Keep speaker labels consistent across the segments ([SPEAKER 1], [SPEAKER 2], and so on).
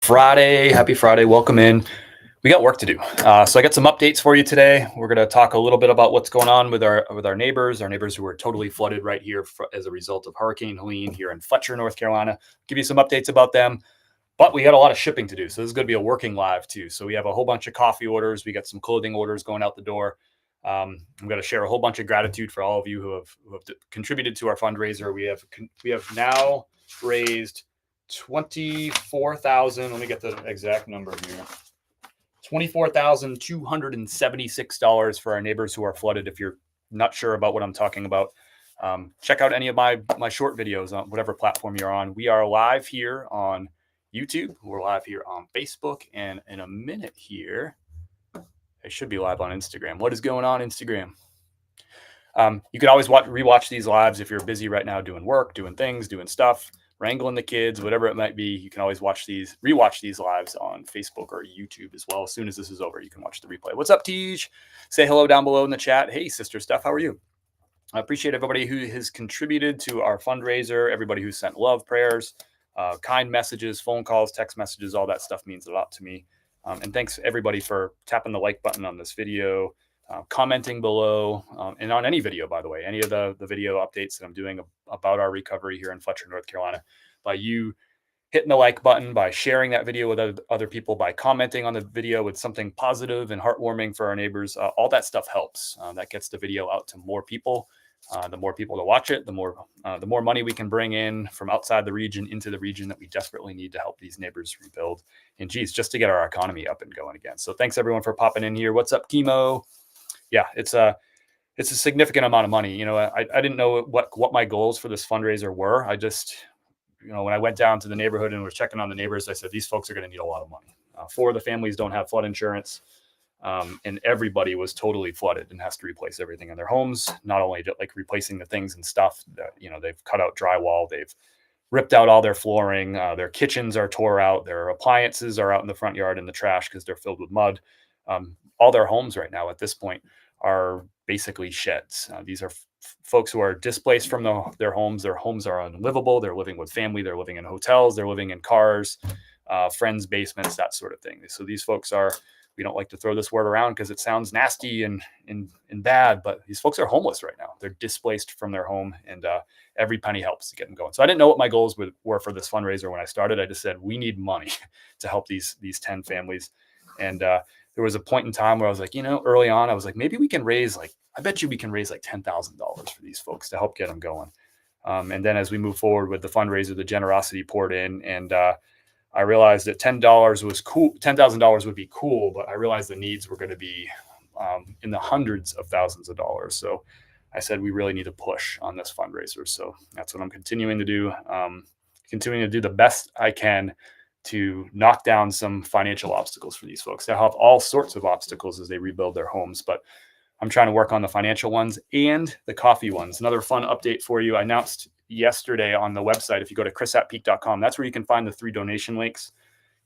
[SPEAKER 1] Friday. Happy Friday. Welcome in. We got work to do. So I got some updates for you today. We're going to talk a little bit about what's going on with our neighbors who are totally flooded right here as a result of Hurricane Helene here in Fletcher, North Carolina. Give you some updates about them. But we got a lot of shipping to do. So this is going to be a working live too. So we have a whole bunch of coffee orders. We got some clothing orders going out the door. I'm going to share a whole bunch of gratitude for all of you who have contributed to our fundraiser. We have now raised 24,000. Let me get the exact number here. $24,276 for our neighbors who are flooded. If you're not sure about what I'm talking about, check out any of my short videos on whatever platform you're on. We are live here on YouTube. We're live here on Facebook, and in a minute here, I should be live on Instagram. What is going on Instagram? You can always rewatch these lives if you're busy right now doing work, doing things, doing stuff, wrangling the kids, whatever it might be. You can always rewatch these lives on Facebook or YouTube as well. As soon as this is over, you can watch the replay. What's up, Tej? Say hello down below in the chat. Hey, Sister Steph, how are you? I appreciate everybody who has contributed to our fundraiser, everybody who sent love prayers, kind messages, phone calls, text messages. All that stuff means a lot to me. And thanks everybody for tapping the like button on this video, commenting below, and on any video, by the way, any of the video updates that I'm doing about our recovery here in Fletcher, North Carolina. By you hitting the like button, by sharing that video with other people, by commenting on the video with something positive and heartwarming for our neighbors, all that stuff helps. That gets the video out to more people. The more people to watch it, the more money we can bring in from outside the region into the region that we desperately need to help these neighbors rebuild. And geez, just to get our economy up and going again. So thanks everyone for popping in here. What's up, Chemo? Yeah, it's a significant amount of money. You know, I didn't know what my goals for this fundraiser were. I just, when I went down to the neighborhood and was checking on the neighbors, I said, these folks are going to need a lot of money. 4 of the families don't have flood insurance. And everybody was totally flooded and has to replace everything in their homes. Not only like replacing the things and stuff that, they've cut out drywall, they've ripped out all their flooring, their kitchens are tore out, their appliances are out in the front yard in the trash because they're filled with mud. All their homes right now at this point are basically sheds. These are folks who are displaced from their homes. Their homes are unlivable. They're living with family. They're living in hotels. They're living in cars, friends' basements, that sort of thing. So these folks are, we don't like to throw this word around because it sounds nasty and bad, but these folks are homeless right now. They're displaced from their home, and every penny helps to get them going. So I didn't know what my goals were for this fundraiser when I started. I just said, we need money to help these 10 families. And there was a point in time where I was like, early on, I was like, maybe we can raise I bet you we can raise $10,000 for these folks to help get them going. And then as we move forward with the fundraiser, the generosity poured in, and I realized that $10 was cool. $10,000 would be cool, but I realized the needs were going to be in the hundreds of thousands of dollars. So I said, we really need to push on this fundraiser. So that's what I'm continuing to do. Continuing to do the best I can to knock down some financial obstacles for these folks. They have all sorts of obstacles as they rebuild their homes, but I'm trying to work on the financial ones and the coffee ones. Another fun update for you. I announced yesterday on the website, if you go to chris@peak.com, that's where you can find the 3 donation links.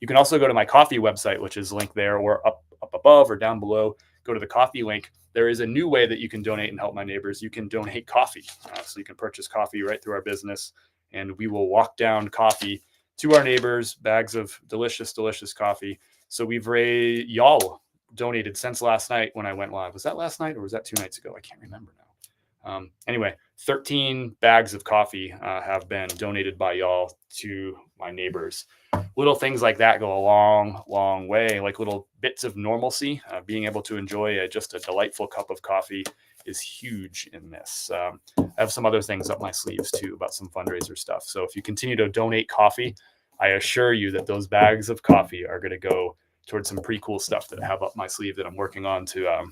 [SPEAKER 1] You can also go to my coffee website, which is linked there, or up above or down below. Go to the coffee link. There is a new way that you can donate and help my neighbors. You can donate coffee. So you can purchase coffee right through our business, and we will walk down coffee to our neighbors, bags of delicious, delicious coffee. So y'all donated since last night when I went live. Was that last night or was that 2 nights ago? I can't remember now. Anyway, 13 bags of coffee have been donated by y'all to my neighbors. Little things like that go a long, long way, like little bits of normalcy. Being able to enjoy just a delightful cup of coffee is huge in this. I have some other things up my sleeves too about some fundraiser stuff. So if you continue to donate coffee, I assure you that those bags of coffee are going to go towards some pretty cool stuff that I have up my sleeve that I'm working on to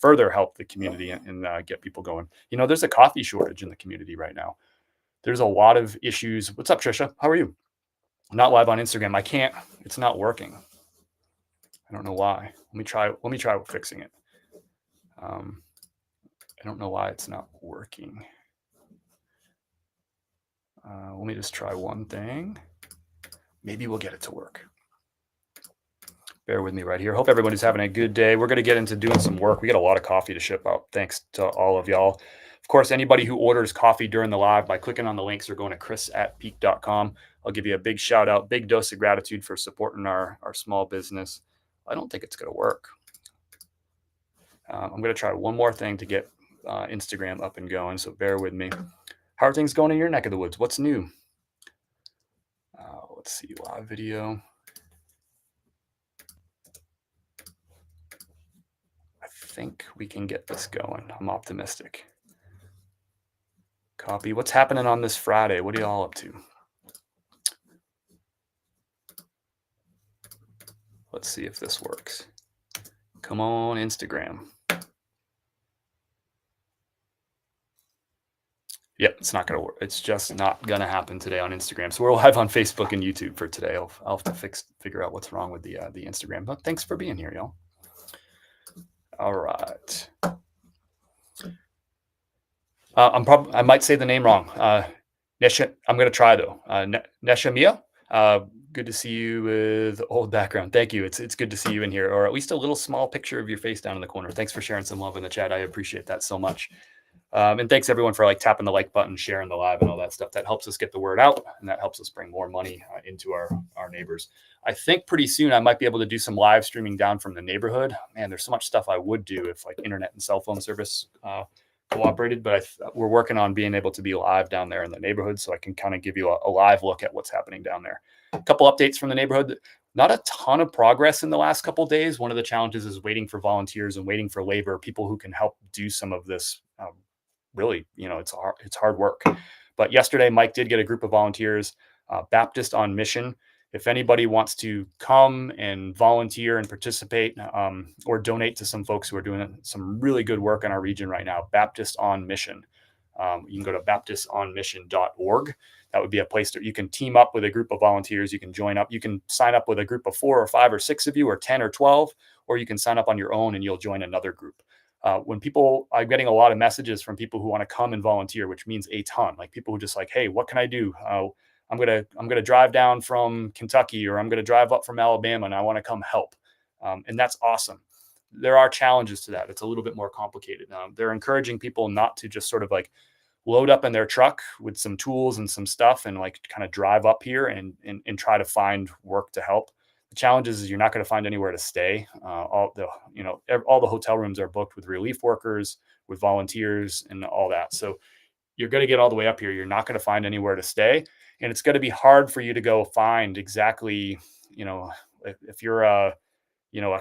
[SPEAKER 1] further help the community and get people going. There's a coffee shortage in the community right now. There's a lot of issues. What's up, Trisha? How are you? I'm not live on Instagram. I can't. It's not working. I don't know why. Let me try fixing it. I don't know why it's not working. Let me just try one thing. Maybe we'll get it to work. Bear with me right here. Hope everybody's having a good day. We're going to get into doing some work. We got a lot of coffee to ship out. Thanks to all of y'all Of course, anybody who orders coffee during the live by clicking on the links or going to chris@peak.com, I'll give you a big shout out, big dose of gratitude for supporting our small business. I don't think it's going to work. I'm going to try one more thing to get Instagram up and going, so bear with me. How are things going in your neck of the woods? What's new? Let's see, live video. I think we can get this going. I'm optimistic. Copy. What's happening on this Friday? What are y'all up to? Let's see if this works. Come on, Instagram. Yep, it's not going to work. It's just not going to happen today on Instagram. So we're live on Facebook and YouTube for today. I'll have to figure out what's wrong with the Instagram. But thanks for being here, y'all. All right. I might say the name wrong. Nesha, I'm going to try though. Nesha Mia. Good to see you with old background. Thank you. It's good to see you in here, or at least a little small picture of your face down in the corner. Thanks for sharing some love in the chat. I appreciate that so much. And thanks everyone for like tapping the like button, sharing the live and all that stuff. That helps us get the word out, and that helps us bring more money into our neighbors. I think pretty soon I might be able to do some live streaming down from the neighborhood. Man, there's so much stuff I would do if like internet and cell phone service cooperated, but we're working on being able to be live down there in the neighborhood, so I can kind of give you a live look at what's happening down there. A couple updates from the neighborhood. Not a ton of progress in the last couple of days. One of the challenges is waiting for volunteers and waiting for labor, people who can help do some of this. Really, it's hard work. But yesterday, Mike did get a group of volunteers, Baptist on Mission. If anybody wants to come and volunteer and participate or donate to some folks who are doing some really good work in our region right now, Baptist on Mission. You can go to baptistonmission.org. That would be a place that you can team up with a group of volunteers. You can join up. You can sign up with a group of 4 or 5 or 6 of you, or 10 or 12, or you can sign up on your own and you'll join another group. When people are getting a lot of messages from people who want to come and volunteer, which means a ton, like people who just like, hey, what can I do? I'm gonna drive down from Kentucky, or I'm gonna drive up from Alabama, and I want to come help. And that's awesome. There are challenges to that. It's a little bit more complicated. They're encouraging people not to just sort of like load up in their truck with some tools and some stuff and like kind of drive up here and try to find work to help. The challenge is you're not going to find anywhere to stay. All the hotel rooms are booked with relief workers, with volunteers, and all that. So you're going to get all the way up here. You're not going to find anywhere to stay, and it's going to be hard for you to go find exactly. If you're a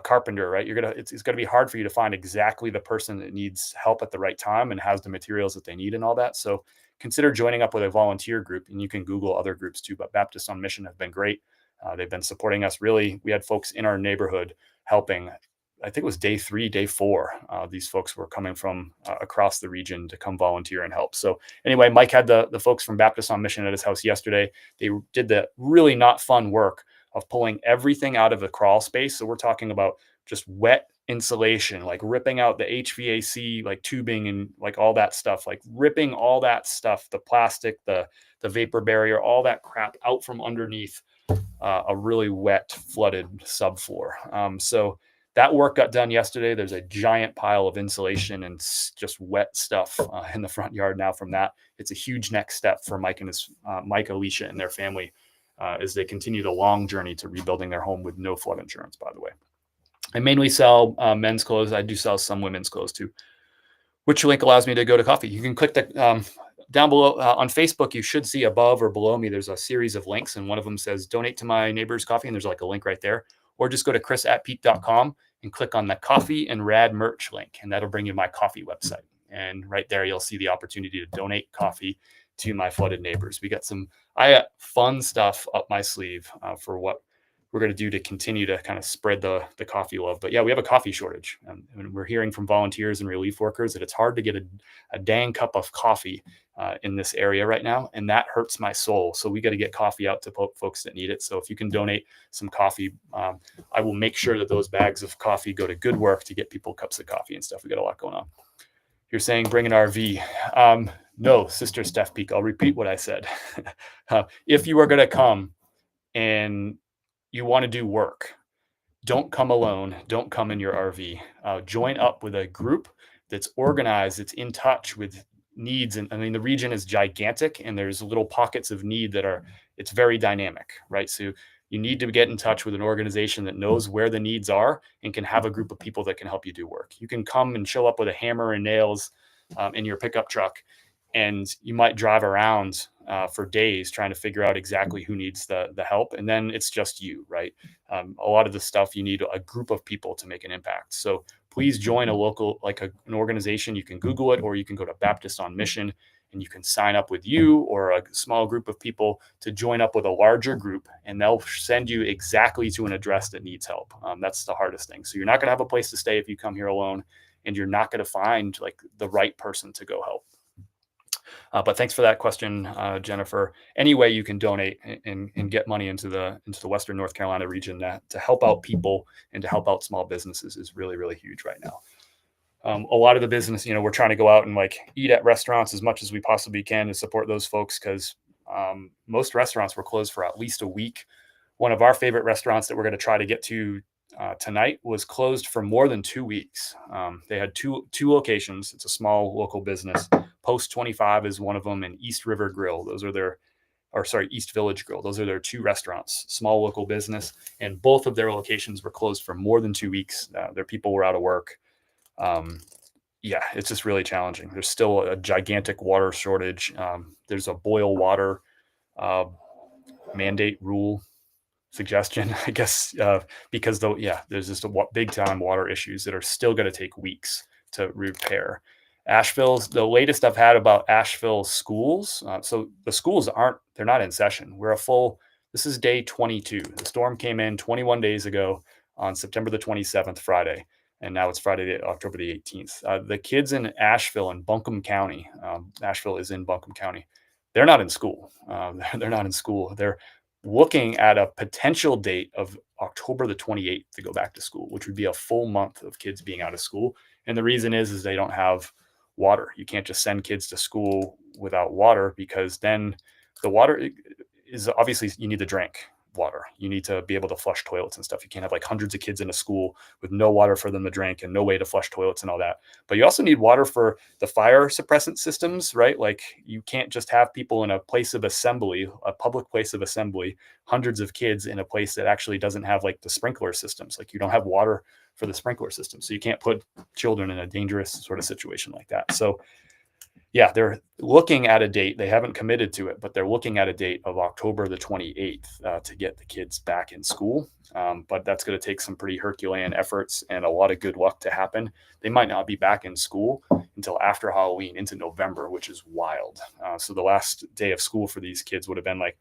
[SPEAKER 1] carpenter, right? It's going to be hard for you to find exactly the person that needs help at the right time and has the materials that they need and all that. So consider joining up with a volunteer group, and you can Google other groups too. But Baptist on Mission have been great. They've been supporting us. Really, we had folks in our neighborhood helping. I think it was day 3, day 4. These folks were coming from across the region to come volunteer and help. So anyway, Mike had the folks from Baptist on Mission at his house yesterday. They did the really not fun work of pulling everything out of the crawl space. So we're talking about just wet insulation, like ripping out the HVAC, like tubing and like all that stuff, like ripping all that stuff, the plastic, the vapor barrier, all that crap out from underneath a really wet, flooded subfloor. So that work got done yesterday. There's a giant pile of insulation and just wet stuff in the front yard now from that. It's a huge next step for Mike and Mike, Alicia, and their family as they continue the long journey to rebuilding their home with no flood insurance, by the way. I mainly sell men's clothes. I do sell some women's clothes too, which link allows me to go to coffee. You can click the down below on Facebook. You should see above or below me, there's a series of links, and one of them says donate to my neighbor's coffee, and there's like a link right there. Or just go to chris@peak.com and click on the coffee and rad merch link, and that'll bring you my coffee website. And right there, you'll see the opportunity to donate coffee to my flooded neighbors. I got fun stuff up my sleeve for what we're going to do to continue to kind of spread the coffee love. But yeah, we have a coffee shortage, and we're hearing from volunteers and relief workers that it's hard to get a dang cup of coffee in this area right now, and that hurts my soul. So we got to get coffee out to folks that need it. So if you can donate some coffee, I will make sure that those bags of coffee go to good work to get people cups of coffee and stuff. We got a lot going on. You're saying bring an RV. No, Sister Steph Peak, I'll repeat what I said. If you are going to come and you want to do work, don't come alone. Don't come in your RV. Join up with a group that's organized, that's in touch with needs. And I mean, the region is gigantic and there's little pockets of need it's very dynamic, right? So you need to get in touch with an organization that knows where the needs are and can have a group of people that can help you do work. You can come and show up with a hammer and nails in your pickup truck, and you might drive around for days trying to figure out exactly who needs the help. And then it's just you, right? A lot of the stuff you need a group of people to make an impact. So please join a local, like an organization. You can Google it, or you can go to Baptist on Mission and you can sign up with you or a small group of people to join up with a larger group, and they'll send you exactly to an address that needs help. That's the hardest thing. So you're not going to have a place to stay if you come here alone, and you're not going to find like the right person to go help. But thanks for that question, Jennifer. Any way you can donate and get money into the Western North Carolina region to help out people and to help out small businesses is really, really huge right now. A lot of the business, we're trying to go out and like eat at restaurants as much as we possibly can to support those folks, because most restaurants were closed for at least a week. One of our favorite restaurants that we're going to try to get to tonight was closed for more than 2 weeks. They had two locations. It's a small local business. Post 25 is one of them, and East River Grill. East Village Grill. Those are their two restaurants, small local business. And both of their locations were closed for more than 2 weeks. Their people were out of work. It's just really challenging. There's still a gigantic water shortage. There's a boil water mandate rule suggestion, I guess, because there's just big time water issues that are still going to take weeks to repair. The latest I've had about Asheville schools. So the schools they're not in session. This is day 22. The storm came in 21 days ago on September the 27th, Friday. And now it's Friday, October the 18th. The kids in Asheville and Buncombe County, Asheville is in Buncombe County, they're not in school. They're not in school. They're looking at a potential date of October the 28th to go back to school, which would be a full month of kids being out of school. And the reason is they don't have water. You can't just send kids to school without water, because then the water is obviously, you need to drink water. You need to be able to flush toilets and stuff. You can't have like hundreds of kids in a school with no water for them to drink and no way to flush toilets and all that. But you also need water for the fire suppressant systems, right? Like you can't just have people in a place of assembly, a public place of assembly, hundreds of kids in a place that actually doesn't have like the sprinkler systems. Like you don't have water for the sprinkler system. So you can't put children in a dangerous sort of situation like that. So they're looking at a date. They haven't committed to it, but they're looking at a date of October the 28th to get the kids back in school. But that's going to take some pretty Herculean efforts and a lot of good luck to happen. They might not be back in school until after Halloween into November, which is wild. So the last day of school for these kids would have been like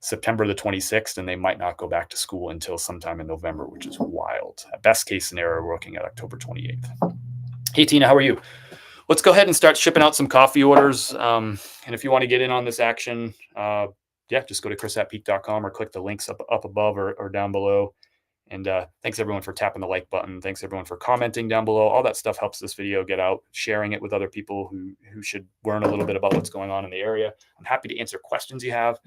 [SPEAKER 1] September the 26th, and they might not go back to school until sometime in November, which is wild. Best case scenario, we're looking at October 28th. Hey, Tina, how are you? Let's go ahead and start shipping out some coffee orders. And if you want to get in on this action, just go to chris@peak.com or click the links up above or down below. And thanks everyone for tapping the like button. Thanks everyone for commenting down below. All that stuff helps this video get out, sharing it with other people who should learn a little bit about what's going on in the area. I'm happy to answer questions you have.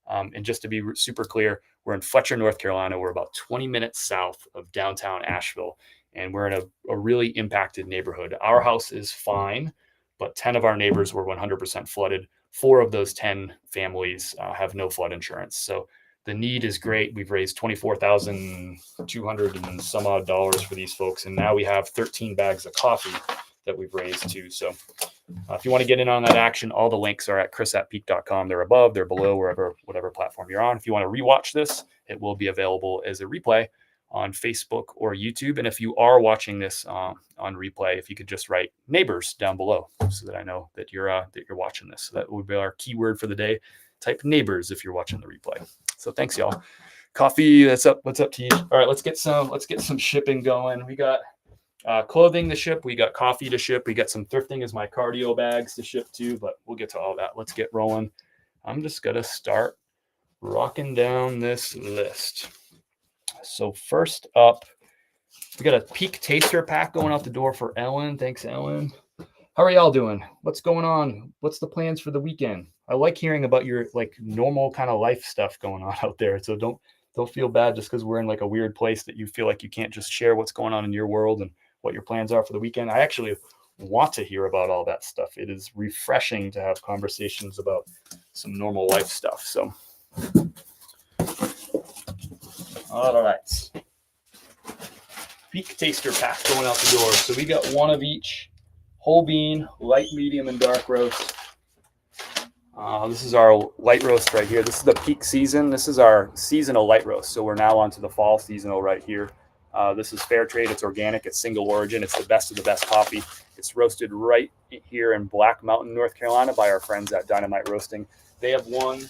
[SPEAKER 1] And just to be super clear, we're in Fletcher, North Carolina. We're about 20 minutes south of downtown Asheville. And we're in a really impacted neighborhood. Our house is fine, but 10 of our neighbors were 100% flooded. 4 of those 10 families have no flood insurance. So the need is great. We've raised $24,200 and some odd dollars for these folks. And now we have 13 bags of coffee that we've raised too. So if you want to get in on that action, all the links are at chris@peak.com. They're above, they're below, whatever platform you're on. If you want to rewatch this, it will be available as a replay on Facebook or YouTube. And if you are watching this on replay, if you could just write neighbors down below so that I know that you're watching this. So that would be our keyword for the day. Type neighbors if you're watching the replay. So thanks, y'all. Coffee, that's up. What's up to you? All right, let's get some shipping going. We got clothing to ship. We got coffee to ship. We got some thrifting as my cardio bags to ship too, but we'll get to all that. Let's get rolling. I'm just going to start rocking down this list. So first up, we got a Peak Taster Pack going out the door for Ellen. Thanks, Ellen. How are y'all doing? What's going on? What's the plans for the weekend? I like hearing about your like normal kind of life stuff going on out there. So don't feel bad just because we're in like a weird place that you feel like you can't just share what's going on in your world and what your plans are for the weekend. I actually want to hear about all that stuff. It is refreshing to have conversations about some normal life stuff. So, all right. Peak taster pack going out the door. So we got one of each: whole bean, light, medium, and dark roast. This is our light roast right here. This is the peak season. This is our seasonal light roast. So we're now onto the fall seasonal right here. This is fair trade. It's organic. It's single origin. It's the best of the best coffee. It's roasted right here in Black Mountain, North Carolina by our friends at Dynamite Roasting. They have won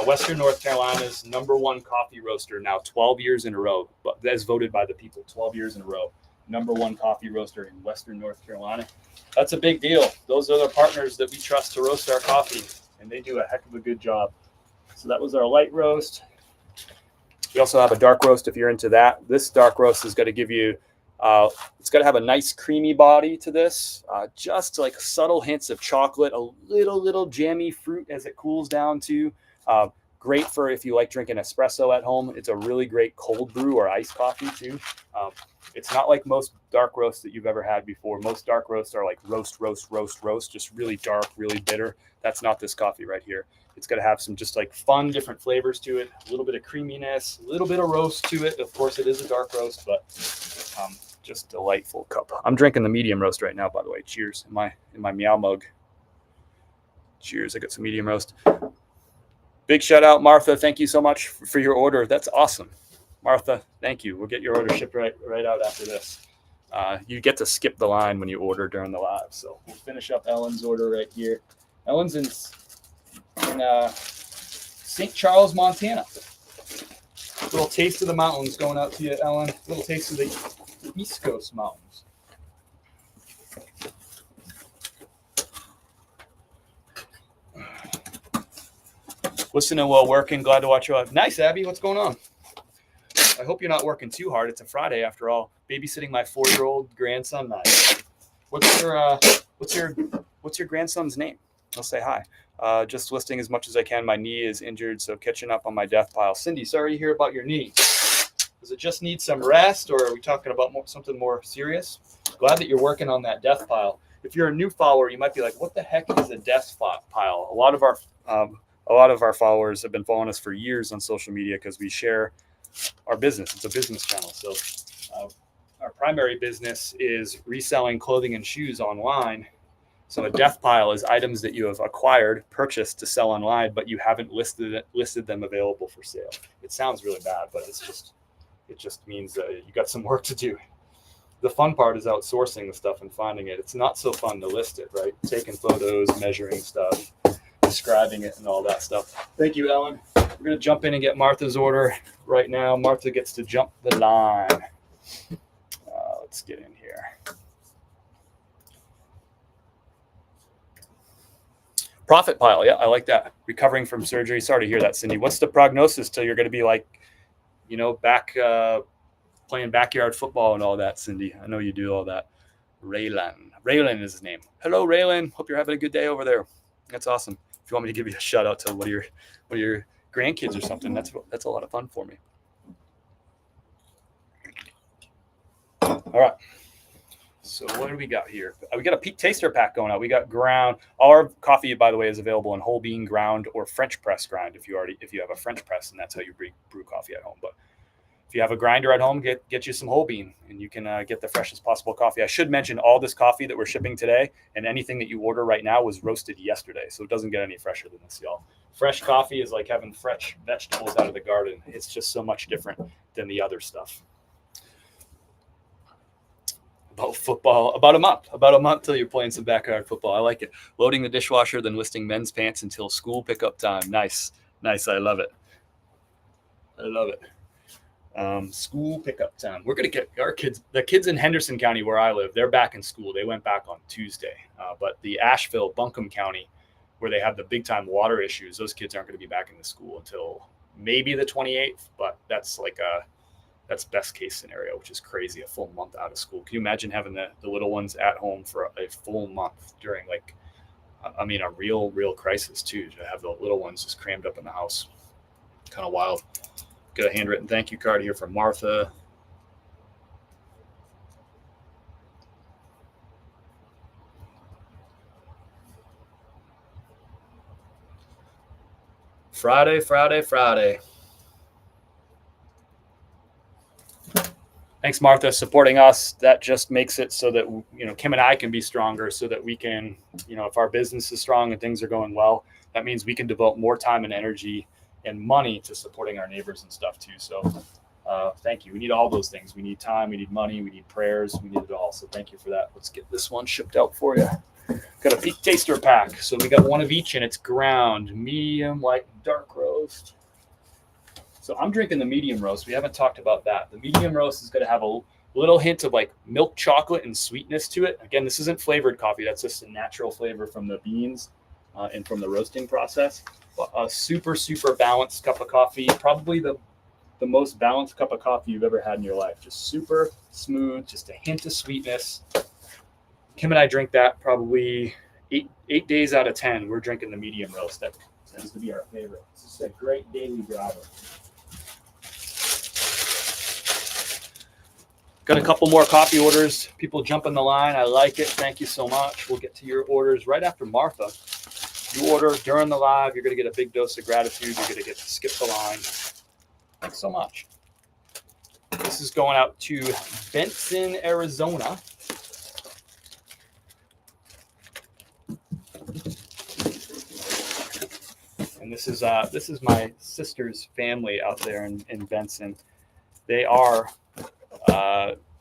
[SPEAKER 1] Western North Carolina's #1 coffee roaster now 12 years in a row, but as voted by the people, 12 years in a row. #1 coffee roaster in Western North Carolina. That's a big deal. Those are the partners that we trust to roast our coffee, and they do a heck of a good job. So that was our light roast. We also have a dark roast if you're into that. This dark roast is going to give you, it's going to have a nice creamy body to this, just like subtle hints of chocolate, a little jammy fruit as it cools down too. Great for if you like drinking espresso at home. It's a really great cold brew or iced coffee too. It's not like most dark roasts that you've ever had before. Most dark roasts are like roast, just really dark, really bitter. That's not this coffee right here. It's going to have some just like fun, different flavors to it, a little bit of creaminess, a little bit of roast to it. Of course, it is a dark roast, but just delightful cup. I'm drinking the medium roast right now, by the way. Cheers in my Meow mug. Cheers. I got some medium roast. Big shout out, Martha. Thank you so much for your order. That's awesome. Martha, thank you. We'll get your order shipped right out after this. You get to skip the line when you order during the live. So we'll finish up Ellen's order right here. Ellen's in St. Charles, Montana. A little taste of the mountains going out to you, Ellen. A little taste of the East Coast mountains. Listening while working. Glad to watch you live. Nice, Abby. What's going on? I hope you're not working too hard. It's a Friday after all. Babysitting my 4-year-old grandson. Nice. What's your grandson's name? I'll say hi. Just listening as much as I can. My knee is injured, so catching up on my death pile. Cindy, sorry to hear about your knee. Does it just need some rest, or are we talking about something more serious? Glad that you're working on that death pile. If you're a new follower, you might be like, "What the heck is a death pile?" A lot of our followers have been following us for years on social media because we share our business. It's a business channel. So our primary business is reselling clothing and shoes online. So a death pile is items that you have acquired, purchased to sell online, but you haven't listed them available for sale. It sounds really bad, but it just means you got some work to do. The fun part is outsourcing the stuff and finding it. It's not so fun to list it, right? Taking photos, measuring stuff, describing it, and all that stuff. Thank you, Ellen. We're going to jump in and get Martha's order right now. Martha gets to jump the line. Let's get in here. Profit pile. Yeah, I like that. Recovering from surgery. Sorry to hear that, Cindy. What's the prognosis till you're going to be like, back playing backyard football and all that, Cindy? I know you do all that. Raylan is his name. Hello, Raylan. Hope you're having a good day over there. That's awesome. If you want me to give you a shout out to one of your grandkids or something, that's a lot of fun for me. All right. So what do we got here? We got a peak taster pack going out. We got ground. All our coffee, by the way, is available in whole bean ground or French press grind if you have a French press, and that's how you brew coffee at home. But if you have a grinder at home, get you some whole bean, and you can get the freshest possible coffee. I should mention all this coffee that we're shipping today and anything that you order right now was roasted yesterday, so it doesn't get any fresher than this, y'all. Fresh coffee is like having fresh vegetables out of the garden. It's just so much different than the other stuff. About football, about a month till you're playing some backyard football. I like it. Loading the dishwasher, then listing men's pants until school pickup time. Nice. I love it. School pickup time. We're going to get the kids in Henderson County where I live, they're back in school. They went back on Tuesday. But the Asheville, Buncombe County, where they have the big time water issues, those kids aren't going to be back in the school until maybe the 28th. But that's that's best case scenario, which is crazy. A full month out of school. Can you imagine having the little ones at home for a full month during a real crisis too, to have the little ones just crammed up in the house? Kind of wild. Got a handwritten thank you card here from Martha. Friday. Thanks, Martha, supporting us. That just makes it so that, Kim and I can be stronger, so that we can, if our business is strong and things are going well, that means we can devote more time and energy and money to supporting our neighbors and stuff too. So thank you. We need all those things. We need time, we need money, we need prayers, we need it all. So thank you for that. Let's get this one shipped out for you. Got a peak taster pack. So we got one of each, and it's ground, medium, light, dark roast. So I'm drinking the medium roast. We haven't talked about that. The medium roast is going to have a little hint of like milk chocolate and sweetness to it. Again, this isn't flavored coffee. That's just a natural flavor from the beans and from the roasting process. But a super, super balanced cup of coffee. Probably the most balanced cup of coffee you've ever had in your life. Just super smooth, just a hint of sweetness. Kim and I drink that probably eight days out of 10. We're drinking the medium roast. That tends to be our favorite. It's just a great daily driver. Got a couple more coffee orders. People jump in the line. I like it. Thank you so much. We'll get to your orders right after Martha. You order during the live, you're going to get a big dose of gratitude. You're going to get to skip the line. Thanks so much. This is going out to Benson, Arizona. And this is my sister's family out there in Benson. They are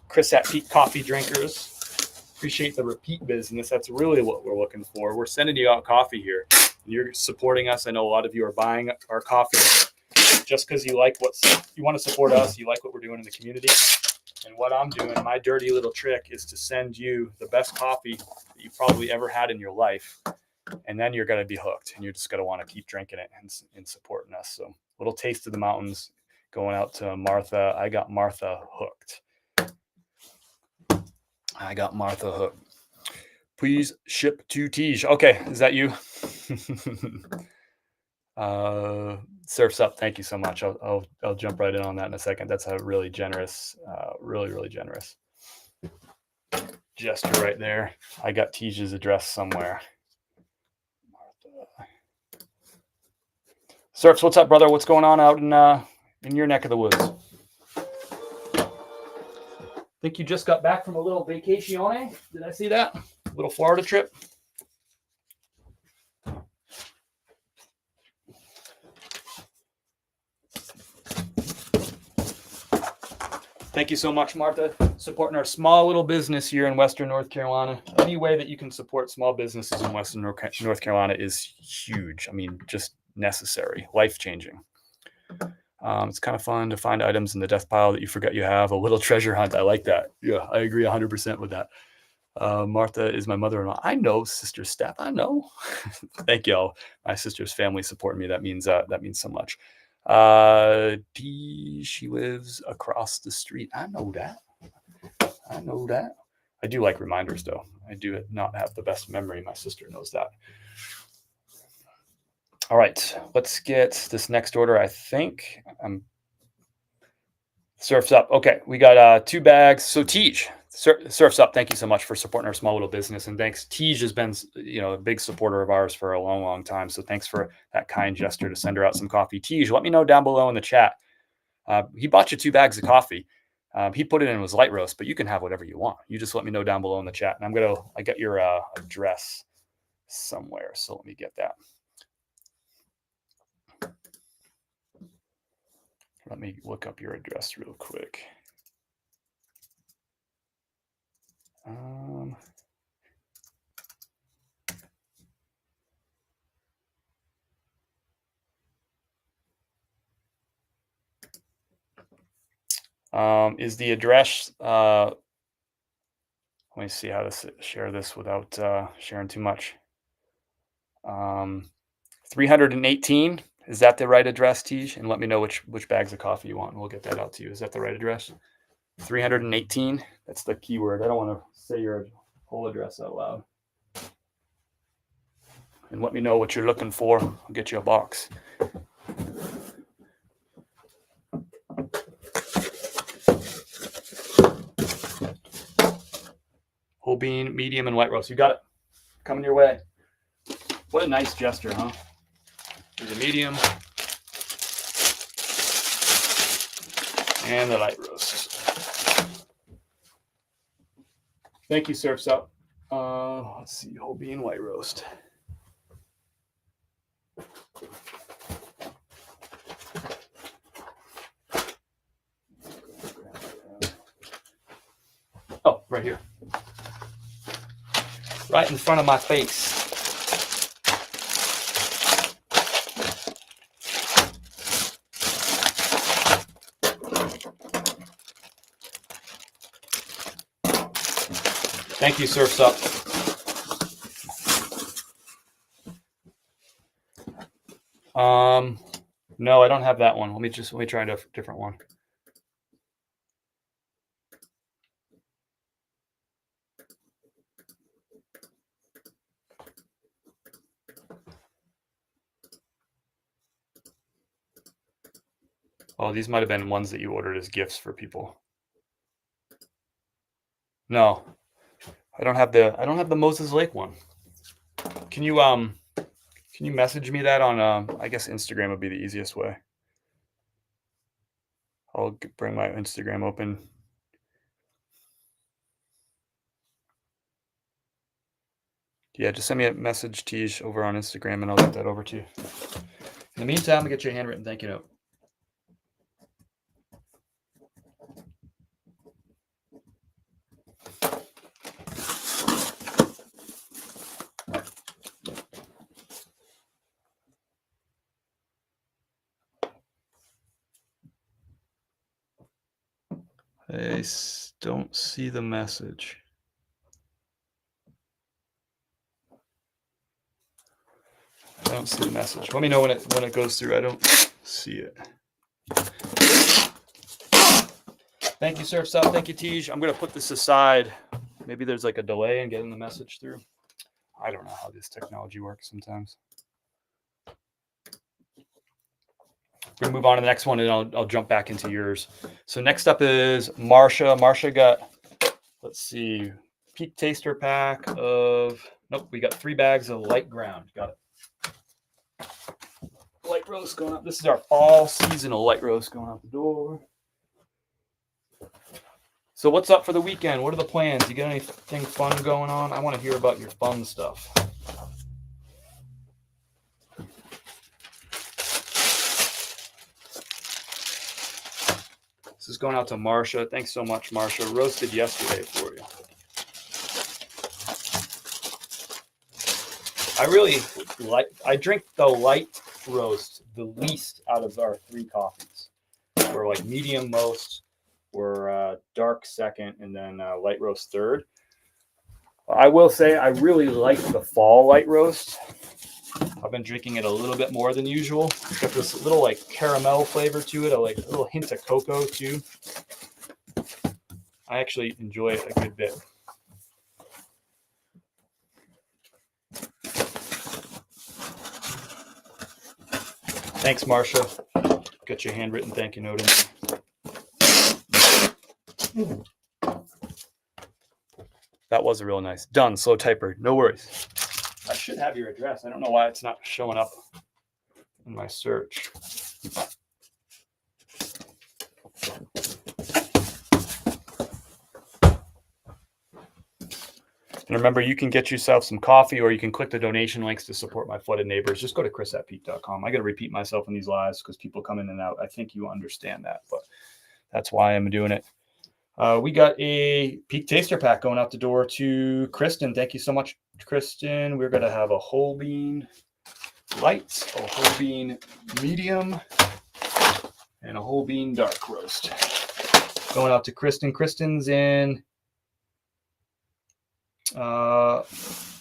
[SPEAKER 1] Chris at Peak coffee drinkers. Appreciate the repeat business. That's really what we're looking for. We're sending you out coffee here. You're supporting us. I know a lot of you are buying our coffee just because you like you want to support us. You like what we're doing in the community. And what I'm doing, my dirty little trick, is to send you the best coffee that you probably ever had in your life. And then you're going to be hooked, and you're just going to want to keep drinking it and supporting us. So little taste of the mountains going out to Martha. I got Martha hooked. Please ship to Tej. Okay, is that you? Surfs Up. Thank you so much. I'll jump right in on that in a second. That's a really generous, really generous gesture right there. I got Tej's address somewhere. Surfs, what's up, brother? What's going on out in your neck of the woods? Think you just got back from a little vacation? Did I see that? A little Florida trip? Thank you so much, Martha, supporting our small little business here in Western North Carolina. Any way that you can support small businesses in Western North Carolina is huge. I mean, just necessary, life-changing. It's kind of fun to find items in the death pile that you forget you have. A little treasure hunt. I like that. Yeah, I agree 100% with that. Martha is my mother-in-law. I know, Sister Steph. I know. Thank y'all. My sister's family supporting me. That means so much. She lives across the street. I know that. I do like reminders, though. I do not have the best memory. My sister knows that. All right, let's get this next order. I think Surfs Up. Okay, we got 2 bags. So Tej, Surfs Up, thank you so much for supporting our small little business. And thanks, Tej has been a big supporter of ours for a long time. So thanks for that kind gesture to send her out some coffee. Tej, let me know down below in the chat. He bought you 2 bags of coffee. He put it in his light roast, but you can have whatever you want. You just let me know down below in the chat. And I got your address somewhere. So let me get that. Let me look up your address real quick. Is the address, let me see how to share this without sharing too much. 318, is that the right address, Tej? And let me know which bags of coffee you want, and we'll get that out to you. Is that the right address? 318, that's the keyword. I don't want to say your whole address out loud. And let me know what you're looking for. I'll get you a box. Whole bean, medium, and white roast. You got it. Coming your way. What a nice gesture, huh? There's a medium. And the light roast. Thank you, Surf's Up. Let's see, whole bean white roast. Oh, right here. Right in front of my face. Thank you, Surf's Up. No, I don't have that one. Let me try a different one. Oh, these might have been ones that you ordered as gifts for people. No, I don't have the Moses Lake one. Can you message me that on I guess Instagram would be the easiest way. I'll bring my Instagram open. Yeah, just send me a message, Tej, over on Instagram, and I'll get that over to you. In the meantime, I'll get you a handwritten thank you note. I don't see the message. I don't see the message. Let me know when it goes through. I don't see it. Thank you, Surf's Up. Thank you, Tej. I'm going to put this aside. Maybe there's like a delay in getting the message through. I don't know how this technology works sometimes. We're going to move on to the next one, and I'll jump back into yours. So next up is Marsha. Marsha got, let's see, peak taster pack of, nope, we got 3 bags of light ground. Got it. Light roast going up. This is our fall seasonal light roast going out the door. So what's up for the weekend? What are the plans? You got anything fun going on? I want to hear about your fun stuff. This is going out to Marsha. Thanks so much, Marsha. Roasted yesterday for you. I drink the light roast the least out of our 3 coffees. We're like medium most, we're dark second, and then light roast third. I will say I really like the fall light roast. I've been drinking it a little bit more than usual. It's got this little like caramel flavor to it, a little hint of cocoa too. I actually enjoy it a good bit. Thanks, Marsha. Got your handwritten thank you note in. That was a real nice. Done. Slow typer. No worries. I should have your address. I don't know why it's not showing up in my search. And remember, you can get yourself some coffee, or you can click the donation links to support my flooded neighbors. Just go to chris@peak.com. I got to repeat myself in these lives because people come in and out. I think you understand that, but that's why I'm doing it. We got a Peak Taster Pack going out the door to Kristen. Thank you so much, Kristen. We're going to have a whole bean light, a whole bean medium, and a whole bean dark roast. Going out to Kristen. Kristen's in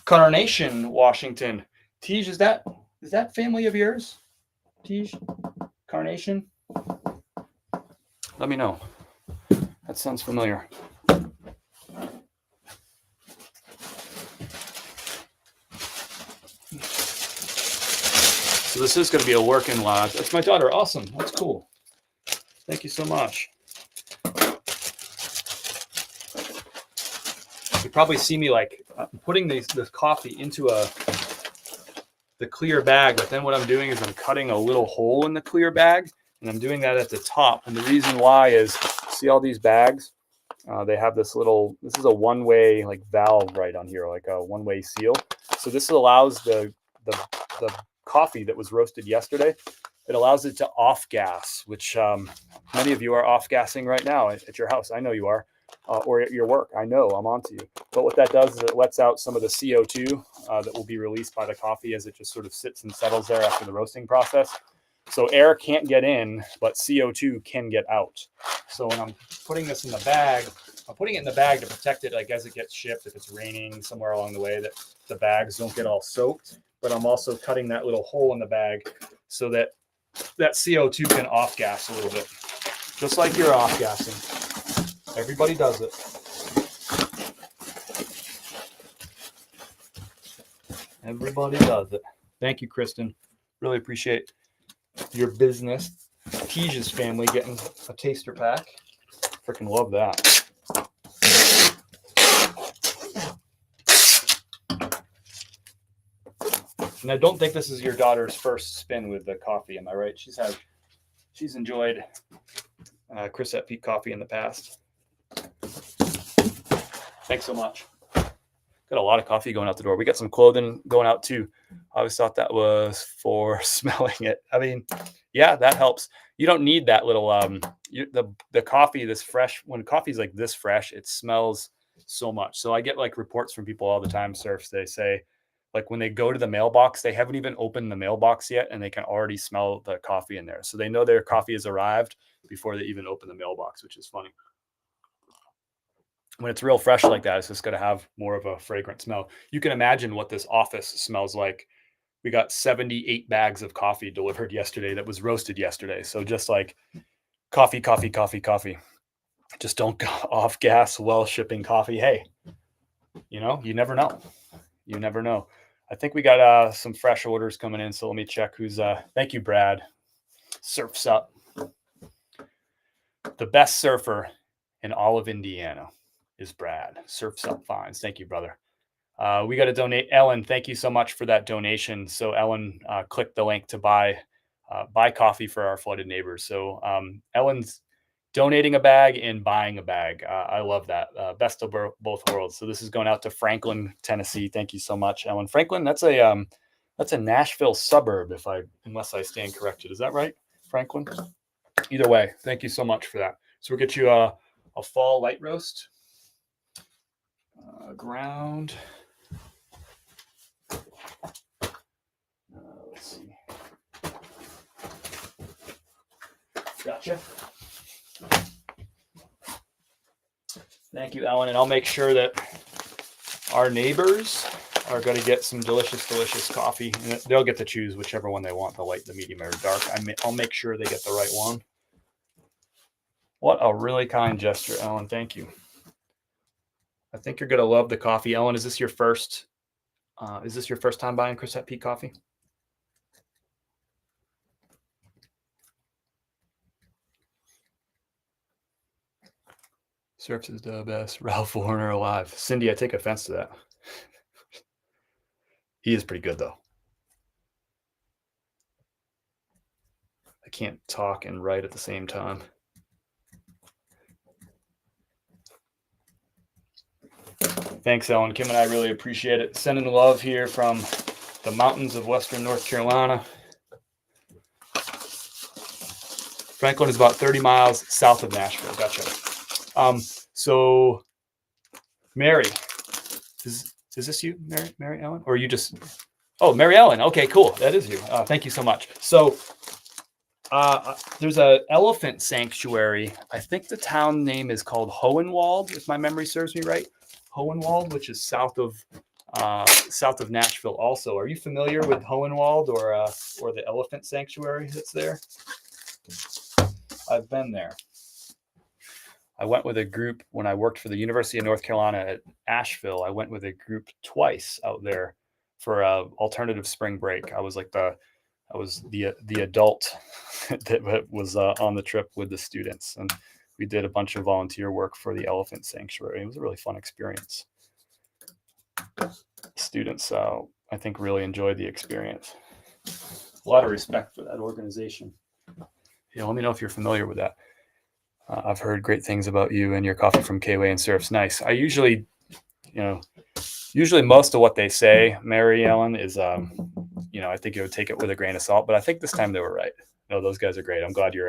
[SPEAKER 1] Carnation, Washington. Tej, is that family of yours? Tej? Carnation? Let me know. That sounds familiar. So this is going to be a working lodge. That's my daughter. Awesome. That's cool. Thank you so much. You probably see me like putting this coffee into the clear bag, but then what I'm doing is I'm cutting a little hole in the clear bag And I'm doing that at the top. And the reason why is, see all these bags? They have this is a one-way like valve right on here, like a one-way seal. So this allows the coffee that was roasted yesterday, it allows it to off gas, which many of you are off gassing right now at your house. I know you are, or at your work. I know, I'm on to you. But what that does is it lets out some of the CO2 that will be released by the coffee as it just sort of sits and settles there after the roasting process. So air can't get in, but CO2 can get out. So when I'm putting this in the bag, I'm putting it in the bag to protect it, like as it gets shipped, if it's raining somewhere along the way, that the bags don't get all soaked. But I'm also cutting that little hole in the bag so that that CO2 can off gas a little bit, just like you're off gassing. Everybody does it. Everybody does it. Thank you, Kristen. Really appreciate your business. Tija's family getting a taster pack. Freaking love that. And I don't think this is your daughter's first spin with the coffee. Am I right? She's enjoyed Chris at Peak Coffee in the past. Thanks so much. Got a lot of coffee going out the door. We got some clothing going out too. I always thought that was for smelling it. I mean, yeah, that helps. You don't need that little the coffee this fresh. When coffee's like this fresh, it smells so much. So I get like reports from people all the time, surfs. They say like when they go to the mailbox, they haven't even opened the mailbox yet, and they can already smell the coffee in there. So they know their coffee has arrived before they even open the mailbox, which is funny. When it's real fresh like that, it's just going to have more of a fragrant smell. You can imagine what this office smells like. We got 78 bags of coffee delivered yesterday that was roasted yesterday. So just like coffee. Just don't go off gas while shipping coffee. Hey, you never know. You never know. I think we got some fresh orders coming in. So let me check who's, thank you, Brad. Surfs Up. The best surfer in all of Indiana is Brad. Surfs Up Fines. Thank you, brother. We got to donate. Ellen, thank you so much for that donation. So Ellen clicked the link to buy coffee for our flooded neighbors. So Ellen's donating a bag and buying a bag. I love that. Best of both worlds. So this is going out to Franklin, Tennessee. Thank you so much, Ellen. Franklin, that's a Nashville suburb, unless I stand corrected. Is that right, Franklin? Either way, thank you so much for that. So we'll get you a fall light roast. Ground. Let's see. Gotcha. Thank you, Ellen. And I'll make sure that our neighbors are going to get some delicious, delicious coffee. And they'll get to choose whichever one they want, the light, the medium, or dark. I'll make sure they get the right one. What a really kind gesture, Ellen. Thank you. I think you're going to love the coffee. Ellen, is this your first time buying Chris at Peak Coffee? Surfs is the best Ralph Warner alive. Cindy, I take offense to that. He is pretty good, though. I can't talk and write at the same time. Thanks, Ellen. Kim and I really appreciate it. Sending love here from the mountains of Western North Carolina. Franklin is about 30 miles south of Nashville. Gotcha. So, Mary, is this you, Mary Ellen? Or are you just... Oh, Mary Ellen. Okay, cool. That is you. Thank you so much. So, there's an elephant sanctuary. I think the town name is called Hohenwald, if my memory serves me right. Hohenwald, which is south of Nashville. Also, are you familiar with Hohenwald or the elephant sanctuary that's there? I've been there. I went with a group when I worked for the University of North Carolina at Asheville. I went with a group twice out there for a alternative spring break. I was the adult that was on the trip with the students, and we did a bunch of volunteer work for the elephant sanctuary. It was a really fun experience. Students, I think, really enjoyed the experience. A lot of respect for that organization. Yeah, let me know if you're familiar with that. I've heard great things about you and your coffee from K-Way and Surf's nice. I usually, usually most of what they say, Mary Ellen, is, I think you would take it with a grain of salt. But I think this time they were right. No, those guys are great. I'm glad you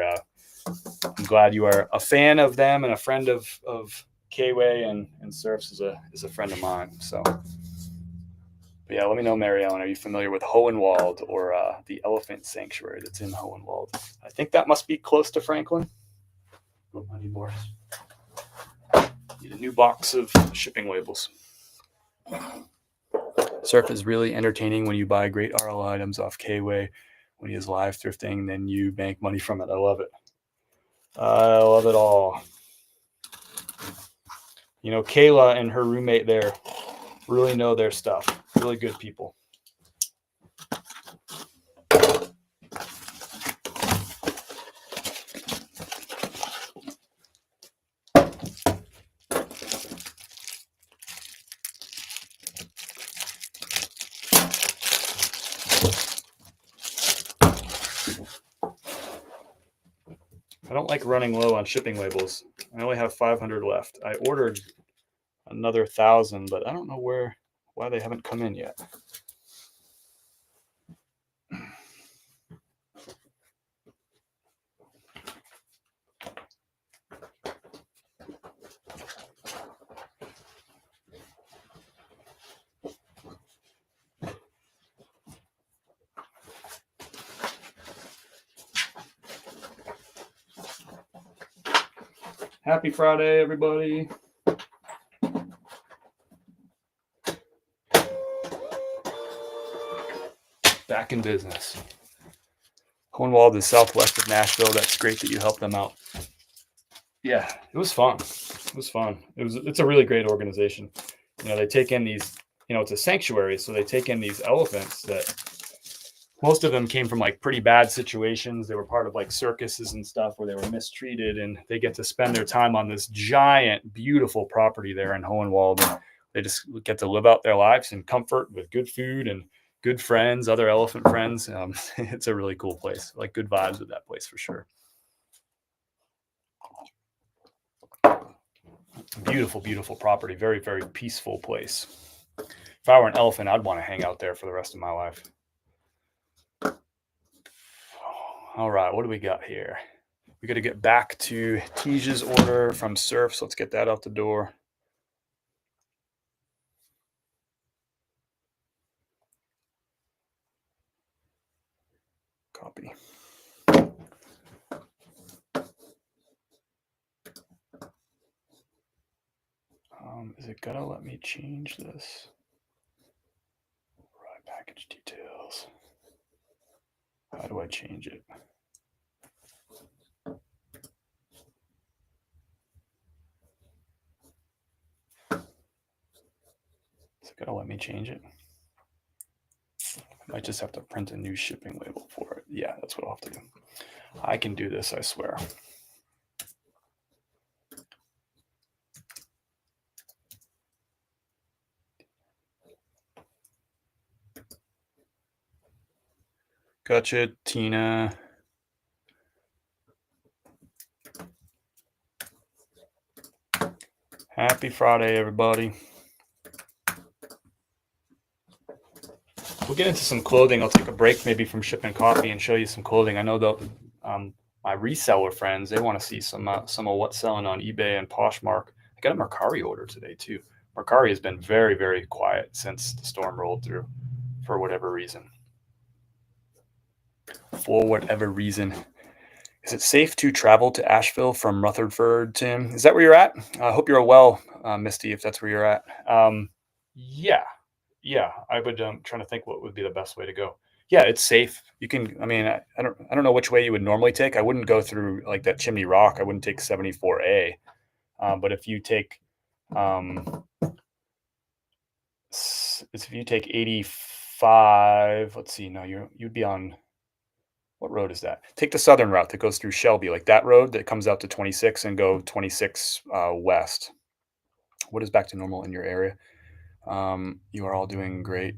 [SPEAKER 1] are a fan of them and a friend of K-Way and Surfs is a friend of mine. So, but yeah, let me know, Mary Ellen. Are you familiar with Hohenwald or the Elephant Sanctuary that's in Hohenwald? I think that must be close to Franklin. Oh, I need more. Need a new box of shipping labels. Surf is really entertaining when you buy great RL items off K-Way. When he is live thrifting, then you bank money from it. I love it. I love it all. Kayla and her roommate there really know their stuff. Really good people. I don't like running low on shipping labels. I only have 500 left. I ordered another 1,000, but I don't know why they haven't come in yet. Happy Friday, everybody. Back in business. Hohenwald is southwest of Nashville. That's great that you helped them out. Yeah, it was fun. It's a really great organization. They take in these, it's a sanctuary, so they take in these elephants that most of them came from like pretty bad situations. They were part of like circuses and stuff where they were mistreated, and they get to spend their time on this giant, beautiful property there in Hohenwald. And they just get to live out their lives in comfort with good food and good friends, other elephant friends. It's a really cool place. Like good vibes at that place for sure. Beautiful, beautiful property. Very, very peaceful place. If I were an elephant, I'd want to hang out there for the rest of my life. All right, what do we got here? We got to get back to Tija's order from Surf, so let's get that out the door. Copy. Is it gonna let me change this? Right, package details. How do I change it? Is it gonna let me change it? I might just have to print a new shipping label for it. Yeah, that's what I'll have to do. I can do this, I swear. Gotcha, Tina. Happy Friday, everybody. We'll get into some clothing. I'll take a break maybe from shipping coffee and show you some clothing. I know that my reseller friends, they want to see some of what's selling on eBay and Poshmark. I got a Mercari order today too. Mercari has been very, very quiet since the storm rolled through for whatever reason. For whatever reason. Is it safe to travel to Asheville from Rutherford, Tim? Is that where you're at? I hope you're well, Misty, if that's where you're at. Yeah, I would trying to think what would be the best way to go. Yeah, it's safe. You can, I don't know which way you would normally take. I wouldn't go through like that Chimney Rock. I wouldn't take 74A. But if you take, if you take 85, let's see, no, you'd be on, what road is that? Take the southern route that goes through Shelby, like that road that comes out to 26 and go 26 west. What is back to normal in your area? You are all doing great.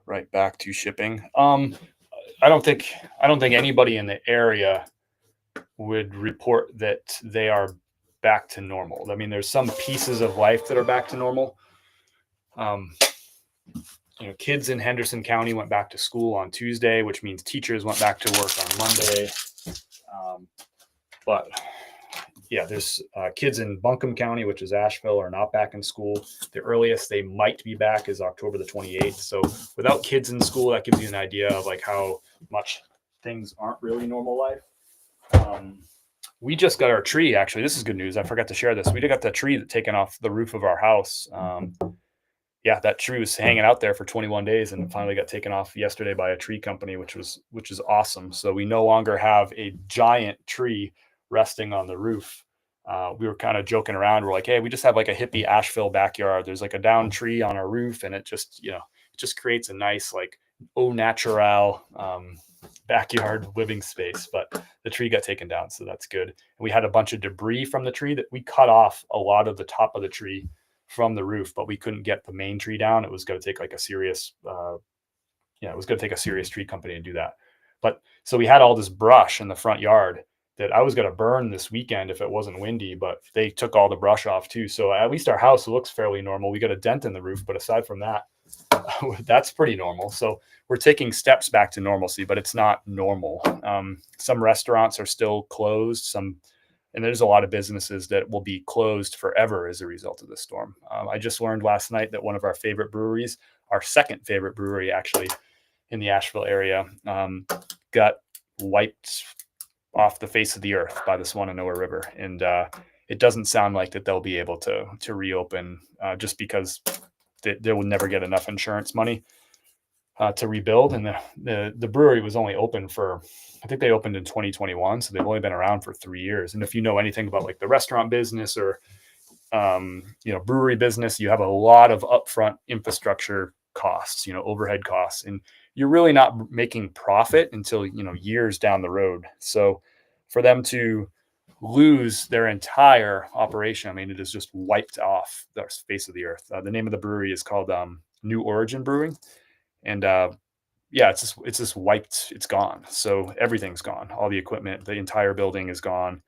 [SPEAKER 1] Right back to shipping. I don't think anybody in the area would report that they are back to normal. I mean, there's some pieces of life that are back to normal. Kids in Henderson County went back to school on Tuesday, which means teachers went back to work on Monday. But yeah, there's kids in Buncombe County, which is Asheville, are not back in school. The earliest they might be back is October the 28th. So without kids in school, that gives you an idea of like how much things aren't really normal life. We just got our tree. Actually, this is good news. I forgot to share this. We got the tree taken off the roof of our house. Yeah, that tree was hanging out there for 21 days and finally got taken off yesterday by a tree company, which is awesome. So we no longer have a giant tree resting on the roof. We were kind of joking around. We're like, hey, we just have like a hippie Asheville backyard. There's like a down tree on our roof, and it just creates a nice like au natural backyard living space. But the tree got taken down, so that's good. And we had a bunch of debris from the tree that we cut off a lot of the top of the tree from the roof, but we couldn't get the main tree down. It was going to take like a serious, it was going to take a serious tree company to do that. But so we had all this brush in the front yard that I was going to burn this weekend if it wasn't windy, but they took all the brush off too. So at least our house looks fairly normal. We got a dent in the roof, but aside from that, that's pretty normal. So we're taking steps back to normalcy, but it's not normal. Some restaurants are still closed. And there's a lot of businesses that will be closed forever as a result of this storm. I just learned last night that one of our favorite breweries, our second favorite brewery actually in the Asheville area, got wiped off the face of the earth by the Swananoa River. And it doesn't sound like that they'll be able to reopen just because they will never get enough insurance money to rebuild. And the brewery was only open for, I think they opened in 2021. So they've only been around for 3 years. And if you know anything about like the restaurant business or, brewery business, you have a lot of upfront infrastructure costs, overhead costs, and you're really not making profit until, years down the road. So for them to lose their entire operation, I mean, it is just wiped off the face of the earth. The name of the brewery is called New Origin Brewing. And it's just wiped. It's gone. So everything's gone. All the equipment, the entire building is gone.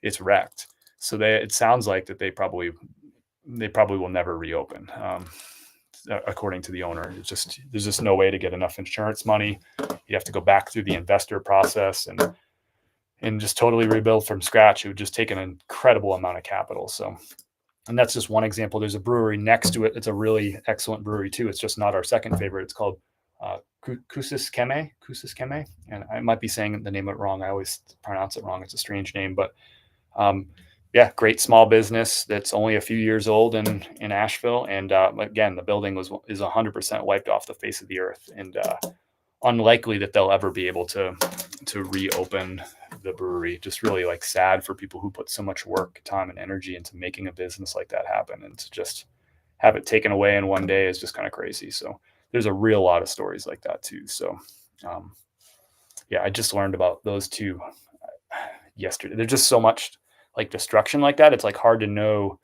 [SPEAKER 1] It's wrecked. So it sounds like that they probably will never reopen. According to the owner, there's just no way to get enough insurance money. You have to go back through the investor process and just totally rebuild from scratch. It would just take an incredible amount of capital. So, and that's just one example. There's a brewery next to it. It's a really excellent brewery too. It's just not our second favorite. It's called Kusiskeme. And I might be saying the name of it wrong. I always pronounce it wrong. It's a strange name, but great small business that's only a few years old in Asheville. And again, the building is 100% wiped off the face of the earth, and unlikely that they'll ever be able to reopen the brewery. Just really like sad for people who put so much work, time, and energy into making a business like that happen, and to just have it taken away in one day is just kind of crazy. So there's a real lot of stories like that too. So I just learned about those two yesterday. There's just so much like destruction like that. It's like hard to know,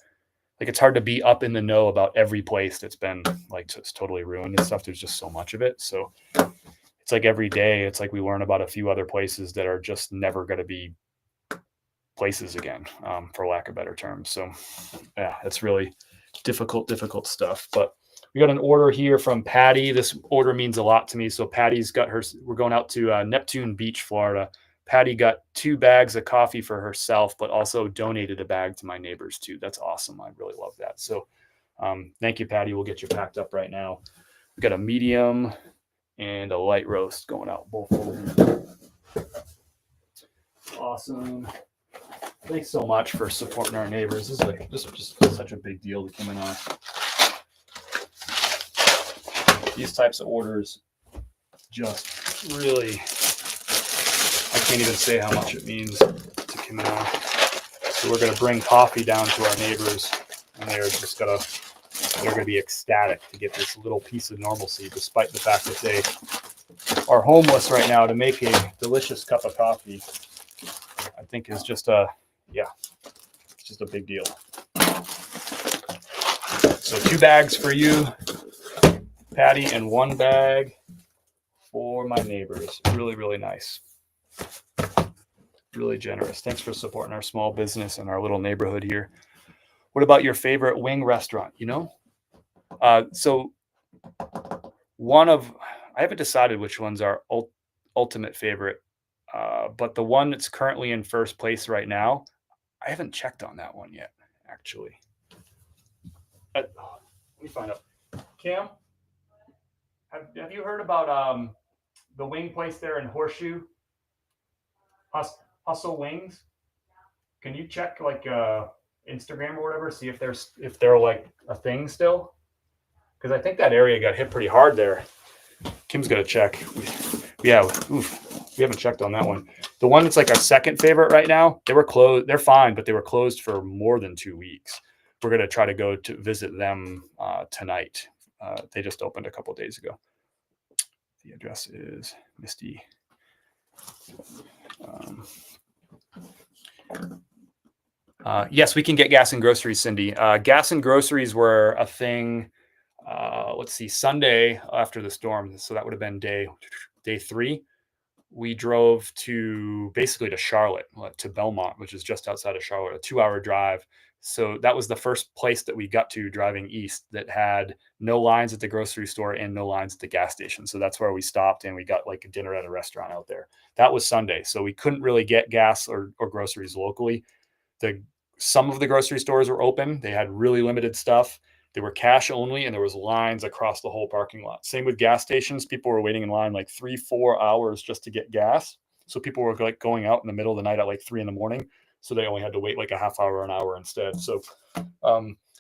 [SPEAKER 1] like it's hard to be up in the know about every place that's been like just totally ruined and stuff. There's just so much of it. So it's like every day, it's like we learn about a few other places that are just never going to be places again, for lack of better terms. So yeah, it's really difficult stuff. But we got an order here from Patty. This order means a lot to me. So Patty's got we're going out to Neptune Beach, Florida. Patty got 2 bags of coffee for herself, but also donated a bag to my neighbors too. That's awesome. I really love that. So thank you, Patty. We'll get you packed up right now. We got a medium and a light roast going out. Both of them. Awesome. Thanks so much for supporting our neighbors. This is just such a big deal to come in on. These types of orders just really, I can't even say how much it means to come in on. So we're going to bring coffee down to our neighbors, and they're going to be ecstatic to get this little piece of normalcy, despite the fact that they are homeless right now. To make a delicious cup of coffee, I think is just it's just a big deal. So 2 bags for you, Patty, and 1 bag for my neighbors. Really, really nice. Really generous. Thanks for supporting our small business and our little neighborhood here. What about your favorite wing restaurant? You know, so I haven't decided which one's our ultimate favorite, but the one that's currently in first place right now, I haven't checked on that one yet, actually. Let me find out. Cam, have you heard about the wing place there in Horseshoe? Hustle Wings? Can you check like Instagram or whatever, see if they're like a thing still? Because I think that area got hit pretty hard there. Kim's gonna check. Yeah, we haven't checked on that one. The one that's like our second favorite right now, they were closed. They're fine, but they were closed for more than 2 weeks. We're gonna try to go to visit them tonight. They just opened a couple days ago. The address is Misty. Yes, we can get gas and groceries, Cindy. Gas and groceries were a thing. Let's see, Sunday after the storm. So that would have been day 3. We drove basically to Charlotte, to Belmont, which is just outside of Charlotte, a 2-hour drive. So that was the first place that we got to driving east that had no lines at the grocery store and no lines at the gas station. So that's where we stopped and we got like a dinner at a restaurant out there. That was Sunday. So we couldn't really get gas or groceries locally. Some of the grocery stores were open. They had really limited stuff. They were cash only, and there was lines across the whole parking lot. Same with gas stations. People were waiting in line like 3-4 hours just to get gas. So people were like going out in the middle of the night at like 3 a.m. So they only had to wait like a half hour, an hour instead. So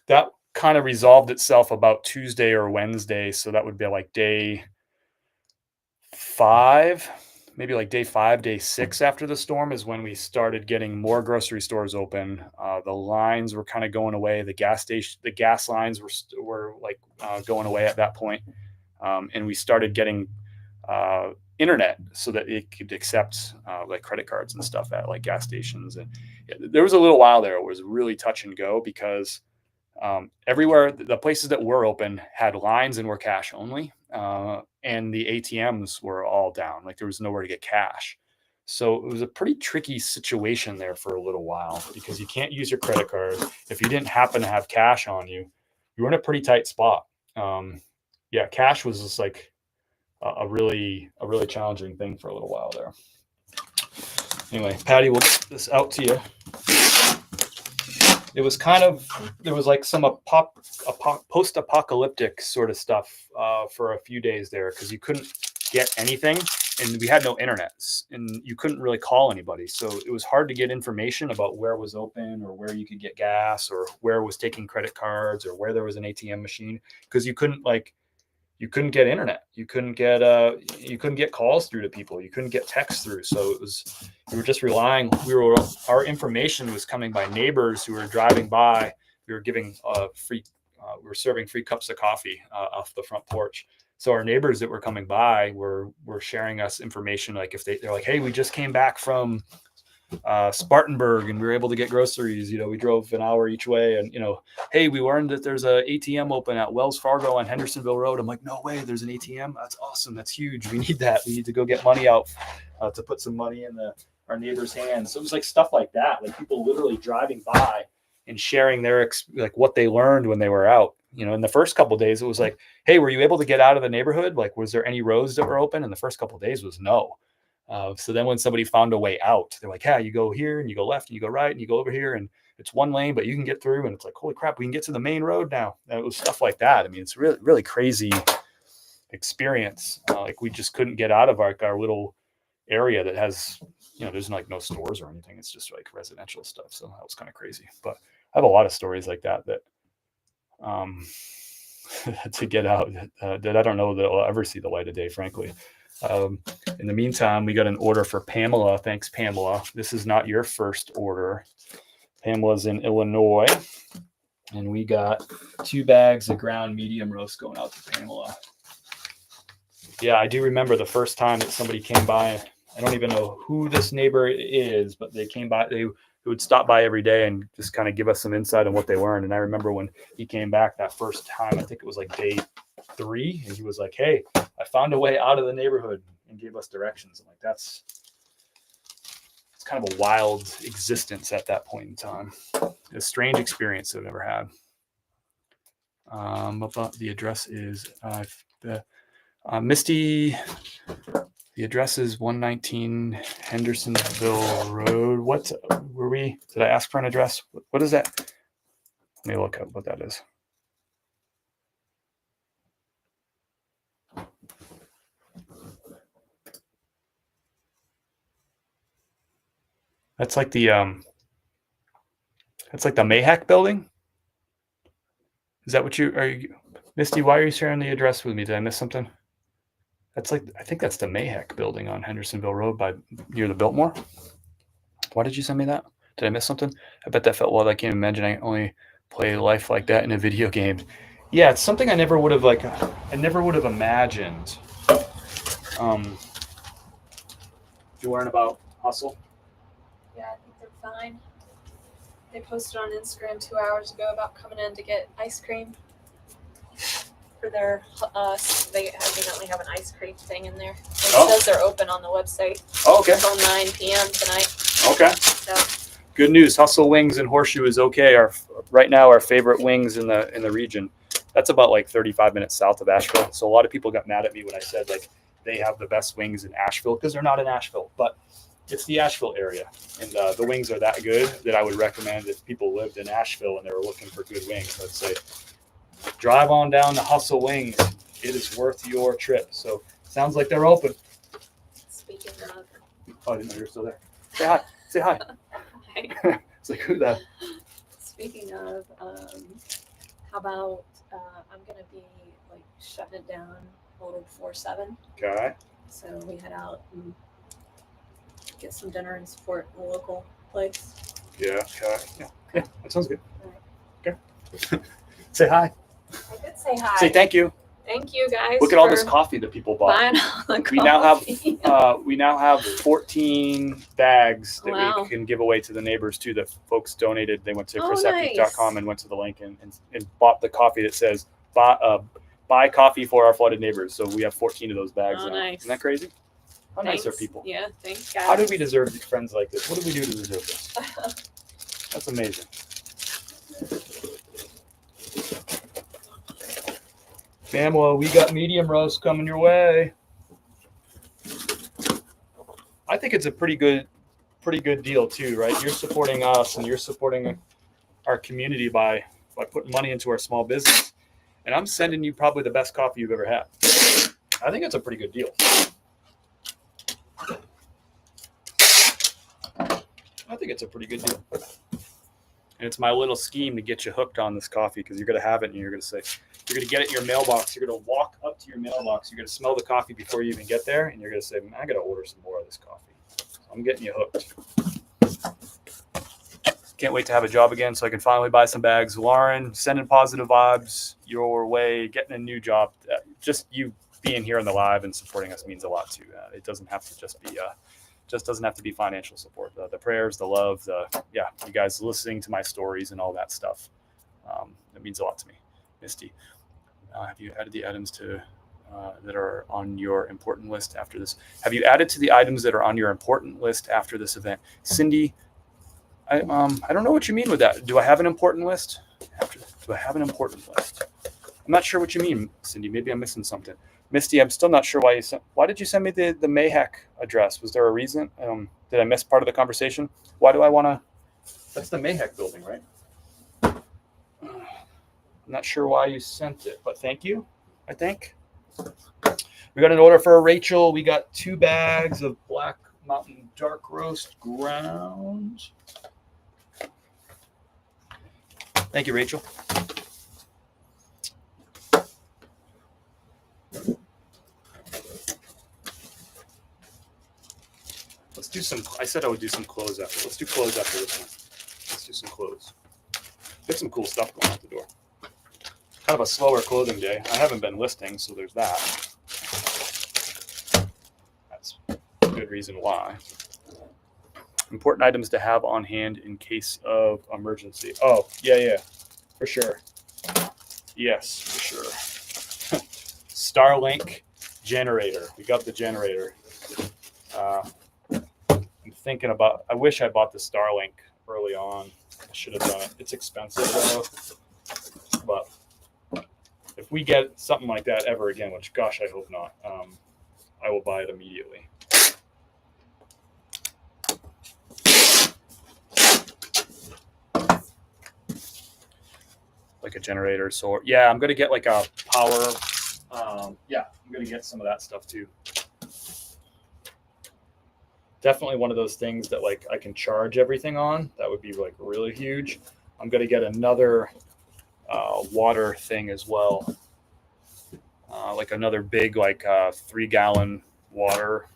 [SPEAKER 1] that kind of resolved itself about Tuesday or Wednesday. So that would be like day 5, maybe like day 5, day 6 after the storm is when we started getting more grocery stores open. The lines were kind of going away. The gas lines were like going away at that point. And we started getting internet so that it could accept like credit cards and stuff at like gas stations. And there was a little while there, it was really touch and go because everywhere, the places that were open had lines and were cash only. And the ATMs were all down. Like there was nowhere to get cash. So it was a pretty tricky situation there for a little while because you can't use your credit card. If you didn't happen to have cash on you, you were in a pretty tight spot. Yeah, cash was just like a really challenging thing for a little while there. Anyway, Patty, we'll get this out to you. It was there was like some post-apocalyptic sort of stuff for a few days there because you couldn't get anything and we had no internet and you couldn't really call anybody. So it was hard to get information about where was open or where you could get gas or where was taking credit cards or where there was an ATM machine because you couldn't get internet. You couldn't get calls through to people. You couldn't get texts through. So we were just relying. Our information was coming by neighbors who were driving by. We were giving we were serving free cups of coffee off the front porch. So our neighbors that were coming by were sharing us information. Like if they're like, hey, we just came back from Spartanburg and we were able to get groceries. We drove an hour each way and hey, we learned that there's a ATM open at Wells Fargo on Hendersonville Road. I'm like, no way, there's an ATM. That's awesome. That's huge. We need that. We need to go get money out to put some money in our neighbors' hands. So it was like stuff like that, like people literally driving by and sharing their like what they learned when they were out. In the first couple of days, it was like, hey, were you able to get out of the neighborhood? Like, was there any roads that were open? And the first couple of days was no. So then when somebody found a way out, they're like, yeah, you go here and you go left and you go right and you go over here and it's one lane, but you can get through. And it's like, holy crap, we can get to the main road now. And it was stuff like that. I mean, it's really, really crazy experience. Like we just couldn't get out of our little area that has, there's like no stores or anything. It's just like residential stuff. So that was kind of crazy, but I have a lot of stories like that to get out that I don't know that I'll ever see the light of day, frankly. In the meantime, we got an order for Pamela. Thanks, Pamela. This is not your first order. Pamela's in Illinois, and we got 2 bags of ground medium roast going out to Pamela. Yeah, I do remember the first time that somebody came by. I don't even know who this neighbor is, but they came by. They would stop by every day and just kind of give us some insight on what they learned. And I remember when he came back that first time, I think it was like day 3, and he was like, hey, I found a way out of the neighborhood and gave us directions. I'm like, that's kind of a wild existence at that point in time. A strange experience I've never had. But the address is Misty. The address is 119 Hendersonville Road. What were we? Did I ask for an address? What is that? Let me look up what that is. That's like the Mayhack building. Is that what are you, Misty? Why are you sharing the address with me? Did I miss something? That's like, I think that's the Mayhack building on Hendersonville Road near the Biltmore. Why did you send me that? Did I miss something? I bet that felt wild. I can't imagine I only play life like that in a video game. Yeah, it's something I never would have imagined. You learn about Hustle?
[SPEAKER 2] Yeah, I think they're fine. They posted on Instagram 2 hours ago about coming in to get ice cream for their they evidently have an ice cream thing in there. It says they're open on the website.
[SPEAKER 1] Oh, okay.
[SPEAKER 2] Until 9 p.m. tonight.
[SPEAKER 1] Okay.
[SPEAKER 2] So
[SPEAKER 1] good news. Hustle Wings and Horseshoe is okay. Right now our favorite wings in the region. That's about like 35 minutes south of Asheville. So a lot of people got mad at me when I said like they have the best wings in Asheville because they're not in Asheville, but it's the Asheville area, and the wings are that good that I would recommend if people lived in Asheville and they were looking for good wings. I'd say drive on down to Hustle Wings. It is worth your trip. So sounds like they're open.
[SPEAKER 2] speaking of,
[SPEAKER 1] Oh, I didn't know you're still there. Say hi. Say hi.
[SPEAKER 2] hi.
[SPEAKER 1] It's like, who that?
[SPEAKER 2] Speaking of, how about I'm gonna be like shutting it down a little before 7.
[SPEAKER 1] Okay.
[SPEAKER 2] So we head out and get some dinner and support a local place.
[SPEAKER 1] Yeah. Okay. Yeah. That sounds good.
[SPEAKER 2] All right.
[SPEAKER 1] Okay. Say hi.
[SPEAKER 2] I did say hi.
[SPEAKER 1] Say thank you.
[SPEAKER 2] Thank you guys.
[SPEAKER 1] Look at all this coffee that people bought.
[SPEAKER 2] Buying all the
[SPEAKER 1] We now have 14 bags that
[SPEAKER 2] Wow.
[SPEAKER 1] we can give away to the neighbors too. The folks donated. They went to
[SPEAKER 2] Oh,
[SPEAKER 1] chriseptic.com
[SPEAKER 2] nice.
[SPEAKER 1] and went to the link and bought the coffee that says buy coffee for our flooded neighbors. So we have 14 of those bags
[SPEAKER 2] Oh,
[SPEAKER 1] now.
[SPEAKER 2] nice.
[SPEAKER 1] Isn't that crazy? How
[SPEAKER 2] Thanks.
[SPEAKER 1] nice are people?
[SPEAKER 2] Yeah, thanks guys.
[SPEAKER 1] How do we deserve friends like this? What do we do to deserve this? That's amazing. Pamela, we got medium roast coming your way. I think it's a pretty good deal too, right? You're supporting us and you're supporting our community by putting money into our small business. And I'm sending you probably the best coffee you've ever had. I think it's a pretty good deal. I think it's a pretty good deal. And it's my little scheme to get you hooked on this coffee because you're going to have it and you're going to say, you're going to get it in your mailbox. You're going to walk up to your mailbox. You're going to smell the coffee before you even get there. And you're going to say, man, I got to order some more of this coffee. So I'm getting you hooked. Can't wait to have a job again so I can finally buy some bags. Lauren, sending positive vibes your way, getting a new job. Just you being here in the live and supporting us means a lot too. It doesn't have to just be financial support. The prayers, the love, you guys listening to my stories and all that stuff. It means a lot to me. Misty, have you added the items that are on your important list after this? Have you added to the items that are on your important list after this event? Cindy, I don't know what you mean with that. Do I have an important list? Do I have an important list? I'm not sure what you mean, Cindy. Maybe I'm missing something. Misty, I'm still not sure why did you send me the Mayhack address? Was there a reason? Did I miss part of the conversation? Why do I want to? That's the Mayhack building, right? I'm not sure why you sent it, but thank you, I think. We got an order for Rachel. We got 2 bags of Black Mountain Dark Roast ground. Thank you, Rachel. Let's do some, I said I would do some clothes after. Let's do clothes after this one. Let's do some clothes. Get some cool stuff going out the door. Kind of a slower clothing day. I haven't been listing, so there's that. That's a good reason why. Important items to have on hand in case of emergency. Oh, yeah, for sure. Yes, for sure. Starlink generator. We got the generator. And thinking about, I wish I bought the Starlink early on. I should have done it. It's expensive though. But if we get something like that ever again, which gosh, I hope not, I will buy it immediately. Like a generator. So yeah, I'm going to get like a power. Yeah, I'm going to get some of that stuff too. Definitely one of those things that like I can charge everything on. That would be like really huge. I'm going to get another water thing as well. Like another big like 3-gallon water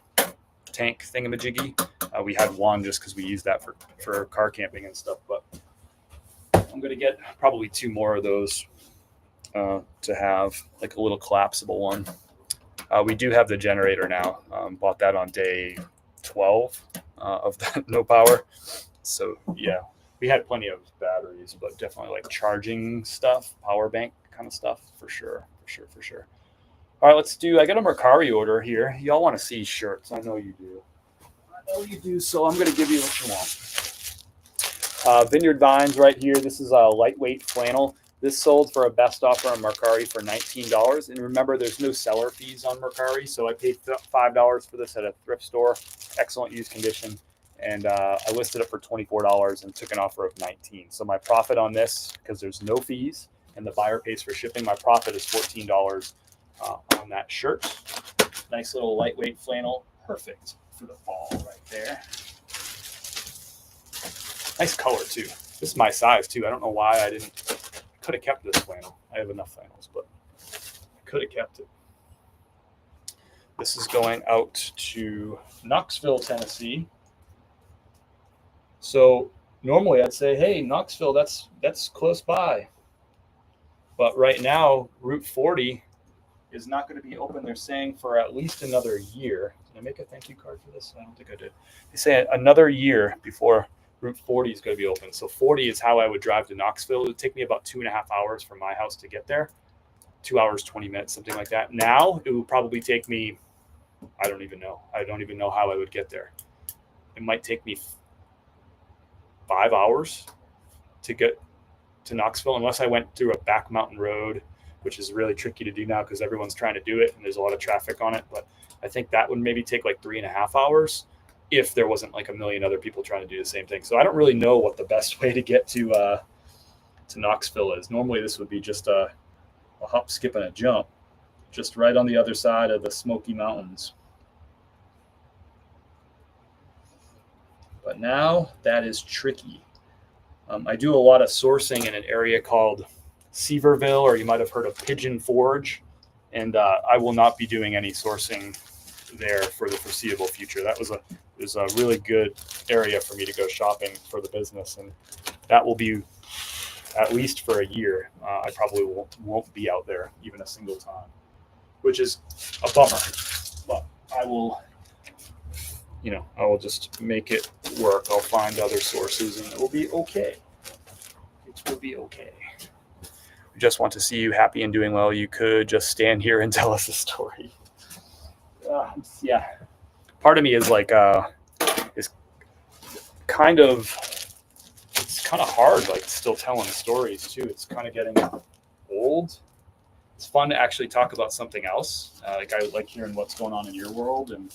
[SPEAKER 1] tank thingamajiggy. We had one just because we used that for car camping and stuff. But I'm going to get probably 2 more of those to have like a little collapsible one. We do have the generator now. Bought that on day 12 of that no power. So yeah, we had plenty of batteries, but definitely like charging stuff, power bank kind of stuff for sure. All right, let's do, I got a Mercari order here. Y'all want to see shirts. I know you do. So I'm going to give you what you want. Vineyard Vines right here. This is a lightweight flannel. This sold for a best offer on Mercari for $19. And remember, there's no seller fees on Mercari. So I paid $5 for this at a thrift store. Excellent used condition. And I listed it for $24 and took an offer of $19. So my profit on this, because there's no fees and the buyer pays for shipping, my profit is $14 on that shirt. Nice little lightweight flannel. Perfect for the fall right there. Nice color too. This is my size too. I don't know why I didn't. Could have kept this flannel. I have enough flannels, but I could have kept it. This is going out to Knoxville, Tennessee. So normally I'd say, hey, Knoxville, that's close by. But right now, Route 40 is not going to be open, they're saying, for at least another year. Did I make a thank you card for this? I don't think I did. They say another year before Route 40 is going to be open. So 40 is how I would drive to Knoxville. It would take me about 2.5 hours from my house to get there. 2 hours, 20 minutes, something like that. Now it will probably take me, I don't even know. I don't even know how I would get there. It might take me 5 hours to get to Knoxville, unless I went through a back mountain road, which is really tricky to do now because everyone's trying to do it and there's a lot of traffic on it. But I think that would maybe take like 3.5 hours if there wasn't like a million other people trying to do the same thing. So I don't really know what the best way to get to Knoxville is. Normally this would be just a hop, skip, and a jump, just right on the other side of the Smoky Mountains. But now that is tricky. I do a lot of sourcing in an area called Seaverville, or you might have heard of Pigeon Forge, and I will not be doing any sourcing there for the foreseeable future. That was a really good area for me to go shopping for the business, and that will be at least for a year. I probably won't be out there even a single time, which is a bummer, but I will just make it work. I'll find other sources and it will be okay. It will be okay. We just want to see you happy and doing well. You could just stand here and tell us a story. Yeah. Part of me is like, it's kind of hard, like still telling stories too. It's kind of getting old. It's fun to actually talk about something else. Like I like hearing what's going on in your world, and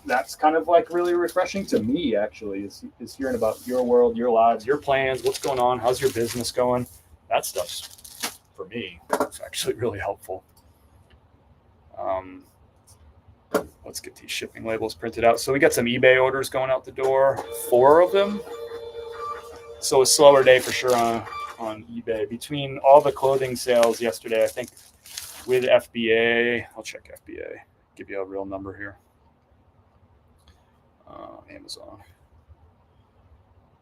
[SPEAKER 1] that's kind of like really refreshing to me actually, is hearing about your world, your lives, your plans, what's going on, how's your business going. That stuff's, for me, it's actually really helpful. Let's get these shipping labels printed out. So we got some eBay orders going out the door, 4 of them. So a slower day for sure on eBay. Between all the clothing sales yesterday, I think with FBA, I'll check FBA, give you a real number here. Amazon.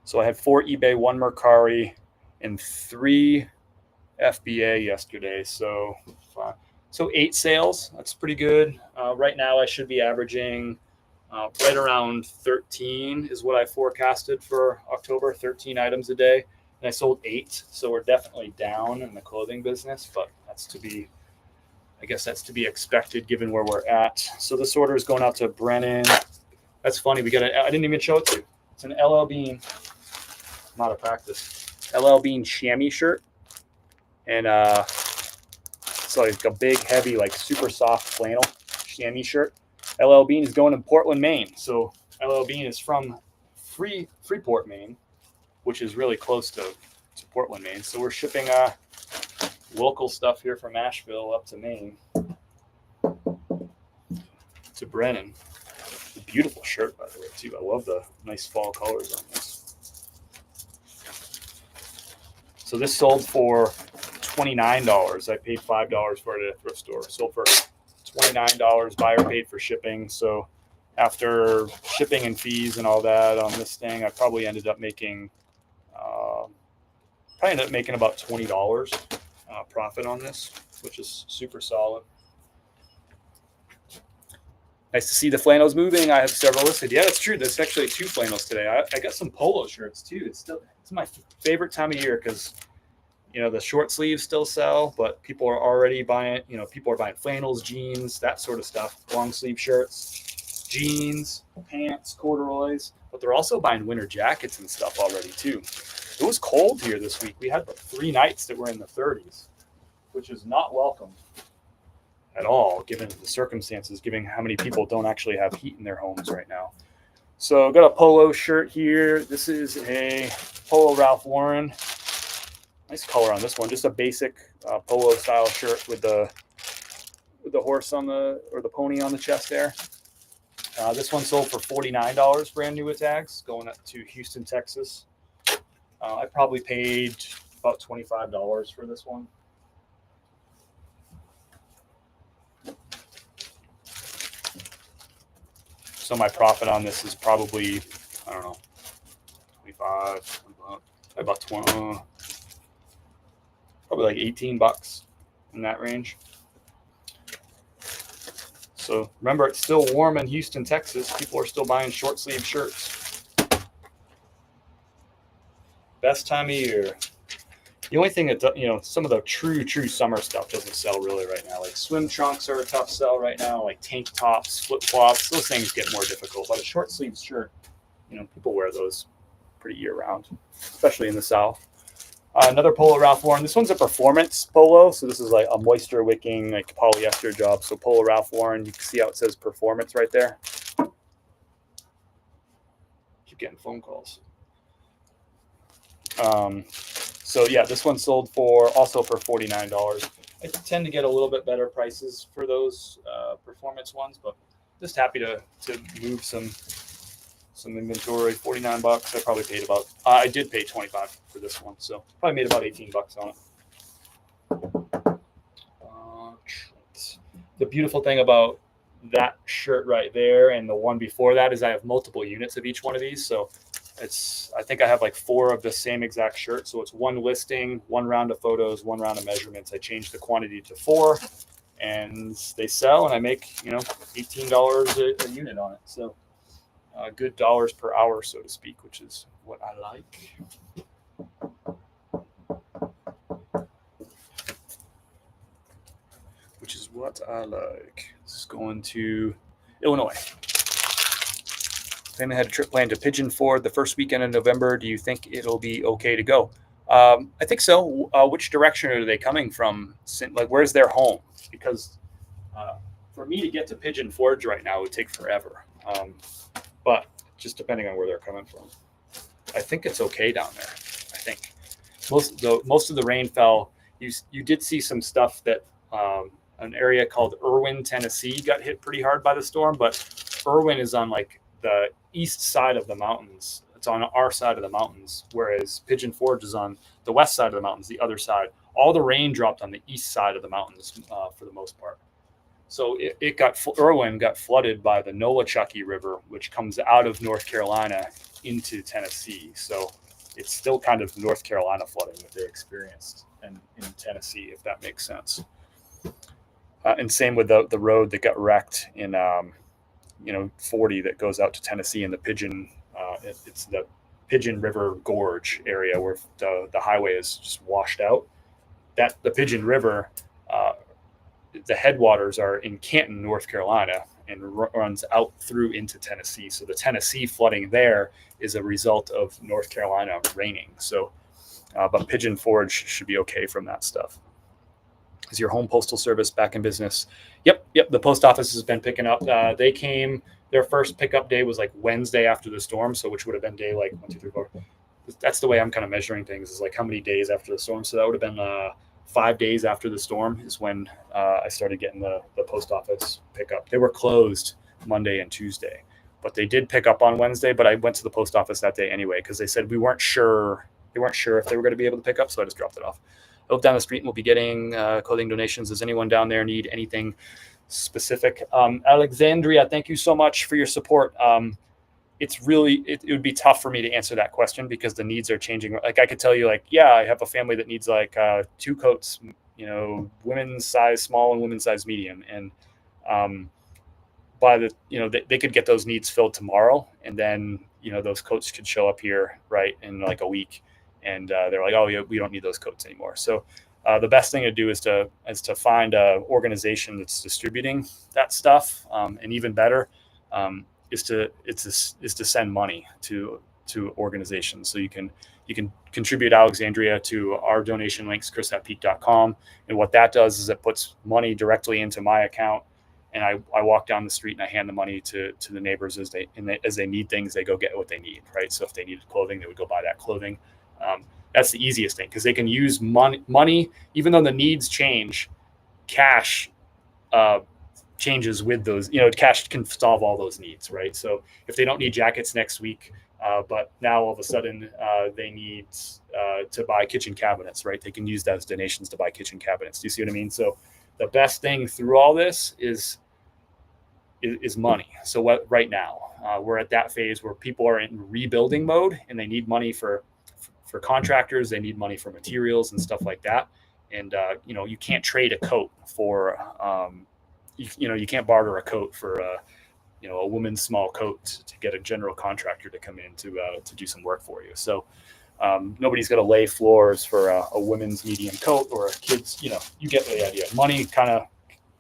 [SPEAKER 1] So I had 4 eBay, 1 Mercari, and 3 FBA yesterday. So 8 sales. That's pretty good. Right now I should be averaging right around 13 is what I forecasted for October, 13 items a day. And I sold 8. So we're definitely down in the clothing business, but that's to be I guess that's to be expected given where we're at. So this order is going out to Brennan. That's funny. I didn't even show it to you. It's an LL Bean, not a practice, LL Bean chamois shirt. And it's like a big, heavy, like super soft flannel chamois shirt. LL Bean is going in Portland, Maine. So LL Bean is from Freeport, Maine, which is really close to Portland, Maine. So we're shipping local stuff here from Asheville up to Maine to Brennan. A beautiful shirt, by the way, too. I love the nice fall colors on this. So this sold for $29. I paid $5 for it at a thrift store. Sold for $29. Buyer paid for shipping. So after shipping and fees and all that on this thing, I probably ended up making about $20 profit on this, which is super solid. Nice to see the flannels moving. I have several listed. Yeah, that's true. There's actually 2 flannels today. I got some polo shirts too. It's my favorite time of year because the short sleeves still sell, but people are already buying. People are buying flannels, jeans, that sort of stuff. Long sleeve shirts, jeans, pants, corduroys. But they're also buying winter jackets and stuff already too. It was cold here this week. We had 3 nights that were in the 30s, which is not welcome at all, given the circumstances, given how many people don't actually have heat in their homes right now. So I've got a polo shirt here. This is a Polo Ralph Lauren. Nice color on this one. Just a basic polo style shirt with the horse or the pony on the chest there. This one sold for $49, brand new with tags, going up to Houston, Texas. I probably paid about $25 for this one. So my profit on this is probably, I don't know, 25, about 20, probably like $18 in that range. So remember, it's still warm in Houston, Texas. People are still buying short sleeve shirts. Best time of year. The only thing that, some of the true summer stuff doesn't sell really right now. Like swim trunks are a tough sell right now, like tank tops, flip flops, those things get more difficult. But a short sleeve shirt, people wear those pretty year round, especially in the South. Another Polo Ralph Lauren. This one's a performance polo. So this is like a moisture wicking, like polyester job. So Polo Ralph Lauren, you can see how it says performance right there. Keep getting phone calls. So yeah, this one sold also for $49. I tend to get a little bit better prices for those performance ones, but just happy to move some inventory. $49. I probably paid I did pay $25 for this one, so probably made about $18 on it. The beautiful thing about that shirt right there and the one before that is I have multiple units of each one of these, so I think I have like 4 of the same exact shirt. So it's one listing, 1 round of photos, 1 round of measurements. I changed the quantity to 4 and they sell and I make, $18 a unit on it. So good dollars per hour, so to speak, which is what I like. This is going to Illinois. Family had a trip planned to Pigeon Forge the first weekend in November. Do you think it'll be okay to go? I think so. Which direction are they coming from? Like, where's their home? Because for me to get to Pigeon Forge right now would take forever. But just depending on where they're coming from, I think it's okay down there. I think most of the rain fell. You did see some stuff that an area called Irwin, Tennessee, got hit pretty hard by the storm. But Irwin is on like the east side of the mountains. It's on our side of the mountains, whereas Pigeon Forge is on the west side of the mountains, the other side. All the rain dropped on the east side of the mountains for the most part. So Irwin got flooded by the Nolichucky River, which comes out of North Carolina into Tennessee. So it's still kind of North Carolina flooding that they experienced in Tennessee, if that makes sense. And same with the road that got wrecked in 40 that goes out to Tennessee, and the Pigeon, it's the Pigeon River Gorge area where the highway is just washed out. That the Pigeon River the headwaters are in Canton, North Carolina, and runs out through into Tennessee. So the Tennessee flooding there is a result of North Carolina raining. So, but Pigeon Forge should be okay from that stuff. Is your home postal service back in business? Yep. The post office has been picking up. They came. Their first pickup day was like Wednesday after the storm, so which would have been day like 1, 2, 3, 4. That's the way I'm kind of measuring things, is like how many days after the storm. So that would have been 5 days after the storm is when I started getting the post office pickup. They were closed Monday and Tuesday, but they did pick up on Wednesday. But I went to the post office that day anyway because they said we weren't sure. They weren't sure if they were going to be able to pick up, so I just dropped it off. I live down the street and we'll be getting clothing donations. Does anyone down there need anything specific? Alexandria, thank you so much for your support. It's really, it would be tough for me to answer that question because the needs are changing. Like I could tell you like, yeah, I have a family that needs like 2 coats, women's size small and women's size medium. And by the, they could get those needs filled tomorrow. And then, those coats could show up here, right, in like a week. And they're like, oh, yeah, we don't need those coats anymore. So the best thing to do is to find an organization that's distributing that stuff, and even better is to send money to organizations. So you can contribute Alexandria to our donation links, chris@peak.com, and what that does is it puts money directly into my account. And I walk down the street and I hand the money to the neighbors as they need things. They go get what they need, right? So if they needed clothing, they would go buy that clothing. That's the easiest thing because they can use money, even though the needs change. Cash changes with those. Cash can solve all those needs, right? So if they don't need jackets next week, but now all of a sudden they need to buy kitchen cabinets, right? They can use those donations to buy kitchen cabinets. Do you see what I mean? So the best thing through all this is money. So right now we're at that phase where people are in rebuilding mode and they need money for contractors. They need money for materials and stuff like that. And you can't trade a coat for you can't barter a coat for a woman's small coat to get a general contractor to come in to do some work for you. So nobody's going to lay floors for a women's medium coat or a kid's. You get the idea. Money kind of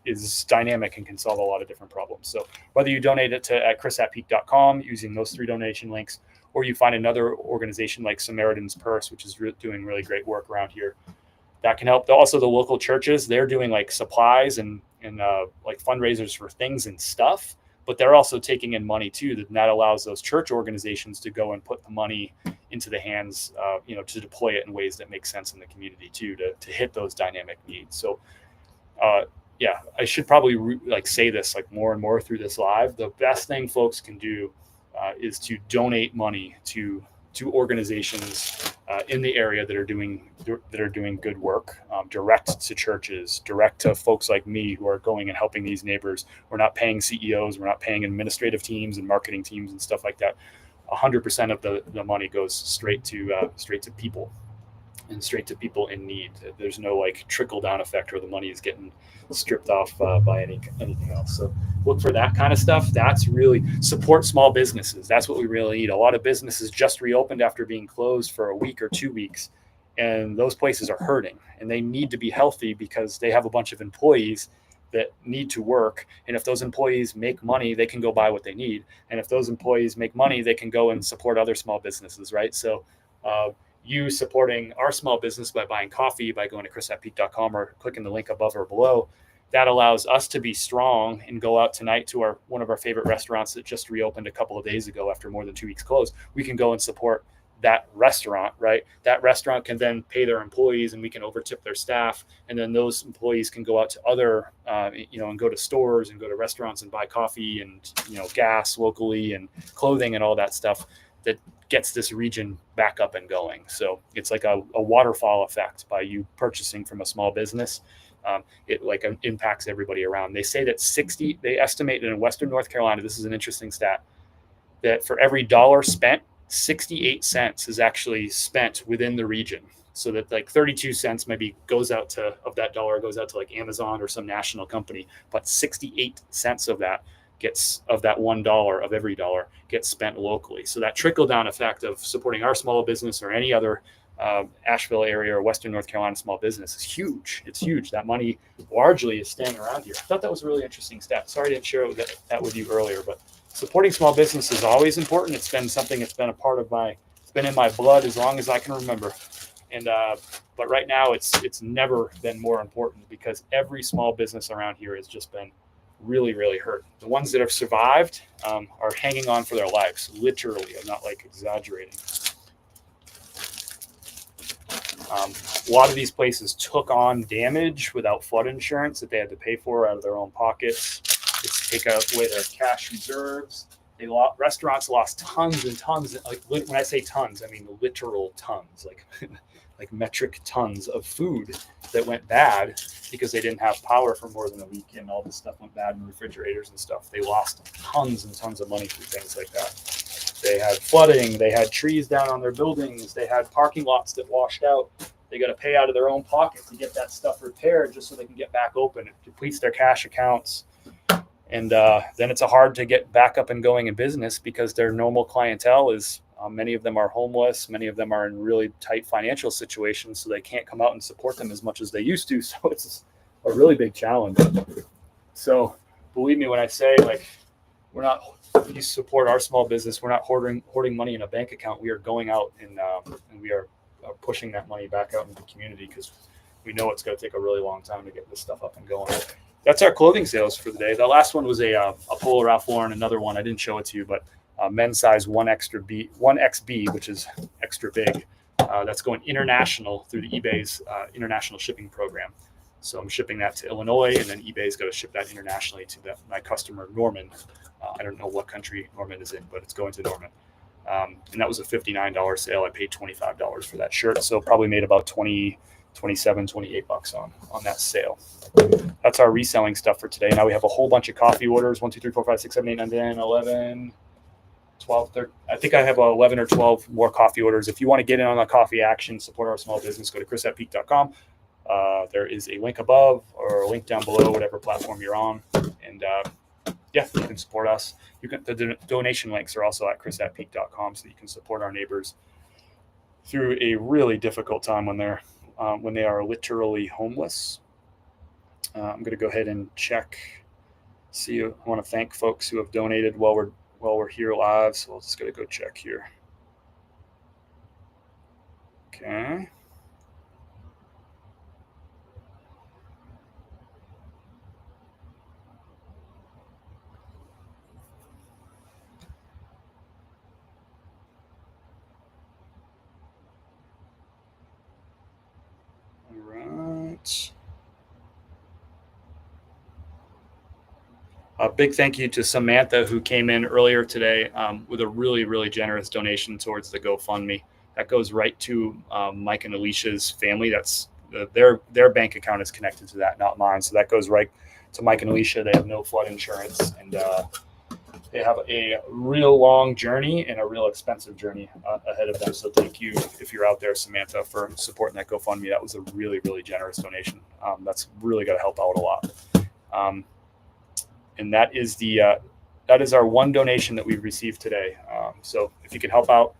[SPEAKER 1] is dynamic and can solve a lot of different problems. So whether you donate it at chris@peak.com using those 3 donation links, or you find another organization like Samaritan's Purse, which is doing really great work around here, that can help. Also, the local churches, they're doing like supplies and like fundraisers for things and stuff, but they're also taking in money too. And that allows those church organizations to go and put the money into the hands, to deploy it in ways that make sense in the community too, to hit those dynamic needs. So, yeah, I should probably say this like more and more through this live. The best thing folks can do is to donate money to organizations in the area that are doing good work, direct to churches, direct to folks like me who are going and helping these neighbors. We're not paying CEOs, we're not paying administrative teams and marketing teams and stuff like that. 100% of the money goes straight to people, and straight to people in need. There's no like trickle down effect where the money is getting stripped off by anything else. So look for that kind of stuff. That's really support small businesses. That's what we really need. A lot of businesses just reopened after being closed for a week or 2 weeks, and those places are hurting and they need to be healthy because they have a bunch of employees that need to work. And if those employees make money, they can go buy what they need. And if those employees make money, they can go and support other small businesses, right? So you supporting our small business by buying coffee, by going to chris@peak.com or clicking the link above or below, that allows us to be strong and go out tonight to one of our favorite restaurants that just reopened a couple of days ago after more than 2 weeks closed. We can go and support that restaurant, right? That restaurant can then pay their employees and we can overtip their staff. And then those employees can go out to other, and go to stores and go to restaurants and buy coffee and, gas locally and clothing and all that stuff that gets this region back up and going. So it's like a waterfall effect by you purchasing from a small business. It impacts everybody around. They say that they estimate in Western North Carolina, this is an interesting stat, that for every dollar spent, 68 cents is actually spent within the region. So that like 32 cents maybe goes out to like Amazon or some national company, but 68 cents of that $1 of every dollar gets spent locally. So that trickle down effect of supporting our small business or any other Asheville area or Western North Carolina small business is huge. It's huge. That money largely is staying around here. I thought that was a really interesting stat. Sorry I didn't share that with you earlier, but supporting small business is always important. It's been something that's been a part of it's been in my blood as long as I can remember. And but right now it's never been more important because every small business around here has just been really, really hurt. The ones that have survived are hanging on for their lives, literally. I'm not like exaggerating. A lot of these places took on damage without flood insurance that they had to pay for out of their own pockets. It's take away their cash reserves. Restaurants lost tons and tons. Like when I say tons, I mean literal tons, like like metric tons of food that went bad because they didn't have power for more than a week, and all this stuff went bad in refrigerators and stuff. They lost tons and tons of money through things like that. They had flooding. They had trees down on their buildings. They had parking lots that washed out. They got to pay out of their own pocket to get that stuff repaired just so they can get back open. It depletes their cash accounts. And then it's hard to get back up and going in business because their normal clientele is, many of them are homeless. Many of them are in really tight financial situations, so they can't come out and support them as much as they used to. So it's a really big challenge. So believe me when I say, like, you support our small business, we're not hoarding money in a bank account. We are going out and we are pushing that money back out into the community because we know it's going to take a really long time to get this stuff up and going. That's our clothing sales for the day. The last one was a Polo Ralph Lauren. Another one, I didn't show it to you, but men's size 1XB, which is extra big. That's going international through the eBay's international shipping program. So I'm shipping that to Illinois, and then eBay's going to ship that internationally to my customer, Norman. I don't know what country Norman is in, but it's going to Norman. And that was a $59 sale. I paid $25 for that shirt. So probably made about $27, $28 on that sale. That's our reselling stuff for today. Now we have a whole bunch of coffee orders. 1, 2, 3, 4, 5, 6, 7, 8, 9, 10, 11, 12, 13. I think I have 11 or 12 more coffee orders. If you want to get in on the coffee action, support our small business, go to chris@peak.com. There is a link above or a link down below, whatever platform you're on. And yeah, you can support us. The donation links are also at chris@peak.com, so you can support our neighbors through a really difficult time when they are literally homeless. I'm going to go ahead and check. I want to thank folks who have donated while we're here live. So we're just going to go check here. Okay. All right. A big thank you to Samantha, who came in earlier today with a really, really generous donation towards the GoFundMe. That goes right to Mike and Alicia's family. That's their bank account is connected to that, not mine. So that goes right to Mike and Alicia. They have no flood insurance, and they have a real long journey and a real expensive journey ahead of them. So thank you, if you're out there, Samantha, for supporting that GoFundMe. That was a really, really generous donation. That's really going to help out a lot. And that is our one donation that we've received today. So if you can help out,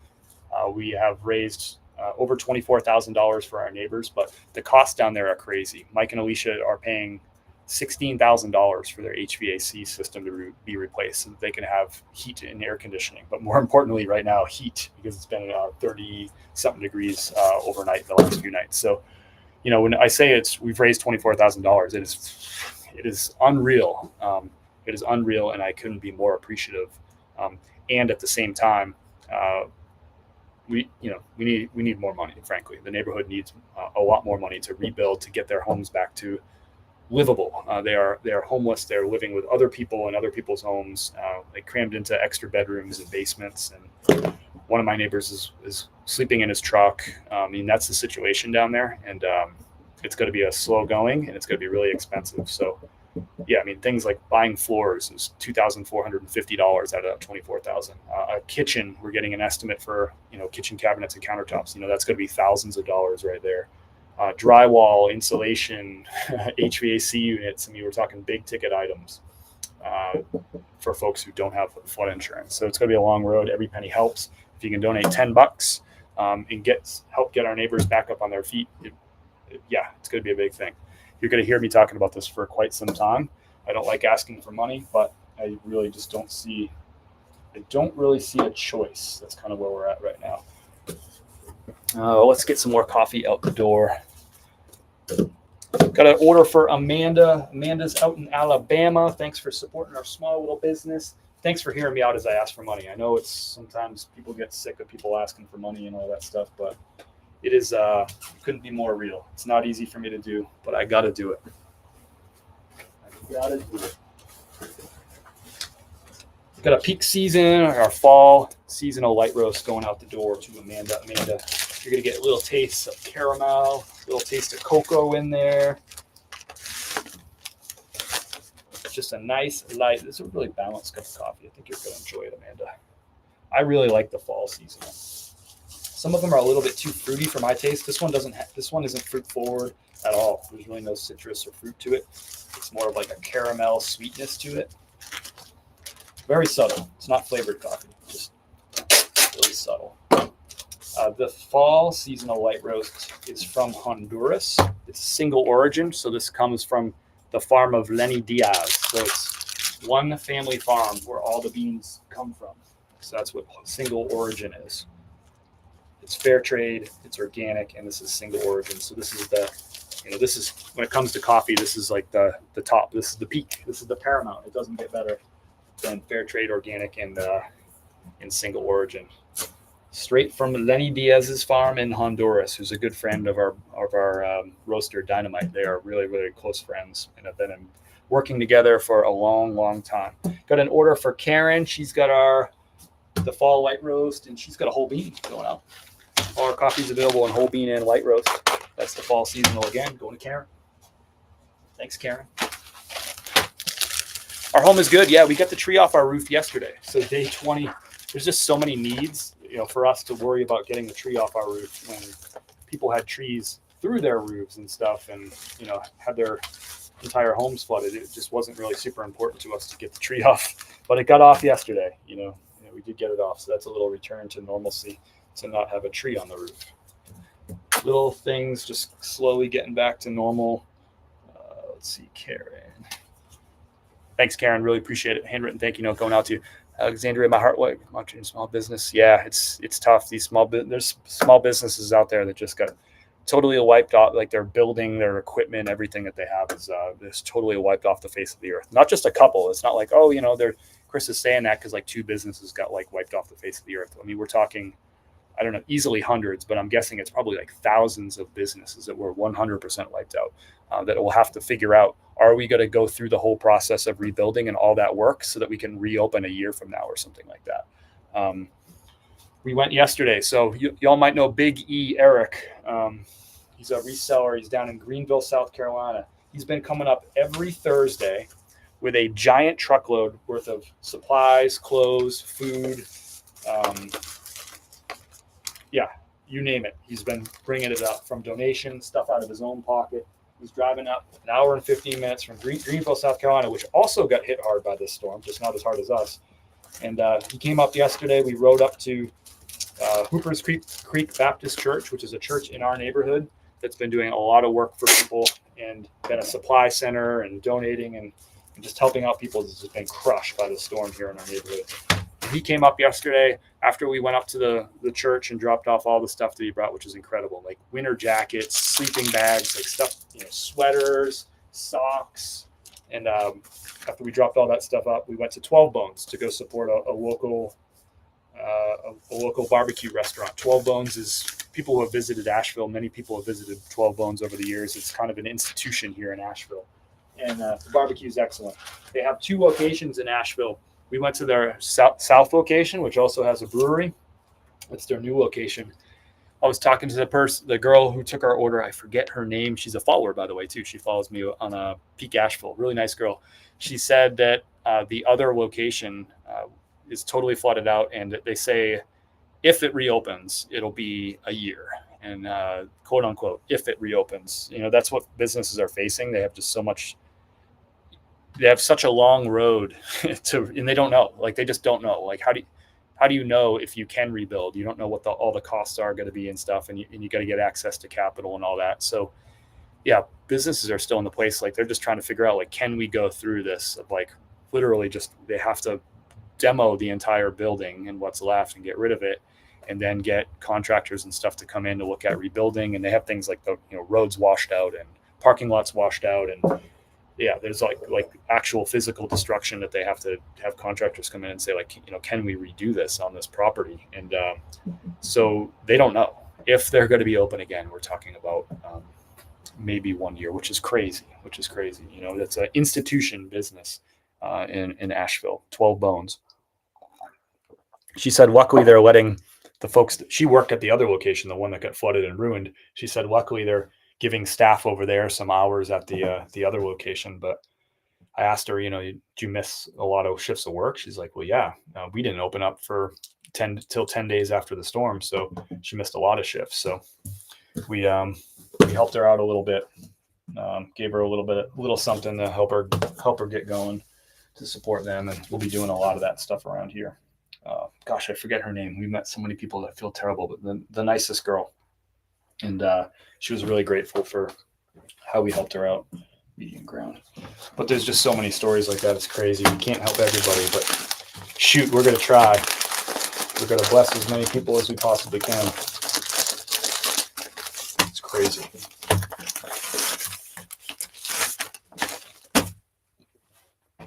[SPEAKER 1] we have raised over $24,000 for our neighbors, but the costs down there are crazy. Mike and Alicia are paying $16,000 for their HVAC system to be replaced so that they can have heat and air conditioning. But more importantly, right now, heat, because it's been 30-something degrees overnight the last few nights. So, when I say we've raised $24,000, it is unreal. It is unreal, and I couldn't be more appreciative. And at the same time, we need more money. Frankly, the neighborhood needs a lot more money to rebuild, to get their homes back to livable. They are homeless. They're living with other people in other people's homes. They crammed into extra bedrooms and basements. And one of my neighbors is sleeping in his truck. That's the situation down there, and it's going to be a slow going, and it's going to be really expensive. So. Yeah, things like buying floors is $2,450 out of $24,000. A kitchen, we're getting an estimate for, kitchen cabinets and countertops. That's going to be thousands of dollars right there. Drywall, insulation, HVAC units. We're talking big ticket items for folks who don't have flood insurance. So it's going to be a long road. Every penny helps. If you can donate $10, and help get our neighbors back up on their feet, it's going to be a big thing. You're going to hear me talking about this for quite some time. I don't like asking for money, but I really just don't really see a choice. That's kind of where we're at right now. Let's get some more coffee out the door. Got an order for Amanda. Amanda's out in Alabama. Thanks for supporting our small little business. Thanks for hearing me out as I ask for money. I know sometimes people get sick of people asking for money and all that stuff, but it couldn't be more real. It's not easy for me to do, but I got to do it. Got a peak season, our fall seasonal light roast going out the door to Amanda. Amanda, you're going to get a little taste of caramel, a little taste of cocoa in there. Just a nice light. This is a really balanced cup of coffee. I think you're going to enjoy it, Amanda. I really like the fall seasonal. Some of them are a little bit too fruity for my taste. This one isn't fruit forward at all. There's really no citrus or fruit to it. It's more of like a caramel sweetness to it. Very subtle. It's not flavored coffee, just really subtle. The fall seasonal light roast is from Honduras. It's single origin, so this comes from the farm of Lenny Diaz. So it's one family farm where all the beans come from. So that's what single origin is. It's fair trade, it's organic, and this is single origin. So this is when it comes to coffee, this is like the top. This is the peak. This is the paramount. It doesn't get better than fair trade, organic, and single origin. Straight from Lenny Diaz's farm in Honduras, who's a good friend of our roaster Dynamite. They are really, really close friends and have been working together for a long, long time. Got an order for Karen. She's got the fall light roast, and she's got a whole bean going out. All our coffee's available in whole bean and light roast. That's the fall seasonal again. Going to Karen. Thanks, Karen. Our home is good. Yeah, we got the tree off our roof yesterday. So day 20, there's just so many needs, for us to worry about getting the tree off our roof when people had trees through their roofs and stuff and, had their entire homes flooded. It just wasn't really super important to us to get the tree off, but it got off yesterday. We did get it off. So that's a little return to normalcy to not have a tree on the roof. Little things just slowly getting back to normal. Let's see, Karen. Thanks, Karen. Really appreciate it. Handwritten thank you note going out to you. Alexandria, my heart, watching small business. Yeah, it's tough. There's small businesses out there that just got totally wiped off. Like their building, their equipment, everything that they have is totally wiped off the face of the earth. Not just a couple. It's not like, Chris is saying that because like two businesses got like wiped off the face of the earth. I mean, we're talking, I don't know, easily hundreds, but I'm guessing it's probably like thousands of businesses that were 100% wiped out. That we'll have to figure out, are we going to go through the whole process of rebuilding and all that work so that we can reopen a year from now or something like that? We went yesterday. So y'all might know Big E Eric. He's a reseller. He's down in Greenville, South Carolina. He's been coming up every Thursday with a giant truckload worth of supplies, clothes, food. You name it. He's been bringing it up from donations, stuff out of his own pocket. He's driving up an hour and 15 minutes from Greenville, South Carolina, which also got hit hard by this storm, just not as hard as us. And he came up yesterday. We rode up to Hooper's Creek Baptist Church, which is a church in our neighborhood that's been doing a lot of work for people and been a supply center and donating and just helping out people that's just been crushed by the storm here in our neighborhood. He came up yesterday after we went up to the church and dropped off all the stuff that he brought, which is incredible, like winter jackets, sleeping bags, like stuff, sweaters, socks. And after we dropped all that stuff up, we went to 12 Bones to go support a local barbecue restaurant. 12 Bones is people who have visited Asheville. Many people have visited 12 Bones over the years. It's kind of an institution here in Asheville. And the barbecue is excellent. They have 2 locations in Asheville. We went to their south location, which also has a brewery. That's their new location. I was talking to the girl who took our order. I forget her name. She's a follower, by the way, too. She follows me on Peak Asheville. Really nice girl. She said that the other location is totally flooded out, and they say if it reopens, it'll be a year. And quote unquote, if it reopens, that's what businesses are facing. They have just so much. They have such a long road and they don't know. Like they just don't know. Like how do you know if you can rebuild? You don't know what all the costs are going to be and stuff, and you got to get access to capital and all that. So yeah, businesses are still in the place, like they're just trying to figure out, like, can we go through this of, like, literally just they have to demo the entire building and what's left and get rid of it, and then get contractors and stuff to come in to look at rebuilding. And they have things like the roads washed out and parking lots washed out, and yeah, there's like actual physical destruction that they have to have contractors come in and say, like, can we redo this on this property? And so they don't know if they're going to be open again. We're talking about maybe 1 year, which is crazy. That's an institution business in Asheville. 12 Bones. She said, luckily they're letting the folks she worked at the other location, the one that got flooded and ruined. She said, luckily they're giving staff over there some hours at the other location. But I asked her, did you miss a lot of shifts of work? She's like, well, yeah, we didn't open up for 10 days after the storm, so she missed a lot of shifts. So we helped her out a little bit, gave her a little something to help her get going, to support them, and we'll be doing a lot of that stuff around here. Gosh, I forget her name. We met so many people that feel terrible, but the nicest girl. And she was really grateful for how we helped her out. Medium ground. But there's just so many stories like that. It's crazy. We can't help everybody, but shoot, we're going to try. We're going to bless as many people as we possibly can. It's crazy.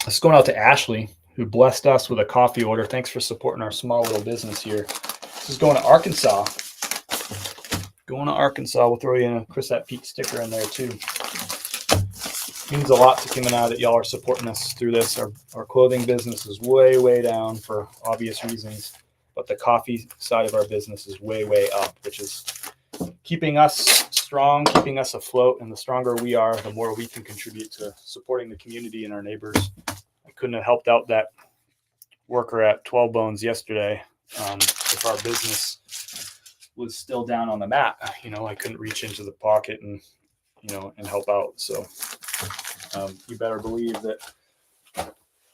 [SPEAKER 1] Let's go out to Ashley, who blessed us with a coffee order. Thanks for supporting our small little business here. This is going to Arkansas. We'll throw you in a Chris at Pete sticker in there too. Means a lot to Kim and I that y'all are supporting us through this. Our clothing business is way down for obvious reasons, but the coffee side of our business is way up, which is keeping us strong, keeping us afloat. And the stronger we are, the more we can contribute to supporting the community and our neighbors. I couldn't have helped out that worker at 12 Bones yesterday if our business was still down on the mat. I couldn't reach into the pocket and help out. So you better believe that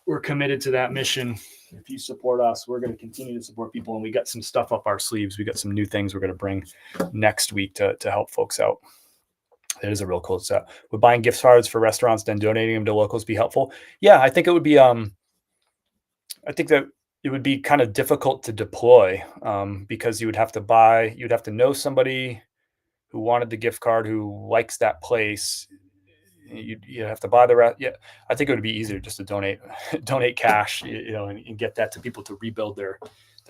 [SPEAKER 1] we're committed to that mission. If you support us, we're going to continue to support people, and we got some stuff up our sleeves. We got some new things we're going to bring next week to help folks out. It is a real cool set. Would buying gift cards for restaurants, then donating them to locals be helpful? Yeah, I think it would be. I think that it would be kind of difficult to deploy because you'd have to know somebody who wanted the gift card, who likes that place. You have to buy the rest. Yeah, I think it would be easier just to donate cash, and get that to people to rebuild their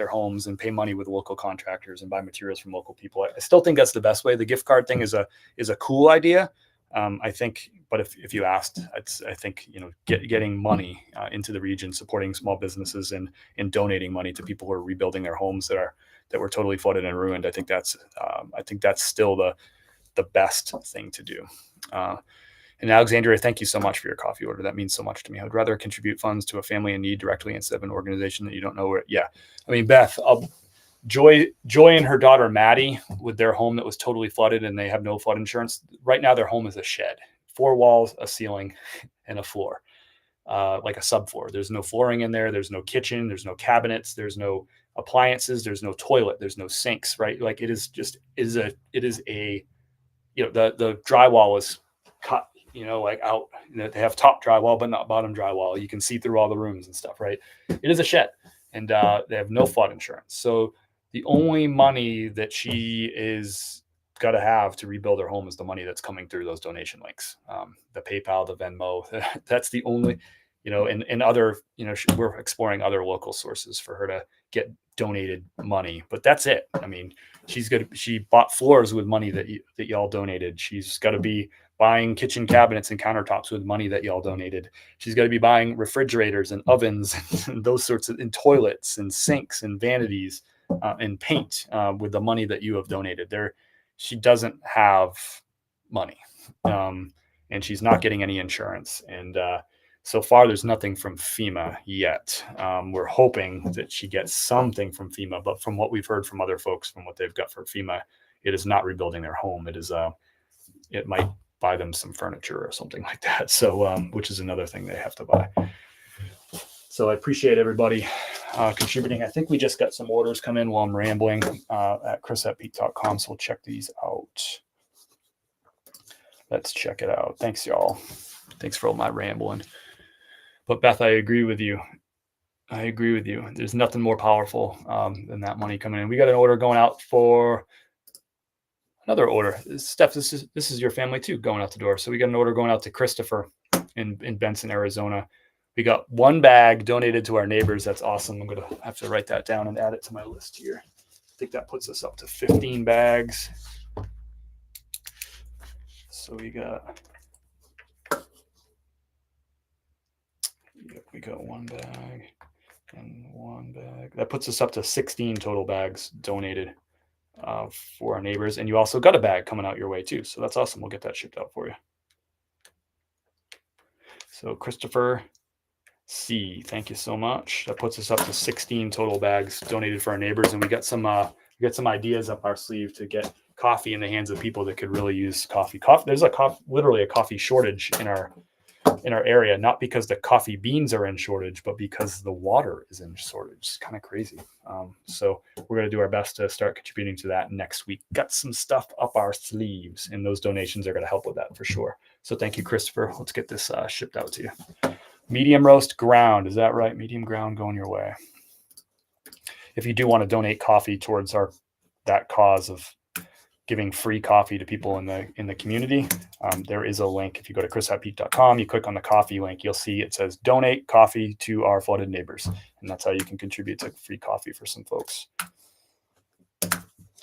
[SPEAKER 1] homes and pay money with local contractors and buy materials from local people. I still think that's the best way. The gift card thing is a cool idea. I think, but if you asked, I think, getting money into the region, supporting small businesses and donating money to people who are rebuilding their homes that were totally flooded and ruined. I think that's still the best thing to do. And Alexandria, thank you so much for your coffee order. That means so much to me. I would rather contribute funds to a family in need directly instead of an organization that you don't know where. Yeah. I mean, Beth, Joy and her daughter, Maddie, with their home that was totally flooded and they have no flood insurance. Right now, their home is a shed, 4 walls, a ceiling, and a floor, like a subfloor. There's no flooring in there. There's no kitchen. There's no cabinets. There's no appliances. There's no toilet. There's no sinks, right? Like it is a the drywall is cut, like out, they have top drywall, but not bottom drywall. You can see through all the rooms and stuff, right? It is a shed, and they have no flood insurance. So the only money that she is got to have to rebuild her home is the money that's coming through those donation links, the PayPal, the Venmo. That's the only, and other, we're exploring other local sources for her to get donated money, but that's it. I mean, she bought floors with money that y'all donated. She's got to be buying kitchen cabinets and countertops with money that y'all donated. She's got to be buying refrigerators and ovens and those sorts of, and toilets and sinks and vanities and paint with the money that you have donated. She doesn't have money, and she's not getting any insurance. And so far, there's nothing from FEMA yet. We're hoping that she gets something from FEMA, but from what we've heard from other folks, from what they've got for FEMA, it is not rebuilding their home. It might buy them some furniture or something like that. So, which is another thing they have to buy. So I appreciate everybody contributing. I think we just got some orders come in while I'm rambling at chris@peak.com. So we'll check these out. Let's check it out. Thanks, y'all. Thanks for all my rambling. But Beth, I agree with you. There's nothing more powerful than that money coming in. We got an order going out for another order. Steph, this is your family too going out the door. So we got an order going out to Christopher in Benson, Arizona. We got 1 bag donated to our neighbors. That's awesome. I'm going to have to write that down and add it to my list here. I think that puts us up to 15 bags. So we got 1 bag and 1 bag. That puts us up to 16 total bags donated for our neighbors. And you also got a bag coming out your way too. So that's awesome. We'll get that shipped out for you. So Christopher C, thank you so much. That puts us up to 16 total bags donated for our neighbors. And we got some ideas up our sleeve to get coffee in the hands of people that could really use coffee. There's literally a coffee shortage in our area, not because the coffee beans are in shortage, but because the water is in shortage. It's kind of crazy. So we're going to do our best to start contributing to that next week. Got some stuff up our sleeves, and those donations are going to help with that for sure. So thank you, Christopher. Let's get this shipped out to you. Medium roast ground. Is that right? Medium ground going your way. If you do want to donate coffee towards that cause of giving free coffee to people in the community, there is a link. If you go to chris@peak.com, you click on the coffee link, you'll see it says donate coffee to our flooded neighbors. And that's how you can contribute to free coffee for some folks.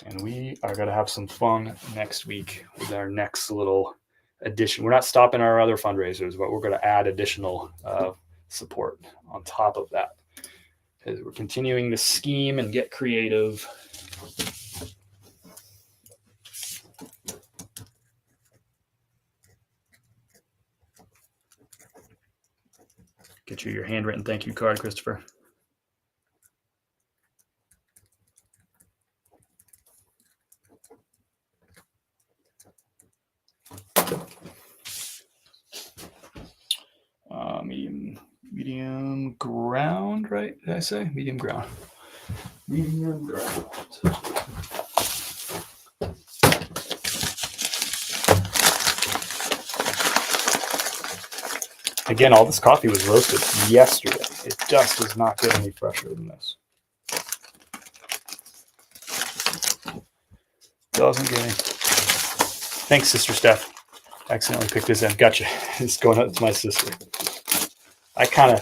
[SPEAKER 1] And we are going to have some fun next week with our next little addition. We're not stopping our other fundraisers, but we're going to add additional support on top of that. As we're continuing to scheme and get creative. Get you your handwritten thank you card, Christopher. Medium ground, right? Did I say medium ground? Medium ground. Again, all this coffee was roasted yesterday. It just does not get any fresher than this. Doesn't get any. Thanks, Sister Steph. I accidentally picked this in. Gotcha. It's going out to my sister. I kind of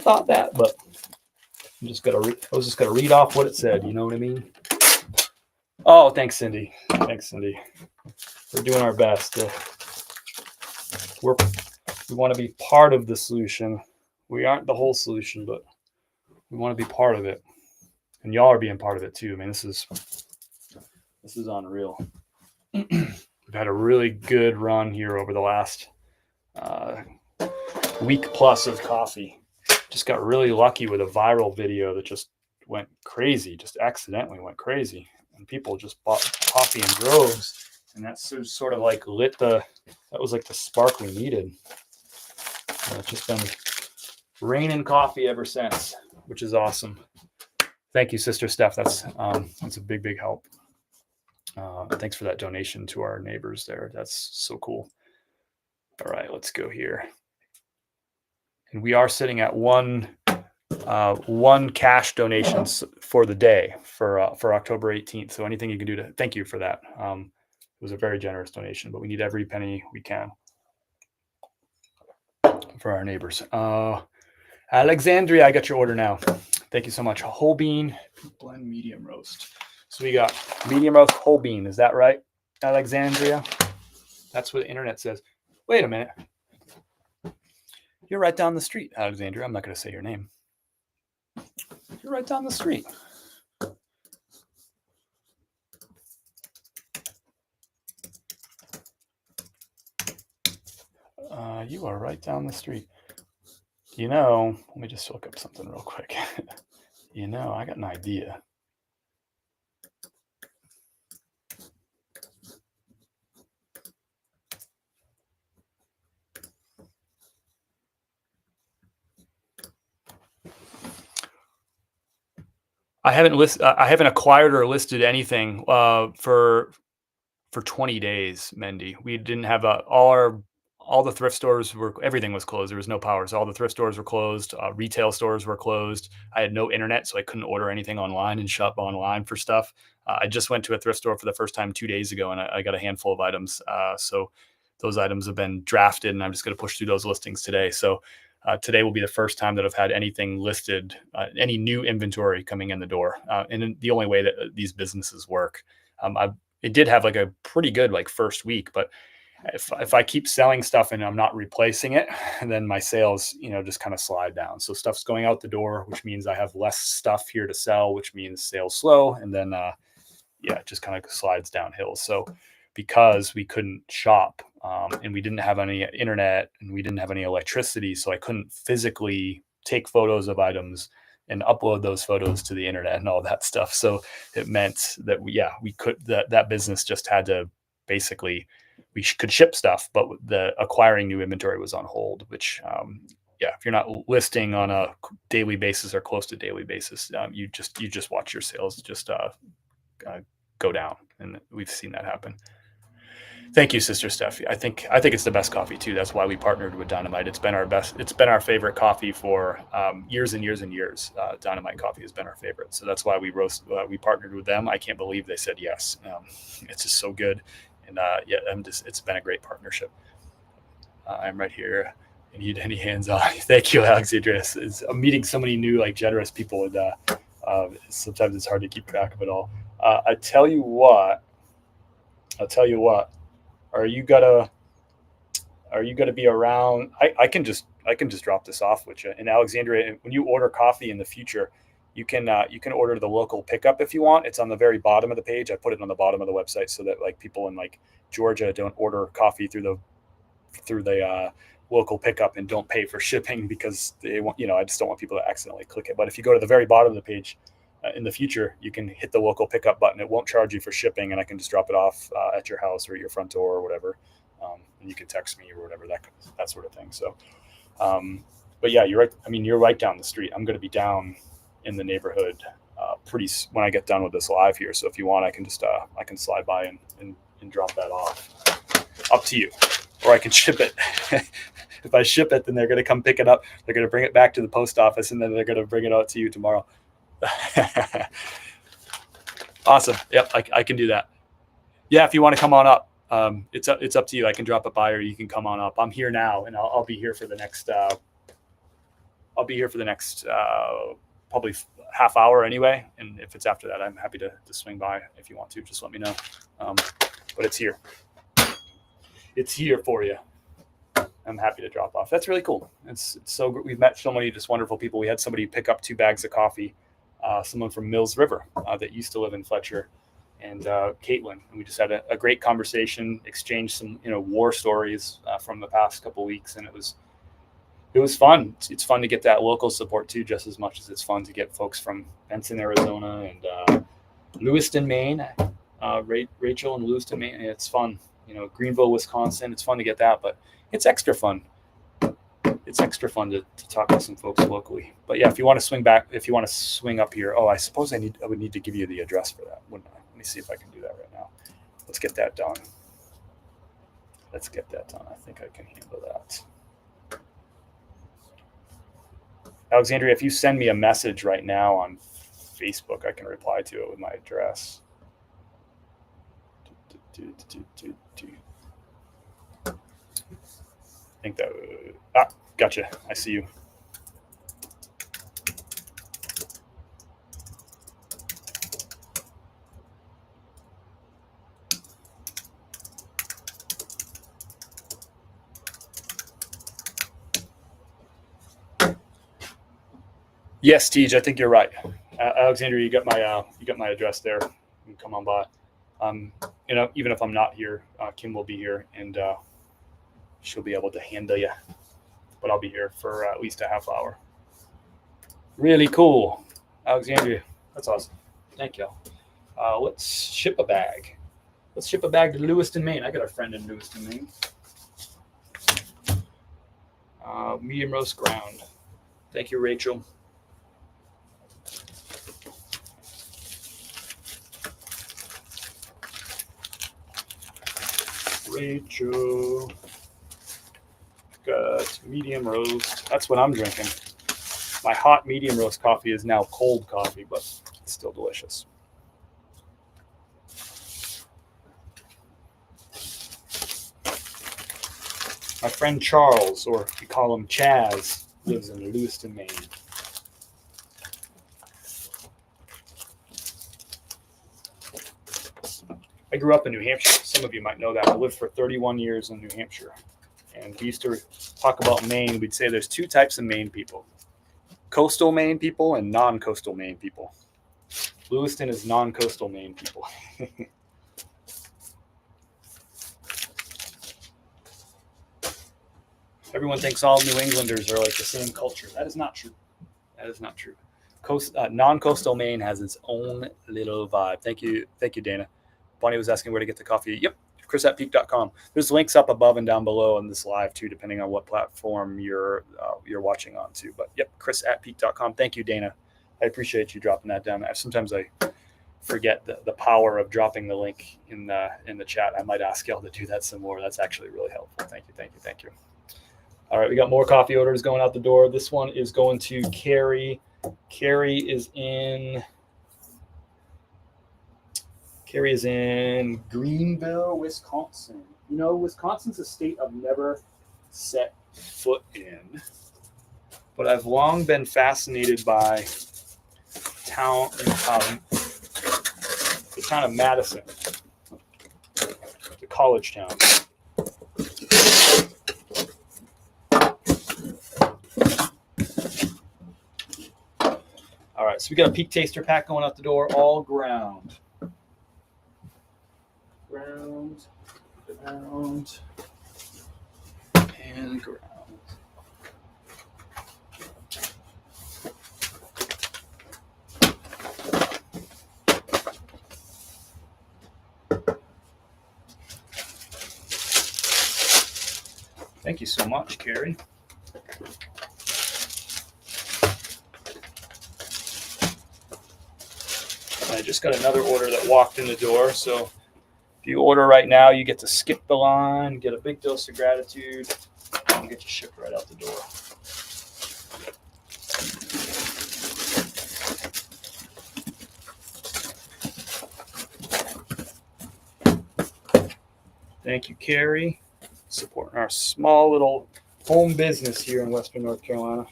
[SPEAKER 1] thought that, but I was just gonna read off what it said. You know what I mean? Oh, thanks, Cindy. We're doing our best. We want to be part of the solution. We aren't the whole solution, but we want to be part of it. And y'all are being part of it too. I mean, this is unreal. We've had a really good run here over the last week plus of coffee. Just got really lucky with a viral video that just went crazy, just accidentally went crazy. And people just bought coffee in droves. And that's sort of like that was like the spark we needed. It's just been raining coffee ever since, which is awesome. Thank you, Sister Steph. That's a big, big help. Thanks for that donation to our neighbors there. That's so cool. All right, let's go here. And we are sitting at one cash donations for the day for October 18th. So anything you can do to thank you for that. It was a very generous donation, but we need every penny we can for our neighbors. Alexandria, I got your order now. Thank you so much. Whole bean blend medium roast. So we got medium roast whole bean. Is that right, Alexandria? That's what the internet says. Wait a minute. You're right down the street, Alexandria. I'm not going to say your name. You're right down the street. You are right down the street. You know, let me just look up something real quick. You know, I got an idea. I haven't acquired or listed anything for 20 days, Mendy. We didn't have all the thrift stores everything was closed. There was no power. So all the thrift stores were closed. Retail stores were closed. I had no internet, so I couldn't order anything online and shop online for stuff. I just went to a thrift store for the first time 2 days ago, and I got a handful of items. So those items have been drafted, and I'm just going to push through those listings today. So today will be the first time that I've had anything listed, any new inventory coming in the door. And the only way that these businesses work. It did have like a pretty good like first week, but if I keep selling stuff and I'm not replacing it, then my sales, just kind of slide down. So stuff's going out the door, which means I have less stuff here to sell, which means sales slow. And then, it just kind of slides downhill. So because we couldn't shop and we didn't have any internet and we didn't have any electricity, so I couldn't physically take photos of items and upload those photos to the internet and all that stuff. So it meant that that business just had to basically, could ship stuff, but the acquiring new inventory was on hold, which, if you're not listing on a daily basis or close to daily basis, you just watch your sales just go down. And we've seen that happen. Thank you, Sister Steffi. I think it's the best coffee too. That's why we partnered with Dynamite. It's been our favorite coffee for years and years and years. Dynamite coffee has been our favorite. So that's why we partnered with them. I can't believe they said yes. It's just so good. And it's been a great partnership. I'm right here. I need any hands on. Thank you, Alexandria. I'm meeting so many new, generous people, and sometimes it's hard to keep track of it all. I tell you what. Are you gonna be around? I can just drop this off with you. And Alexandria, when you order coffee in the future, you can order the local pickup if you want. It's on the very bottom of the page. I put it on the bottom of the website so that people in Georgia don't order coffee through the local pickup and don't pay for shipping because they want, I just don't want people to accidentally click it. But if you go to the very bottom of the page, in the future, you can hit the local pickup button. It won't charge you for shipping, and I can just drop it off at your house or your front door or whatever. And you can text me or whatever, that sort of thing. So, but yeah, you're right. I mean, you're right down the street. I'm going to be down in the neighborhood when I get done with this live here. So if you want, I can just I can slide by and drop that off. Up to you. Or I can ship it. If I ship it, then they're going to come pick it up. They're going to bring it back to the post office, and then they're going to bring it out to you tomorrow. Awesome. Yep, I can do that. Yeah, if you want to come on up, it's up to you. I can drop it by, or you can come on up. I'm here now, and I'll be here for the next. Probably half hour anyway. And if it's after that, I'm happy to swing by if you want to. Just let me know. But it's here. It's here for you. I'm happy to drop off. That's really cool. It's so good. We've met so many just wonderful people. We had somebody pick up 2 bags of coffee. Someone from Mills River that used to live in Fletcher, and Caitlin. And we just had a great conversation, exchanged some war stories from the past couple of weeks, and it was fun. It's fun to get that local support too, just as much as it's fun to get folks from Benson, Arizona, and Lewiston, Maine. Rachel in Lewiston, Maine. It's fun. Greenville, Wisconsin. It's fun to get that, but it's extra fun. It's extra fun to talk to some folks locally. But yeah, if you want to swing up here, I suppose I would need to give you the address for that, wouldn't I? Let me see if I can do that right now. Let's get that done. I think I can handle that. Alexandria, if you send me a message right now on Facebook, I can reply to it with my address. I think that gotcha. I see you. Yes, Tej, I think you're right. Alexandria, you got my address there. You can come on by. Even if I'm not here, Kim will be here, and she'll be able to handle you. But I'll be here for at least a half hour. Really cool, Alexandria. That's awesome. Thank you. Let's ship a bag. Let's ship a bag to Lewiston, Maine. I got a friend in Lewiston, Maine. Medium roast ground. Thank you, Rachel. Rachel. Got medium roast. That's what I'm drinking. My hot medium roast coffee is now cold coffee, but it's still delicious. My friend Charles, or we call him Chaz, lives in Lewiston, Maine. I grew up in New Hampshire. Some of you might know that. I lived for 31 years in New Hampshire. And we used to talk about Maine. We'd say there's two types of Maine people. Coastal Maine people and non-coastal Maine people. Lewiston is non-coastal Maine people. Everyone thinks all New Englanders are like the same culture. That is not true. That is not true. Non-coastal Maine has its own little vibe. Thank you, Dana. Bonnie was asking where to get the coffee. Yep, chris@peak.com. There's links up above and down below on this live too, depending on what platform you're watching on to. But yep, chris@peak.com. Thank you, Dana. I appreciate you dropping that down. Sometimes I forget the power of dropping the link in the chat. I might ask y'all to do that some more. That's actually really helpful. Thank you. All right, we got more coffee orders going out the door. This one is going to Carrie. Carrie is in Greenville, Wisconsin. You know, Wisconsin's a state I've never set foot in, but I've long been fascinated by the town of Madison, the college town. All right, so we got a Peak Taster pack going out the door, all ground. Ground, and ground. Thank you so much, Carrie. I just got another order that walked in the door. So if you order right now, you get to skip the line, get a big dose of gratitude, and get you shipped right out the door. Thank you, Carrie, supporting our small little home business here in Western North Carolina.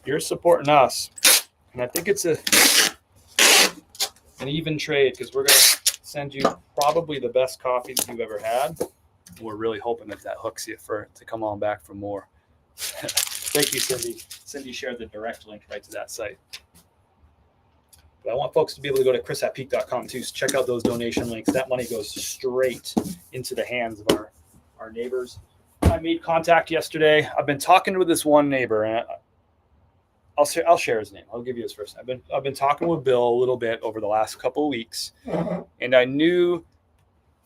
[SPEAKER 1] You're supporting us, and I think it's an even trade because we're going to send you probably the best coffees you've ever had. We're really hoping that hooks you to come on back for more. Thank you, Cindy. Cindy shared the direct link right to that site. But I want folks to be able to go to chris@peak.com too. So check out those donation links. That money goes straight into the hands of our neighbors. I made contact yesterday. I've been talking with this one neighbor, and I'll share his name. I'll give you his first name. I've been talking with Bill a little bit over the last couple of weeks, and I knew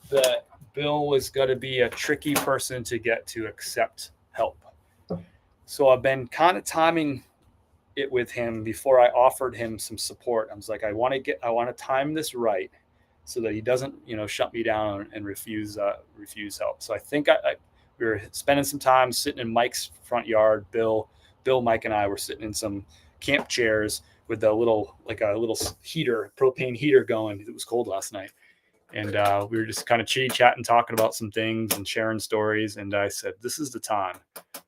[SPEAKER 1] that Bill was going to be a tricky person to get to accept help. So I've been kind of timing it with him before I offered him some support. I was like, I want to time this right so that he doesn't, shut me down and refuse help. So I think we were spending some time sitting in Mike's front yard. Bill, Mike, and I were sitting in some camp chairs with a little heater, propane heater going. It was cold last night. And we were just kind of chit-chatting, talking about some things and sharing stories. And I said, this is the time.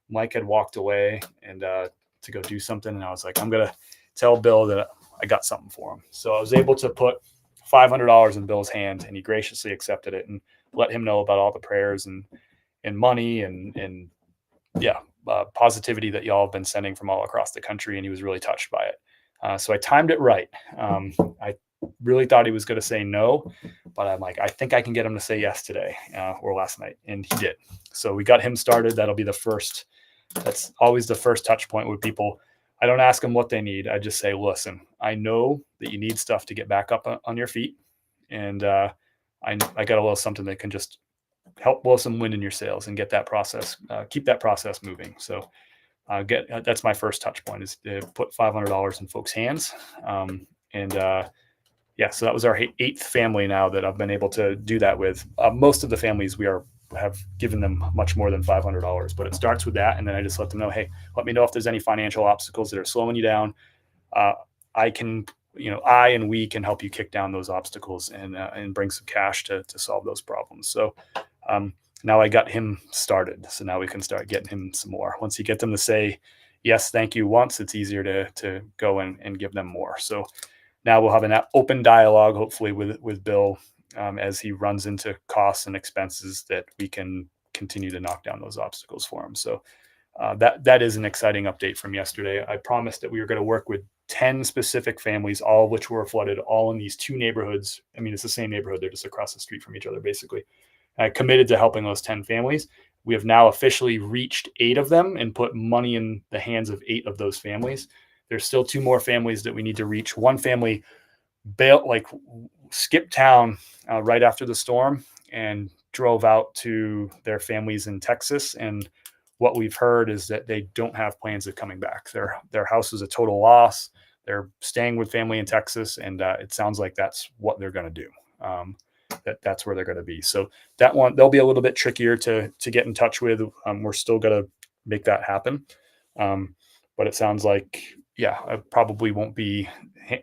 [SPEAKER 1] Mike had walked away and to go do something. And I was like, I'm going to tell Bill that I got something for him. So I was able to put $500 in Bill's hand, and he graciously accepted it and let him know about all the prayers and money and positivity that y'all have been sending from all across the country. And he was really touched by it. So I timed it right. I really thought he was going to say no, but I'm like, I think I can get him to say yes today or last night. And he did. So we got him started. That'll be the first. That's always the first touch point with people. I don't ask them what they need. I just say, listen, I know that you need stuff to get back up on your feet. And I got a little something that can just help blow some wind in your sails and get that process, keep that process moving. So that's my first touch point, is to put $500 in folks' hands. yeah, so that was our 8th family now that I've been able to do that with. Most of the families have given them much more than $500, but it starts with that. And then I just let them know, hey, let me know if there's any financial obstacles that are slowing you down. I can, I and we can help you kick down those obstacles and bring some cash to solve those problems. So now I got him started. So now we can start getting him some more. Once you get them to say, yes, thank you once, it's easier to go and give them more. So now we'll have an open dialogue, hopefully with Bill as he runs into costs and expenses, that we can continue to knock down those obstacles for him. So that is an exciting update from yesterday. I promised that we were going to work with 10 specific families, all of which were flooded, all in these 2 neighborhoods. I mean, it's the same neighborhood. They're just across the street from each other, basically. I committed to helping those 10 families. We have now officially reached 8 of them and put money in the hands of 8 of those families. There's still 2 more families that we need to reach. One family skipped town right after the storm and drove out to their families in Texas. And what we've heard is that they don't have plans of coming back. Their house is a total loss. They're staying with family in Texas, and it sounds like that's what they're going to do. That's where they're going to be. So that one, they'll be a little bit trickier to get in touch with. We're still going to make that happen. But it sounds like, yeah, I probably won't be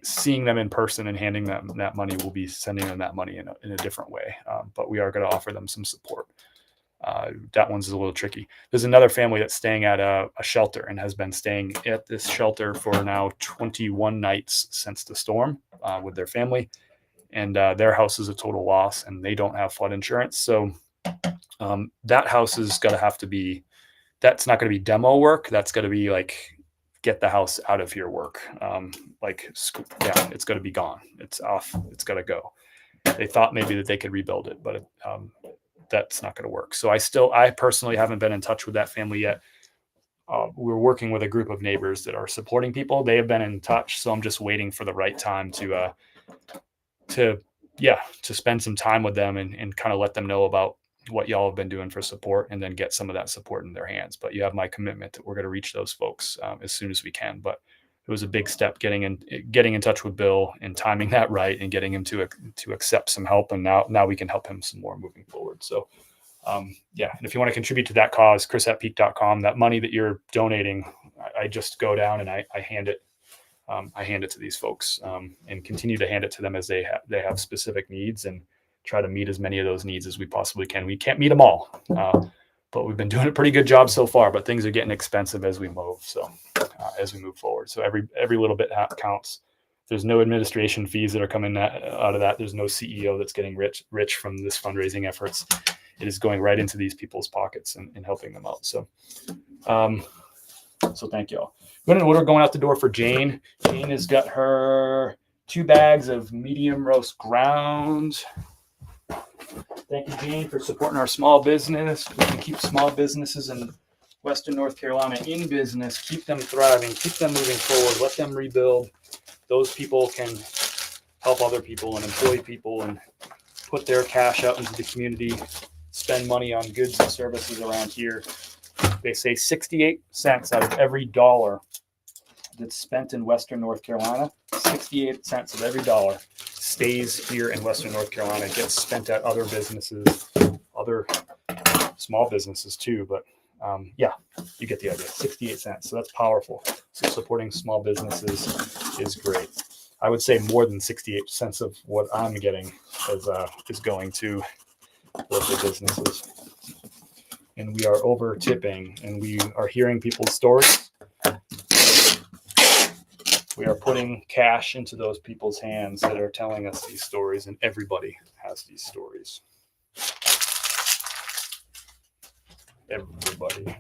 [SPEAKER 1] seeing them in person and handing them that money. We'll be sending them that money in a different way. But we are going to offer them some support. That one's a little tricky. There's another family that's staying at a shelter and has been staying at this shelter for now 21 nights since the storm with their family. And their house is a total loss, and they don't have flood insurance. So that house is going to have to be, that's not going to be demo work. That's going to be like, get the house out of here work. It's going to be gone. It's off. It's got to go. They thought maybe that they could rebuild it, but that's not going to work. So I personally haven't been in touch with that family yet. We're working with a group of neighbors that are supporting people. They have been in touch. So I'm just waiting for the right time to spend some time with them and kind of let them know about what y'all have been doing for support, and then get some of that support in their hands. But you have my commitment that we're going to reach those folks as soon as we can. But it was a big step getting in touch with Bill and timing that right and getting him to accept some help. And now we can help him some more moving forward. So and if you want to contribute to that cause, chris@peak.com, that money that you're donating, I just go down and I hand it. I hand it to these folks and continue to hand it to them as they have specific needs, and try to meet as many of those needs as we possibly can. We can't meet them all, but we've been doing a pretty good job so far. But things are getting expensive as we move. So as we move forward, so every little bit counts. There's no administration fees that are coming out of that. There's no CEO that's getting rich from this fundraising efforts. It is going right into these people's pockets and helping them out. So thank you all. We're going to order going out the door for Jane. Jane has got her 2 bags of medium roast ground. Thank you, Jane, for supporting our small business. We can keep small businesses in Western North Carolina in business, keep them thriving, keep them moving forward, let them rebuild. Those people can help other people and employ people and put their cash out into the community, spend money on goods and services around here. They say 68 cents out of every dollar that's spent in Western North Carolina, 68 cents of every dollar stays here in Western North Carolina, gets spent at other businesses, other small businesses too. But you get the idea, 68 cents. So that's powerful. So supporting small businesses is great. I would say more than 68 cents of what I'm getting is going to local businesses. And we are over tipping, and we are hearing people's stories. We are putting cash into those people's hands that are telling us these stories, and everybody has these stories. Everybody.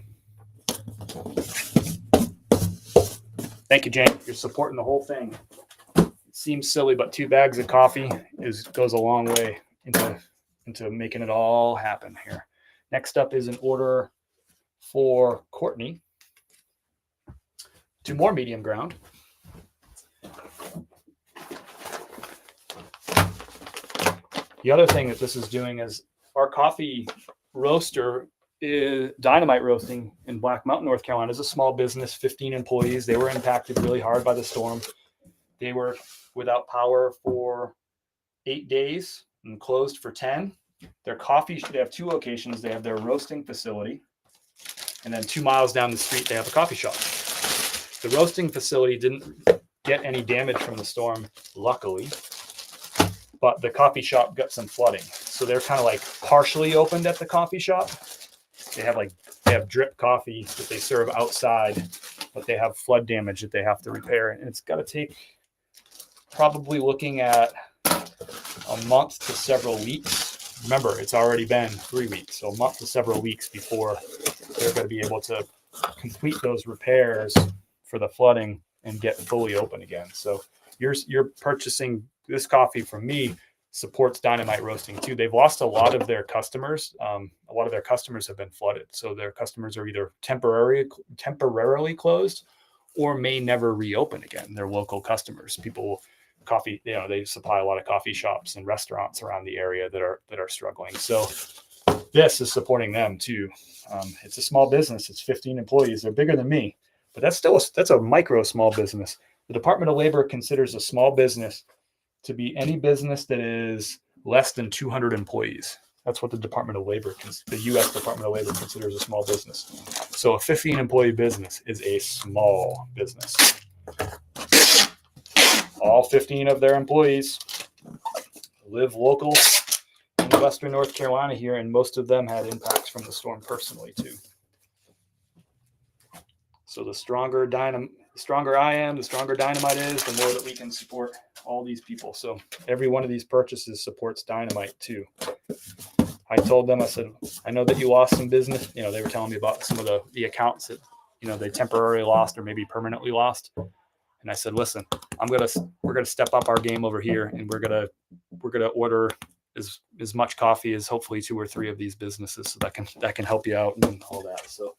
[SPEAKER 1] Thank you, Jane. You're supporting the whole thing. It seems silly, but 2 bags of coffee goes a long way into making it all happen here. Next up is an order for Courtney. 2 more medium ground. The other thing that this is doing is our coffee roaster is Dynamite Roasting in Black Mountain, North Carolina. Is a small business, 15 employees. They were impacted really hard by the storm. They were without power for 8 days and closed for 10. Their coffee, they have 2 locations. They have their roasting facility, and then 2 miles down the street, they have a coffee shop. The roasting facility didn't get any damage from the storm, luckily, but the coffee shop got some flooding. So they're kind of like partially opened at the coffee shop. They have drip coffee that they serve outside, but they have flood damage that they have to repair. And it's got to take probably looking at a month to several weeks. Remember, it's already been 3 weeks, so a month to several weeks before they're going to be able to complete those repairs for the flooding and get fully open again. So you're purchasing this coffee from me supports Dynamite Roasting too. They've lost a lot of their customers. A lot of their customers have been flooded. So their customers are either temporarily closed or may never reopen again. They're local customers. People, coffee, they supply a lot of coffee shops and restaurants around the area that are struggling. So this is supporting them too. It's a small business. It's 15 employees. They're bigger than me, but that's a micro small business. The Department of Labor considers a small business to be any business that is less than 200 employees. That's what the Department of Labor, the U.S. Department of Labor considers a small business. So a 15 employee business is a small business. All 15 of their employees live local in Western North Carolina here, and most of them had impacts from the storm personally too. So the stronger I am, the stronger Dynamite is, the more that we can support all these people. So every one of these purchases supports Dynamite too. I told them, I said, I know that you lost some business. They were telling me about some of the accounts that, they temporarily lost or maybe permanently lost. And I said, listen, we're gonna step up our game over here, and we're gonna order as much coffee as hopefully 2 or 3 of these businesses, so that can help you out and all that. So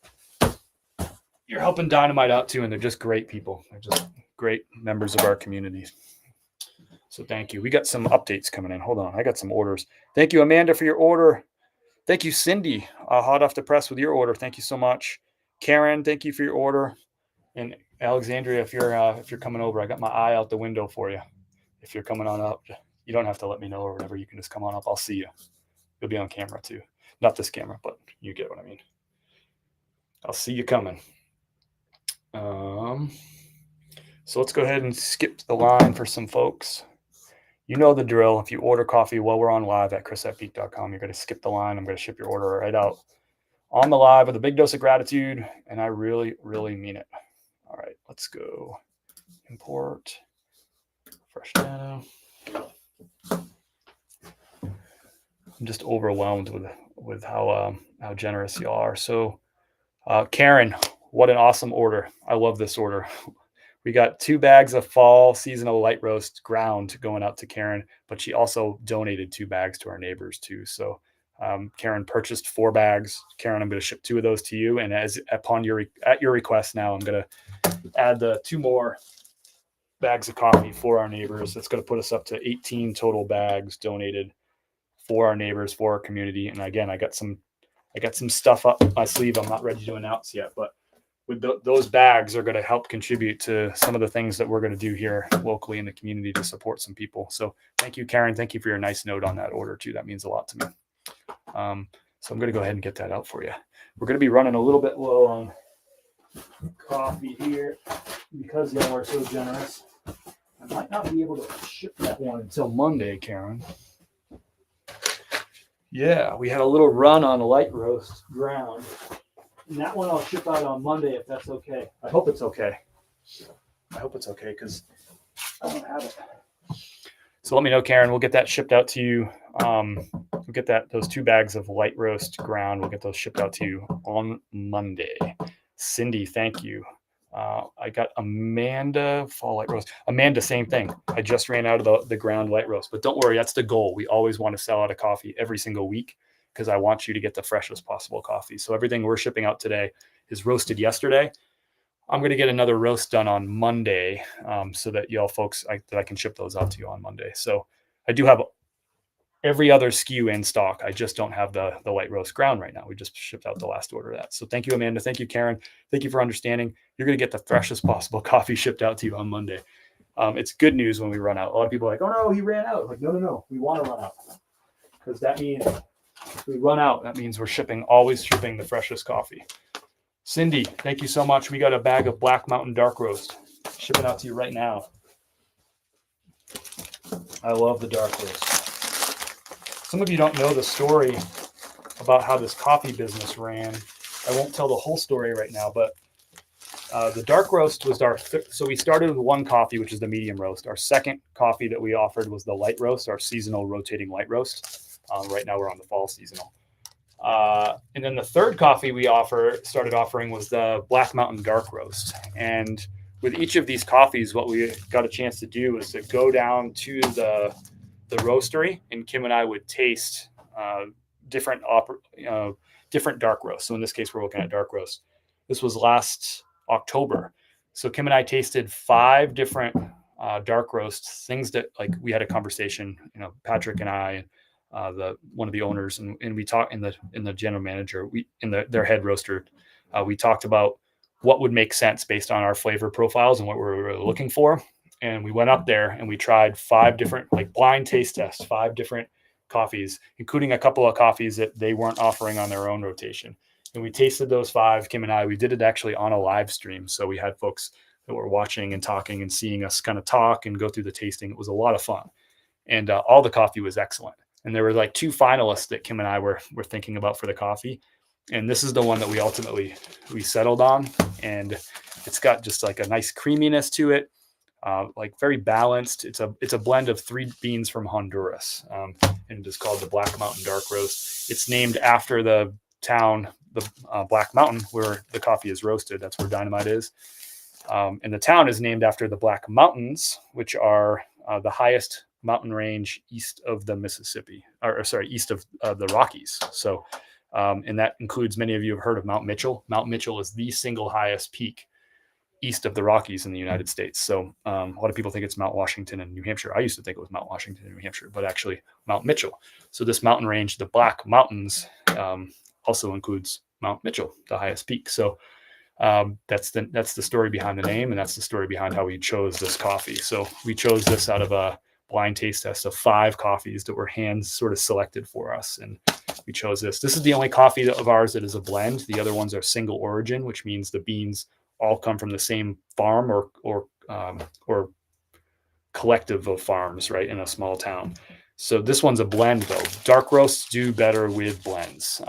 [SPEAKER 1] you're helping Dynamite out too, and they're just great people. They're just great members of our community. So thank you. We got some updates coming in. Hold on, I got some orders. Thank you, Amanda, for your order. Thank you, Cindy, hot off the press with your order. Thank you so much. Karen, thank you for your order. And Alexandria, if you're coming over, I got my eye out the window for you. If you're coming on up, you don't have to let me know or whatever. You can just come on up. I'll see you. You'll be on camera too. Not this camera, but you get what I mean. I'll see you coming. So let's go ahead and skip the line for some folks. You know the drill. If you order coffee while we're on live at chris@peak.com, you're going to skip the line. I'm going to ship your order right out on the live with a big dose of gratitude. And I really, really mean it. All right, let's go. Import fresh data. I'm just overwhelmed with how generous you are. So Karen, what an awesome order. I love this order. We got 2 bags of fall seasonal light roast ground going out to Karen, but she also donated 2 bags to our neighbors too. So Karen purchased 4 bags. Karen, I'm going to ship 2 of those to you. And at your request now, I'm going to add the 2 more bags of coffee for our neighbors. That's going to put us up to 18 total bags donated for our neighbors, for our community. And again, I got some stuff up my sleeve I'm not ready to announce yet, but with those bags are going to help contribute to some of the things that we're going to do here locally in the community to support some people. So thank you, Karen. Thank you for your nice note on that order too. That means a lot to me. So I'm going to go ahead and get that out for you. We're going to be running a little bit low on coffee here because y'all are so generous. I might not be able to ship that one until Monday, Karen. Yeah, we had a little run on light roast ground. And that one I'll ship out on Monday if that's okay. I hope it's okay. Because I don't have it. So let me know, Karen. We'll get that shipped out to you. We'll get those 2 bags of light roast ground. We'll get those shipped out to you on Monday. Cindy, thank you. I got Amanda fall light roast. Amanda, same thing. I just ran out of the ground light roast, but don't worry, that's the goal. We always want to sell out of coffee every single week because I want you to get the freshest possible coffee. So everything we're shipping out today is roasted yesterday. I'm going to get another roast done on Monday so that y'all folks, I can ship those out to you on Monday. So I do have every other SKU in stock. I just don't have the light roast ground right now. We just shipped out the last order of that. So thank you, Amanda. Thank you, Karen. Thank you for understanding. You're going to get the freshest possible coffee shipped out to you on Monday. It's good news when we run out. A lot of people are like, oh no, he ran out. Like, no, we want to run out, because that means if we run out, that means we're always shipping the freshest coffee. Cindy, thank you so much. We got a bag of Black Mountain Dark Roast shipping out to you right now. I love the dark roast. Some of you don't know the story about how this coffee business ran. I won't tell the whole story right now, but the dark roast was so we started with one coffee, which is the medium roast. Our second coffee that we offered was the light roast, our seasonal rotating light roast. Right now we're on the fall seasonal. And then the third coffee we started offering was the Black Mountain Dark Roast. And with each of these coffees, what we got a chance to do was to go down to the roastery, and Kim and I would taste different dark roasts. So in this case, we're looking at dark roast. This was last October. So Kim and I tasted 5 different dark roasts, things that, like, we had a conversation, Patrick and I, one of the owners, and we talked in the general manager, their head roaster, we talked about what would make sense based on our flavor profiles and what we were really looking for. And we went up there and we tried 5 different, like, blind taste tests, 5 different coffees, including a couple of coffees that they weren't offering on their own rotation. And we tasted those 5, Kim and I. We did it actually on a live stream. So we had folks that were watching and talking and seeing us kind of talk and go through the tasting. It was a lot of fun. And all the coffee was excellent. And there were like 2 finalists that Kim and I were thinking about for the coffee. And this is the one that we settled on. And it's got just like a nice creaminess to it, like very balanced. It's a blend of 3 beans from Honduras, and it's called the Black Mountain Dark Roast. It's named after the town, the Black Mountain, where the coffee is roasted. That's where Dynamite is. And the town is named after the Black Mountains, which are the highest mountain range east of the Mississippi, east of the Rockies. So, and that includes, many of you have heard of Mount Mitchell. Mount Mitchell is the single highest peak east of the Rockies in the United States. So a lot of people think it's Mount Washington in New Hampshire. I used to think it was Mount Washington in New Hampshire, but actually Mount Mitchell. So this mountain range, the Black Mountains, also includes Mount Mitchell, the highest peak. So that's the story behind the name, and that's the story behind how we chose this coffee. So we chose this out of a blind taste test of 5 coffees that were hand sort of selected for us, and we chose this. This is the only coffee of ours that is a blend. The other ones are single origin, which means the beans all come from the same farm or collective of farms, right, in a small town. So this one's a blend, though. Dark roasts do better with blends,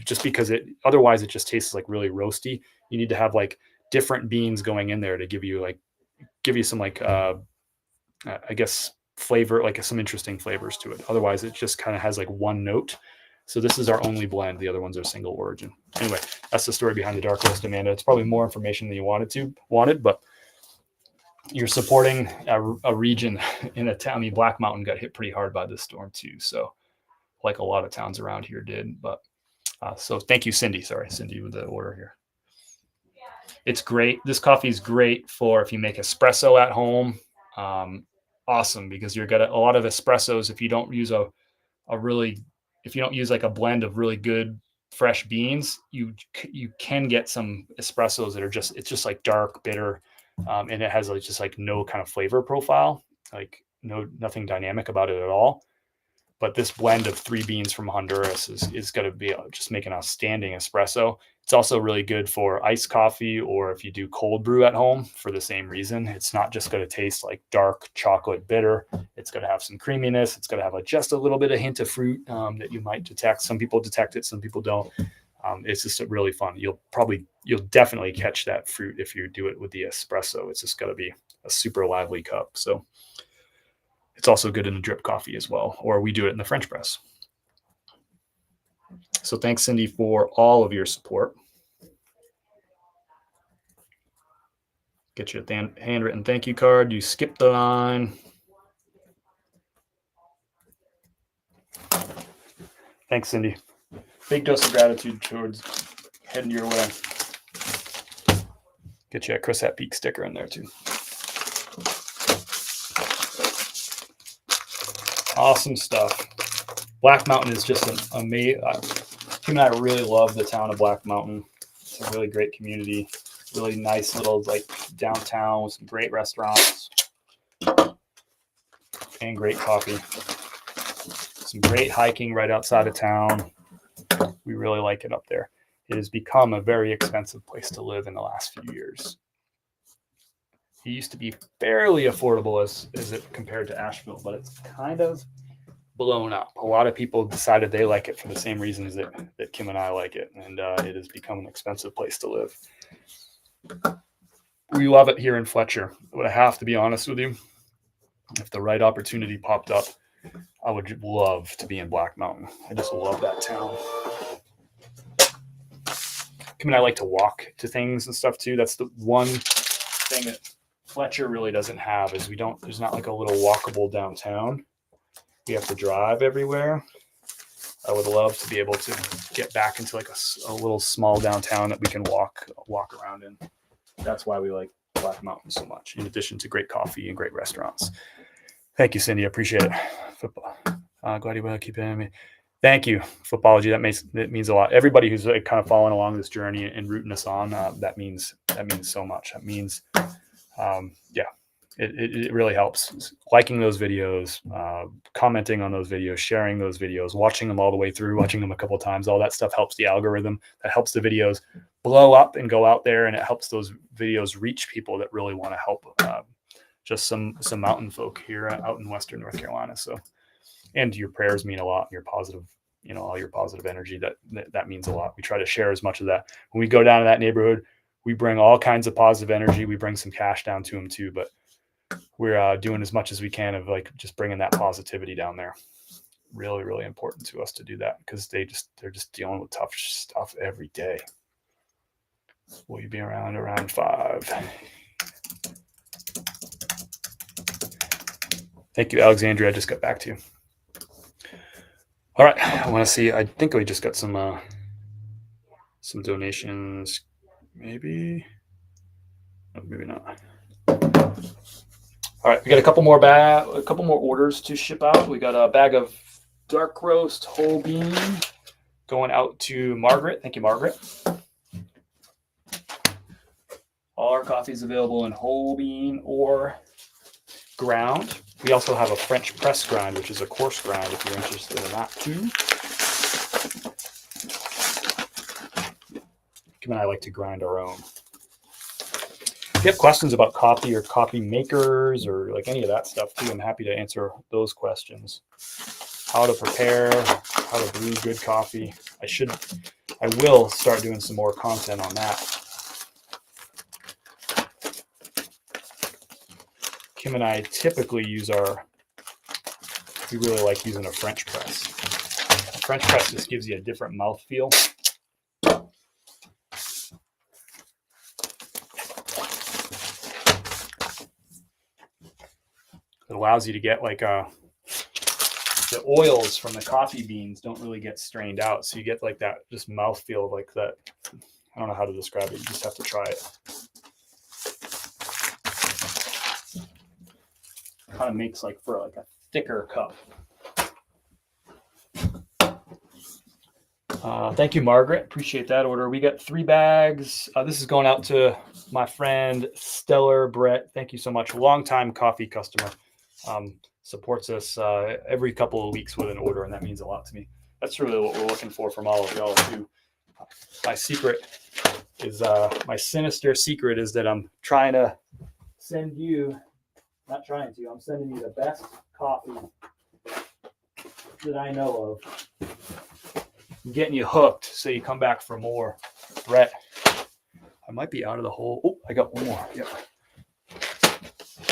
[SPEAKER 1] just because otherwise it just tastes like really roasty. You need to have like different beans going in there to give you some like I guess flavor, like some interesting flavors to it. Otherwise it just kind of has like one note. So this is our only blend. The other ones are single origin. Anyway, that's the story behind the dark roast, Amanda. It's probably more information than you wanted, but you're supporting a region in a town. I mean, Black Mountain got hit pretty hard by this storm too. So like a lot of towns around here did, but so thank you, Cindy. Sorry, Cindy, with the order here. It's great. This coffee is great for if you make espresso at home. Awesome, because you're got a lot of espressos. If you don't use like a blend of really good fresh beans, you can get some espressos that are just like dark, bitter, and it has like just like no kind of flavor profile, like nothing dynamic about it at all. But this blend of 3 beans from Honduras is going to be just make an outstanding espresso. It's also really good for iced coffee, or if you do cold brew at home for the same reason. It's not just going to taste like dark chocolate bitter. It's going to have some creaminess. It's going to have just a little bit of hint of fruit that you might detect. Some people detect it, some people don't. It's just really fun. You'll definitely catch that fruit if you do it with the espresso. It's just got to be a super lively cup. So it's also good in a drip coffee as well, or we do it in the French press. So thanks, Cindy, for all of your support. Get you a handwritten thank you card. You skipped the line. Thanks, Cindy. Big dose of gratitude towards heading your way. Get you a Chris at Peak sticker in there too. Awesome stuff. Black Mountain is just an amazing. Kim and I really love the town of Black Mountain. It's a really great community. Really nice little like downtown with some great restaurants and great coffee. Some great hiking right outside of town. We really like it up there. It has become a very expensive place to live in the last few years. It used to be fairly affordable as it compared to Asheville, but it's kind of blown up. A lot of people decided they like it for the same reasons that Kim and I like it, and it has become an expensive place to live. We love it here in Fletcher, but I have to be honest with you. If the right opportunity popped up, I would love to be in Black Mountain. I just love that town. Kim and I like to walk to things and stuff too. That's the one thing that Fletcher really doesn't have is there's not like a little walkable downtown. We have to drive everywhere. I would love to be able to get back into like a little small downtown that we can walk around in. That's why we like Black Mountain so much, in addition to great coffee and great restaurants. Thank you, Cindy. I appreciate it. Football. Glad you will keep it me. Thank you, Footballogy. That means a lot. Everybody who's like kind of following along this journey and rooting us on, that means so much. That means, it really helps. Liking those videos, commenting on those videos, sharing those videos, watching them all the way through, watching them a couple of times. All that stuff helps the algorithm. That helps the videos blow up and go out there, and it helps those videos reach people that really want to help. Just some mountain folk here out in Western North Carolina. So, and your prayers mean a lot. Your positive, all your positive energy, that means a lot. We try to share as much of that. When we go down to that neighborhood, we bring all kinds of positive energy. We bring some cash down to them too, but we're doing as much as we can of like just bringing that positivity down there. Really, really important to us to do that because they're just dealing with tough stuff every day. Will you be around 5? Thank you, Alexandria. I just got back to you. All right. I want to see. I think we just got some donations. Maybe. No, maybe not. All right. We got a couple more orders to ship out. We got a bag of dark roast whole bean going out to Margaret. Thank you, Margaret. All our coffee is available in whole bean or ground. We also have a French press grind, which is a coarse grind if you're interested in that too. Kim and I like to grind our own. If you have questions about coffee or coffee makers or like any of that stuff too, I'm happy to answer those questions. How to prepare, how to brew good coffee. I will start doing some more content on that. Kim and I typically we really like using a French press. A French press just gives you a different mouthfeel. It allows you to get like the oils from the coffee beans don't really get strained out. So you get like that just mouthfeel like that. I don't know how to describe it. You just have to try it. Kind of makes like for like a thicker cup. Thank you, Margaret. Appreciate that order. We got 3 bags. This is going out to my friend Stellar Brett. Thank you so much. Longtime coffee customer. Supports us every couple of weeks with an order, and that means a lot to me. That's really what we're looking for from all of y'all too. My secret is my sinister secret is that I'm trying to send you. Not trying to. I'm sending you the best coffee that I know of. I'm getting you hooked so you come back for more. Brett, I might be out of the hole. Oh, I got one more. Yep.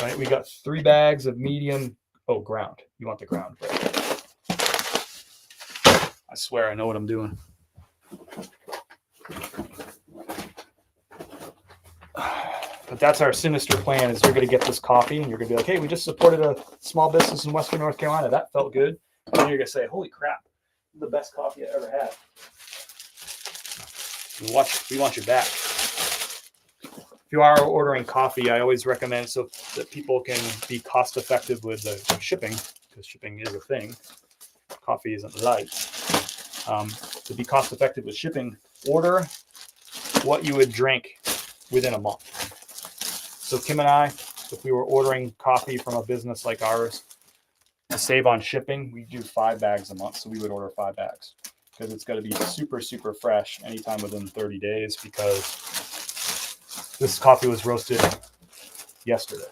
[SPEAKER 1] All right, we got 3 bags of medium. Oh, ground. You want the ground, Brett. I swear I know what I'm doing. But that's our sinister plan is you're going to get this coffee and you're going to be like, hey, we just supported a small business in Western North Carolina. That felt good. And then you're going to say, holy crap, this is the best coffee I ever had. We want your back. If you are ordering coffee, I always recommend so that people can be cost effective with the shipping, because shipping is a thing. Coffee isn't light. To be cost effective with shipping, order what you would drink within a month. So Kim and I, if we were ordering coffee from a business like ours, to save on shipping, we do 5 bags a month. So we would order 5 bags because it's got to be super, super fresh anytime within 30 days because this coffee was roasted yesterday.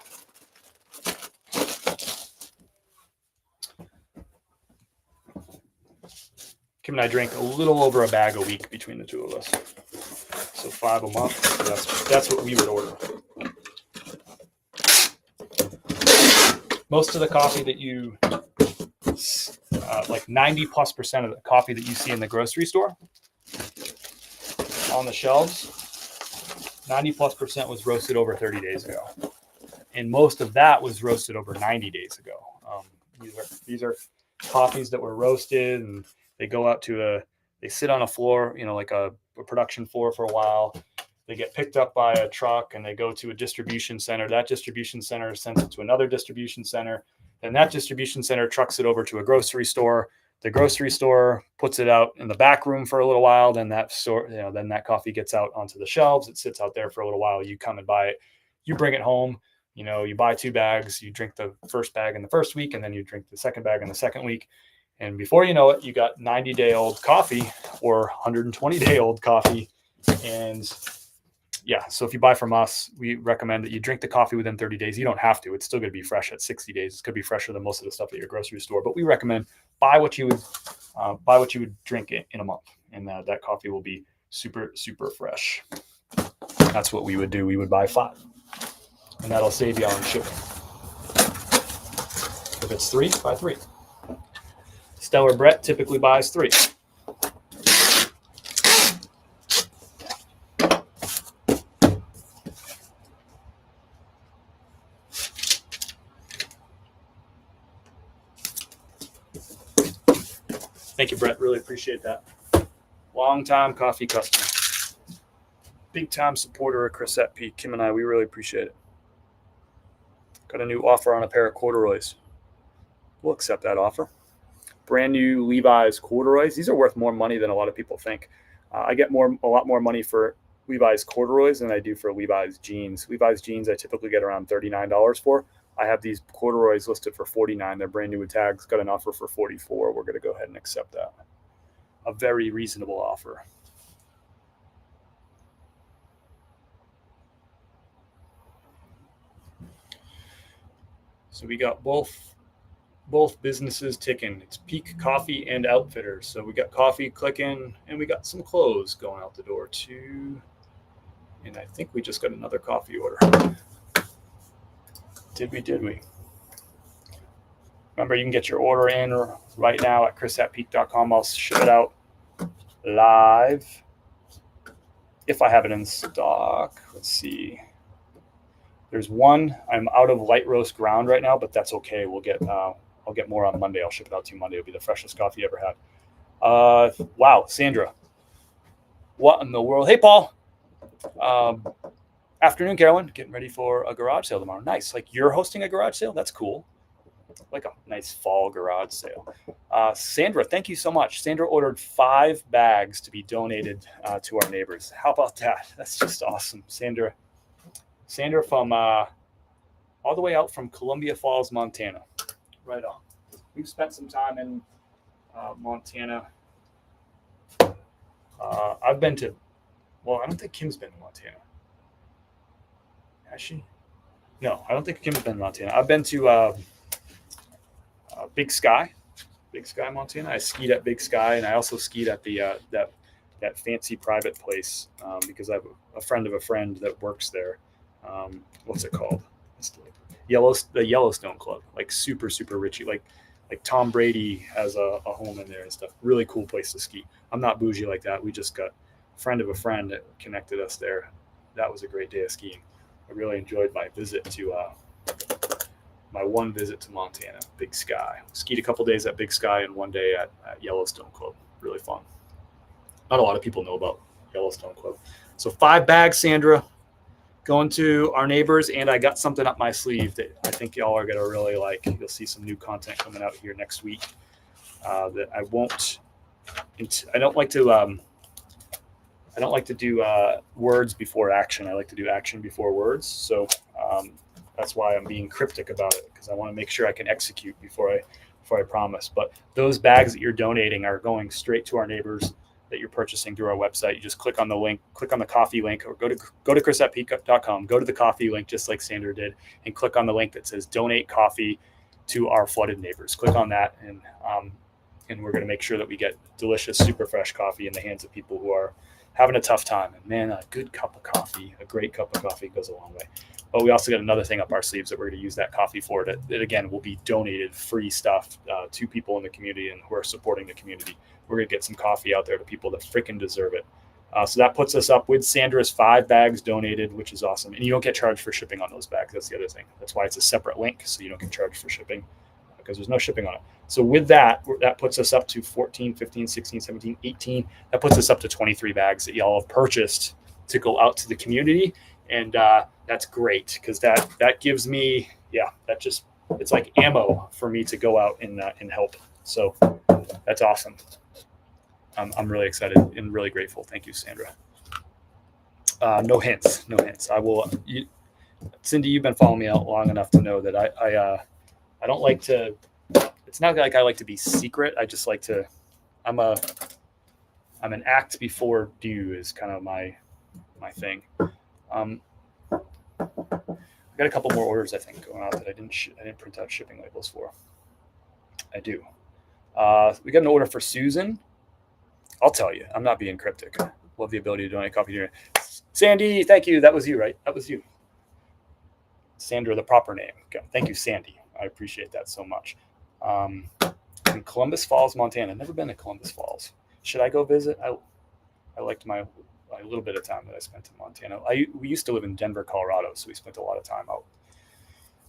[SPEAKER 1] Kim and I drink a little over a bag a week between the two of us. So 5 a month. So that's what we would order. Most of the coffee that you, like 90+% of the coffee that you see in the grocery store on the shelves, 90+% was roasted over 30 days ago. And most of that was roasted over 90 days ago. These are coffees that were roasted and they go out to they sit on a floor, like a production floor for a while. They get picked up by a truck and they go to a distribution center. That distribution center sends it to another distribution center. Then that distribution center trucks it over to a grocery store. The grocery store puts it out in the back room for a little while. Then that store, then that coffee gets out onto the shelves. It sits out there for a little while. You come and buy it. You bring it home. You buy 2 bags. You drink the first bag in the first week, and then you drink the second bag in the second week. And before you know it, you got 90-day-old coffee or 120-day-old coffee. And yeah, so if you buy from us, we recommend that you drink the coffee within 30 days. You don't have to. It's still going to be fresh at 60 days. It's going to be fresher than most of the stuff at your grocery store. But we recommend buy what you would drink in a month. And that coffee will be super, super fresh. That's what we would do. We would buy 5. And that'll save you on shipping. If it's 3, buy 3. Stellar Brett typically buys 3. Thank you, Brett. Really appreciate that. Long-time coffee customer. Big-time supporter of Sept. Kim and I, we really appreciate it. Got a new offer on a pair of corduroys. We'll accept that offer. Brand new Levi's corduroys. These are worth more money than a lot of people think. I get a lot more money for Levi's corduroys than I do for Levi's jeans. Levi's jeans I typically get around $39 for. I have these corduroys listed for $49. They're brand new with tags. Got an offer for $44. We're going to go ahead and accept that. A very reasonable offer. So we got both businesses ticking. It's Peak Coffee and Outfitters. So we got coffee clicking and we got some clothes going out the door too. And I think we just got another coffee order. Did we? Remember, you can get your order in right now at chris@peak.com. I'll ship it out live if I have it in stock. Let's see. There's one. I'm out of light roast ground right now, but that's okay. I'll get more on Monday. I'll ship it out to you Monday. It'll be the freshest coffee you ever had. Wow, Sandra. What in the world? Hey, Paul. Afternoon, Carolyn. Getting ready for a garage sale tomorrow. Nice. Like you're hosting a garage sale? That's cool. Like a nice fall garage sale. Sandra, thank you so much. Sandra ordered 5 bags to be donated to our neighbors. How about that? That's just awesome. Sandra from all the way out from Columbia Falls, Montana. Right on. We've spent some time in Montana. I've been to, I don't think Kim's been to Montana. Has she? No, I don't think Kim's been to Montana. I've been to Big Sky, Montana. I skied at Big Sky, and I also skied at the that fancy private place because I have a friend of a friend that works there. What's it called? The Yellowstone Club. Like super, super richy. Like Tom Brady has a home in there and stuff. Really cool place to ski. I'm not bougie like that. We just got a friend of a friend that connected us there. That was a great day of skiing. I really enjoyed my visit to my one visit to Montana, Big Sky. Skied a couple days at Big Sky and one day at Yellowstone Club. Really fun. Not a lot of people know about Yellowstone Club. So 5 bags, Sandra, going to our neighbors, and I got something up my sleeve that I think y'all are going to really like. You'll see some new content coming out here next week that I don't like to I don't like to do words before action. I like to do action before words. So that's why I'm being cryptic about it, because I want to make sure I can execute before I promise. But those bags that you're donating are going straight to our neighbors that you're purchasing through our website. You just click on the link, click on the coffee link, or go to chrisatpeak.com, go to the coffee link just like Sandra did, and click on the link that says donate coffee to our flooded neighbors. Click on that, and we're going to make sure that we get delicious, super fresh coffee in the hands of people who are having a tough time. And man, a good cup of coffee, a great cup of coffee goes a long way. But we also got another thing up our sleeves that we're going to use that coffee for. That again will be donated free stuff to people in the community and who are supporting the community. We're going to get some coffee out there to people that freaking deserve it. So that puts us up with Sandra's 5 bags donated, which is awesome. And you don't get charged for shipping on those bags. That's the other thing. That's why it's a separate link, so you don't get charged for shipping, because there's no shipping on it. So with that puts us up to 14, 15, 16, 17, 18. That puts us up to 23 bags that y'all have purchased to go out to the community. And that's great, because that gives me, it's like ammo for me to go out and help. So that's awesome. I'm really excited and really grateful. Thank you, Sandra. No hints. I will. Cindy, you've been following me out long enough to know that I don't like to. It's not like I like to be secret. I just like to. I'm an act before do is kind of my thing. I got a couple more orders I think going out that I didn't print out shipping labels for. I do. We got an order for Susan. I'll tell you, I'm not being cryptic. Love the ability to donate coffee to Sandy. Thank you. That was you, right? That was you. Sandra, the proper name. Okay. Thank you, Sandy. I appreciate that so much. In Columbus Falls, Montana. I've never been to Columbus Falls. Should I go visit? I liked my little bit of time that I spent in Montana. We used to live in Denver, Colorado, so we spent a lot of time out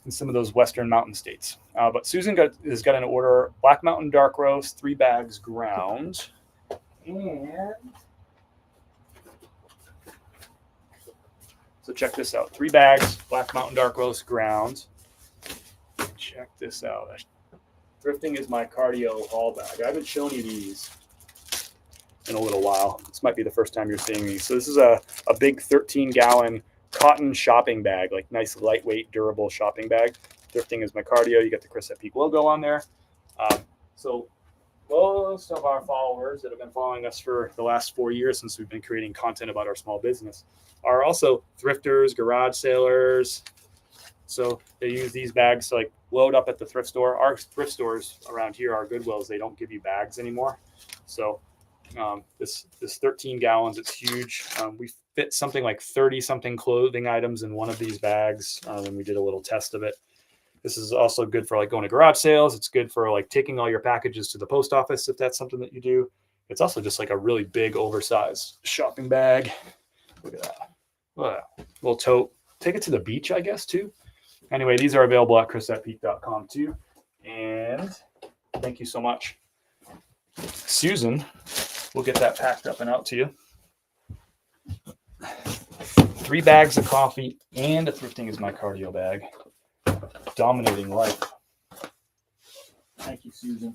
[SPEAKER 1] in some of those western mountain states. But Susan has got an order: Black Mountain Dark Roast, 3 bags ground. And so check this out: 3 bags, Black Mountain Dark Roast ground. Check this out. Thrifting is my cardio haul bag. I haven't shown you these in a little while. This might be the first time you're seeing these. So this is a big 13-gallon cotton shopping bag, like nice, lightweight, durable shopping bag. Thrifting is my cardio. You got the Chris at Peak logo on there. So most of our followers that have been following us for the last 4 years since we've been creating content about our small business are also thrifters, garage sailors. So they use these bags to like load up at the thrift store. Our thrift stores around here, our Goodwills, they don't give you bags anymore. So this 13 gallons, it's huge. We fit something like 30 something clothing items in one of these bags when we did a little test of it. This is also good for like going to garage sales. It's good for like taking all your packages to the post office if that's something that you do. It's also just like a really big oversized shopping bag. Look at that. Wow. Little tote. Take it to the beach, I guess, too. Anyway, these are available at chrisatpeak.com too. And thank you so much. Susan, we'll get that packed up and out to you. 3 bags of coffee and a Thrifting is my cardio bag. Dominating life. Thank you, Susan.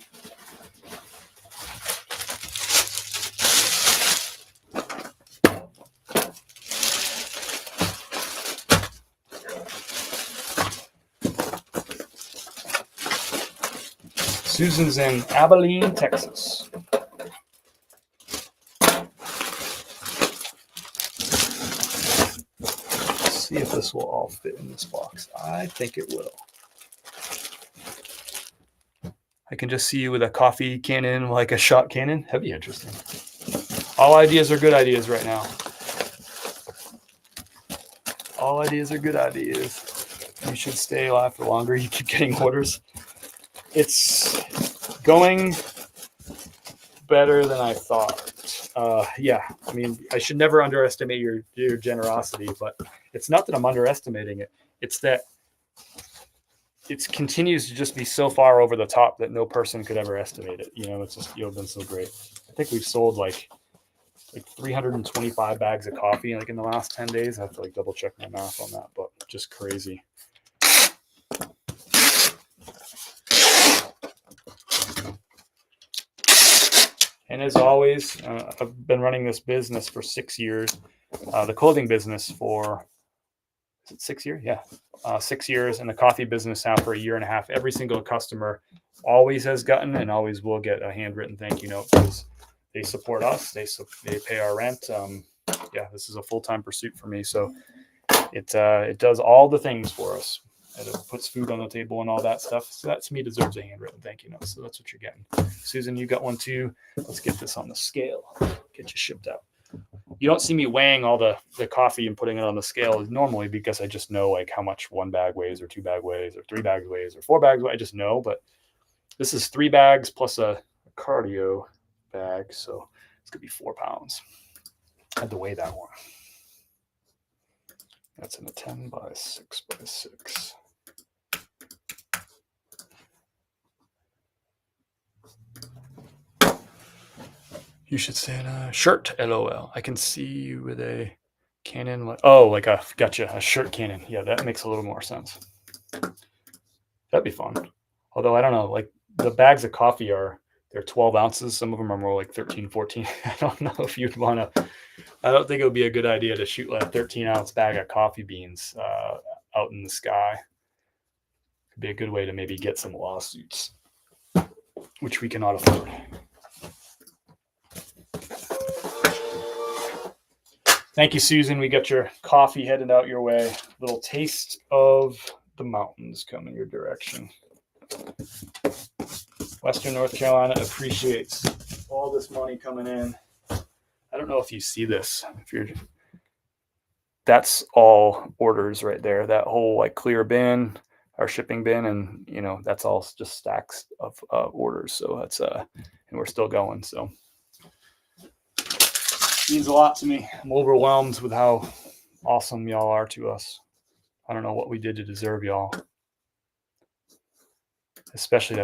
[SPEAKER 1] Susan's in Abilene, Texas. Let's see if this will all fit in this box. I think it will. I can just see you with a coffee cannon, like a shot cannon. That'd be interesting. All ideas are good ideas right now. All ideas are good ideas. You should stay alive for longer. You keep getting orders. It's going better than I thought. Yeah, I mean, I should never underestimate your generosity, but it's not that I'm underestimating it. It's that it continues to just be so far over the top that no person could ever estimate it. You know, it's just, you've been so great. I think we've sold like 325 bags of coffee like in the last 10 days. I have to like double check my math on that, but just crazy. And as always, I've been running this business for 6 years, the clothing business for, is it 6 years? Yeah, 6 years, and the coffee business now for 1.5 years. Every single customer always has gotten and always will get a handwritten thank you note because they support us. They pay our rent. Yeah, this is a full-time pursuit for me. So it does all the things for us. It puts food on the table and all that stuff. So that to me deserves a handwritten thank you note. So that's what you're getting. Susan, you got one too. Let's get this on the scale. Get you shipped out. You don't see me weighing all the coffee and putting it on the scale normally because I just know like how much 1 bag weighs or 2 bag weighs or 3 bags weighs or 4 bags weighs. I just know, but this is 3 bags plus a cardio bag. So it's going to be 4 pounds. I had to weigh that one. That's in a 10 by 6 by 6. You should say in a shirt, LOL. I can see you with a Canon. Like a, gotcha, a shirt cannon. Yeah, that makes a little more sense. That'd be fun. Although I don't know, like the bags of coffee they're 12 ounces. Some of them are more like 13, 14. I don't know if you'd want to, I don't think it would be a good idea to shoot like a 13-ounce bag of coffee beans out in the sky. It'd be a good way to maybe get some lawsuits, which we cannot afford. Thank you, Susan. We got your coffee headed out your way. Little taste of the mountains coming your direction. Western North Carolina appreciates all this money coming in. I don't know if you see this. That's all orders right there. That whole like clear bin, our shipping bin, and that's all just stacks of orders. So that's and we're still going. So means a lot to me. I'm overwhelmed with how awesome y'all are to us. I don't know what we did to deserve y'all. Especially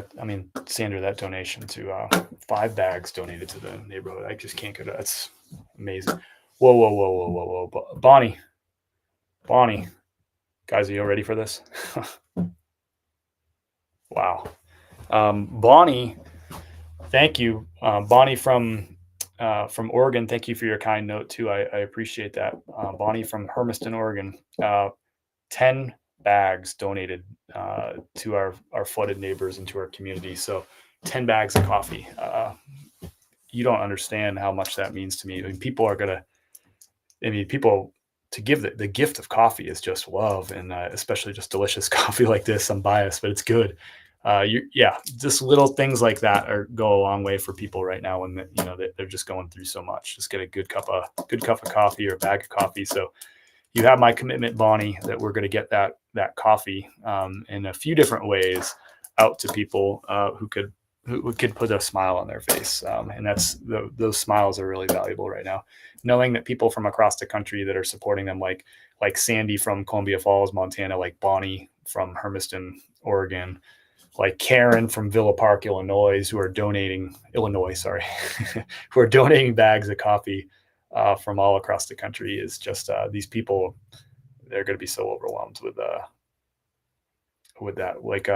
[SPEAKER 1] Sandra, that donation to 5 bags donated to the neighborhood. I just can't go to that's amazing. Whoa. Bonnie. Guys, are you ready for this? Wow. Bonnie, thank you. Bonnie from Oregon, thank you for your kind note too. I appreciate that. Bonnie from Hermiston, Oregon, 10 bags donated to our flooded neighbors and to our community. So 10 bags of coffee. You don't understand how much that means to me. People to give the gift of coffee is just love, and especially just delicious coffee like this. I'm biased, but it's good. Just little things like that go a long way for people right now when they're just going through so much. Just get a good cup of coffee or a bag of coffee. So you have my commitment, Bonnie, that we're going to get that coffee in a few different ways out to people who could put a smile on their face, and those smiles are really valuable right now. Knowing that people from across the country that are supporting them, like Sandy from Columbia Falls, Montana, like Bonnie from Hermiston, Oregon, like Karen from Villa Park, Illinois, who are donating who are donating bags of coffee from all across the country is just these people. They're going to be so overwhelmed with that. Like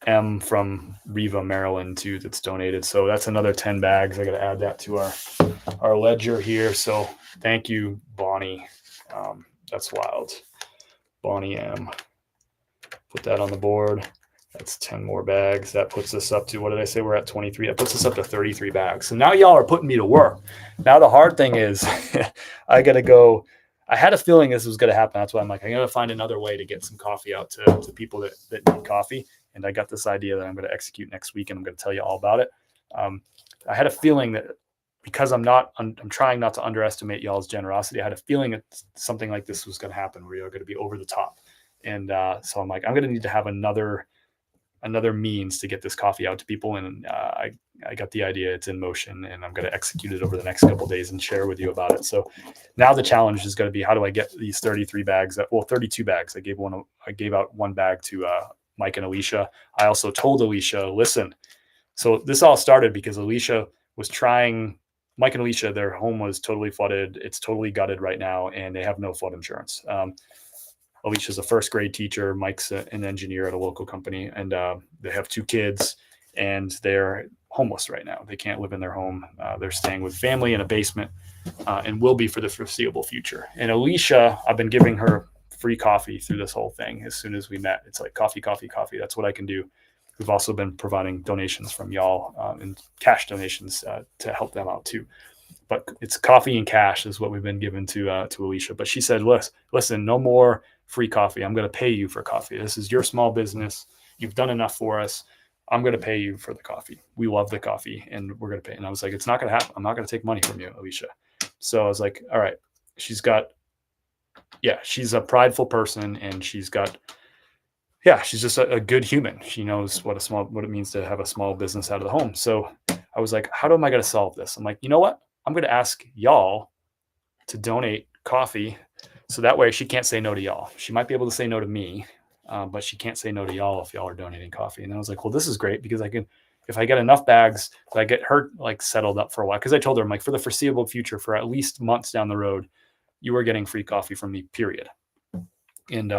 [SPEAKER 1] M from Riva, Maryland, too, that's donated. So that's another 10 bags. I got to add that to our ledger here. So thank you, Bonnie. That's wild. Bonnie M. Put that on the board. That's 10 more bags. That puts us up to, what did I say? We're at 23. That puts us up to 33 bags. So now y'all are putting me to work. Now the hard thing is I got to go. I had a feeling this was going to happen. That's why I'm like, I got to find another way to get some coffee out to people that need coffee. And I got this idea that I'm going to execute next week, and I'm going to tell you all about it. I had a feeling that because I'm trying not to underestimate y'all's generosity. I had a feeling that something like this was going to happen where you're going to be over the top. And so I'm like, I'm going to need to have another means to get this coffee out to people. And I got the idea. It's in motion, and I'm going to execute it over the next couple of days and share with you about it. So now the challenge is going to be, how do I get these 32 bags? I gave out 1 bag to Mike and Alicia. I also told Alicia, listen, so this all started because Alicia was trying, Mike and Alicia, their home was totally flooded. It's totally gutted right now, and they have no flood insurance. Alicia's a first grade teacher. Mike's an engineer at a local company, and they have 2 kids. and they're homeless right now. They can't live in their home. They're staying with family in a basement, and will be for the foreseeable future. And Alicia, I've been giving her free coffee through this whole thing. As soon as we met, it's like coffee, coffee, coffee. That's what I can do. We've also been providing donations from y'all, and cash donations to help them out too. But it's coffee and cash is what we've been given to Alicia. But she said, listen, no more free coffee. I'm going to pay you for coffee. This is your small business. You've done enough for us. I'm going to pay you for the coffee. We love the coffee, and we're going to pay. And I was like, it's not going to happen. I'm not going to take money from you, Alicia. So I was like, all right. She's a prideful person, and she's just a good human. She knows what it means to have a small business out of the home. So I was like, how am I going to solve this? I'm like, you know what? I'm going to ask y'all to donate coffee. So that way she can't say no to y'all. She might be able to say no to me, but she can't say no to y'all if y'all are donating coffee. And I was like, well, this is great because if I get enough bags, that I get her like settled up for a while. Cause I told her, I'm like, for the foreseeable future, for at least months down the road, you are getting free coffee from me, period. And,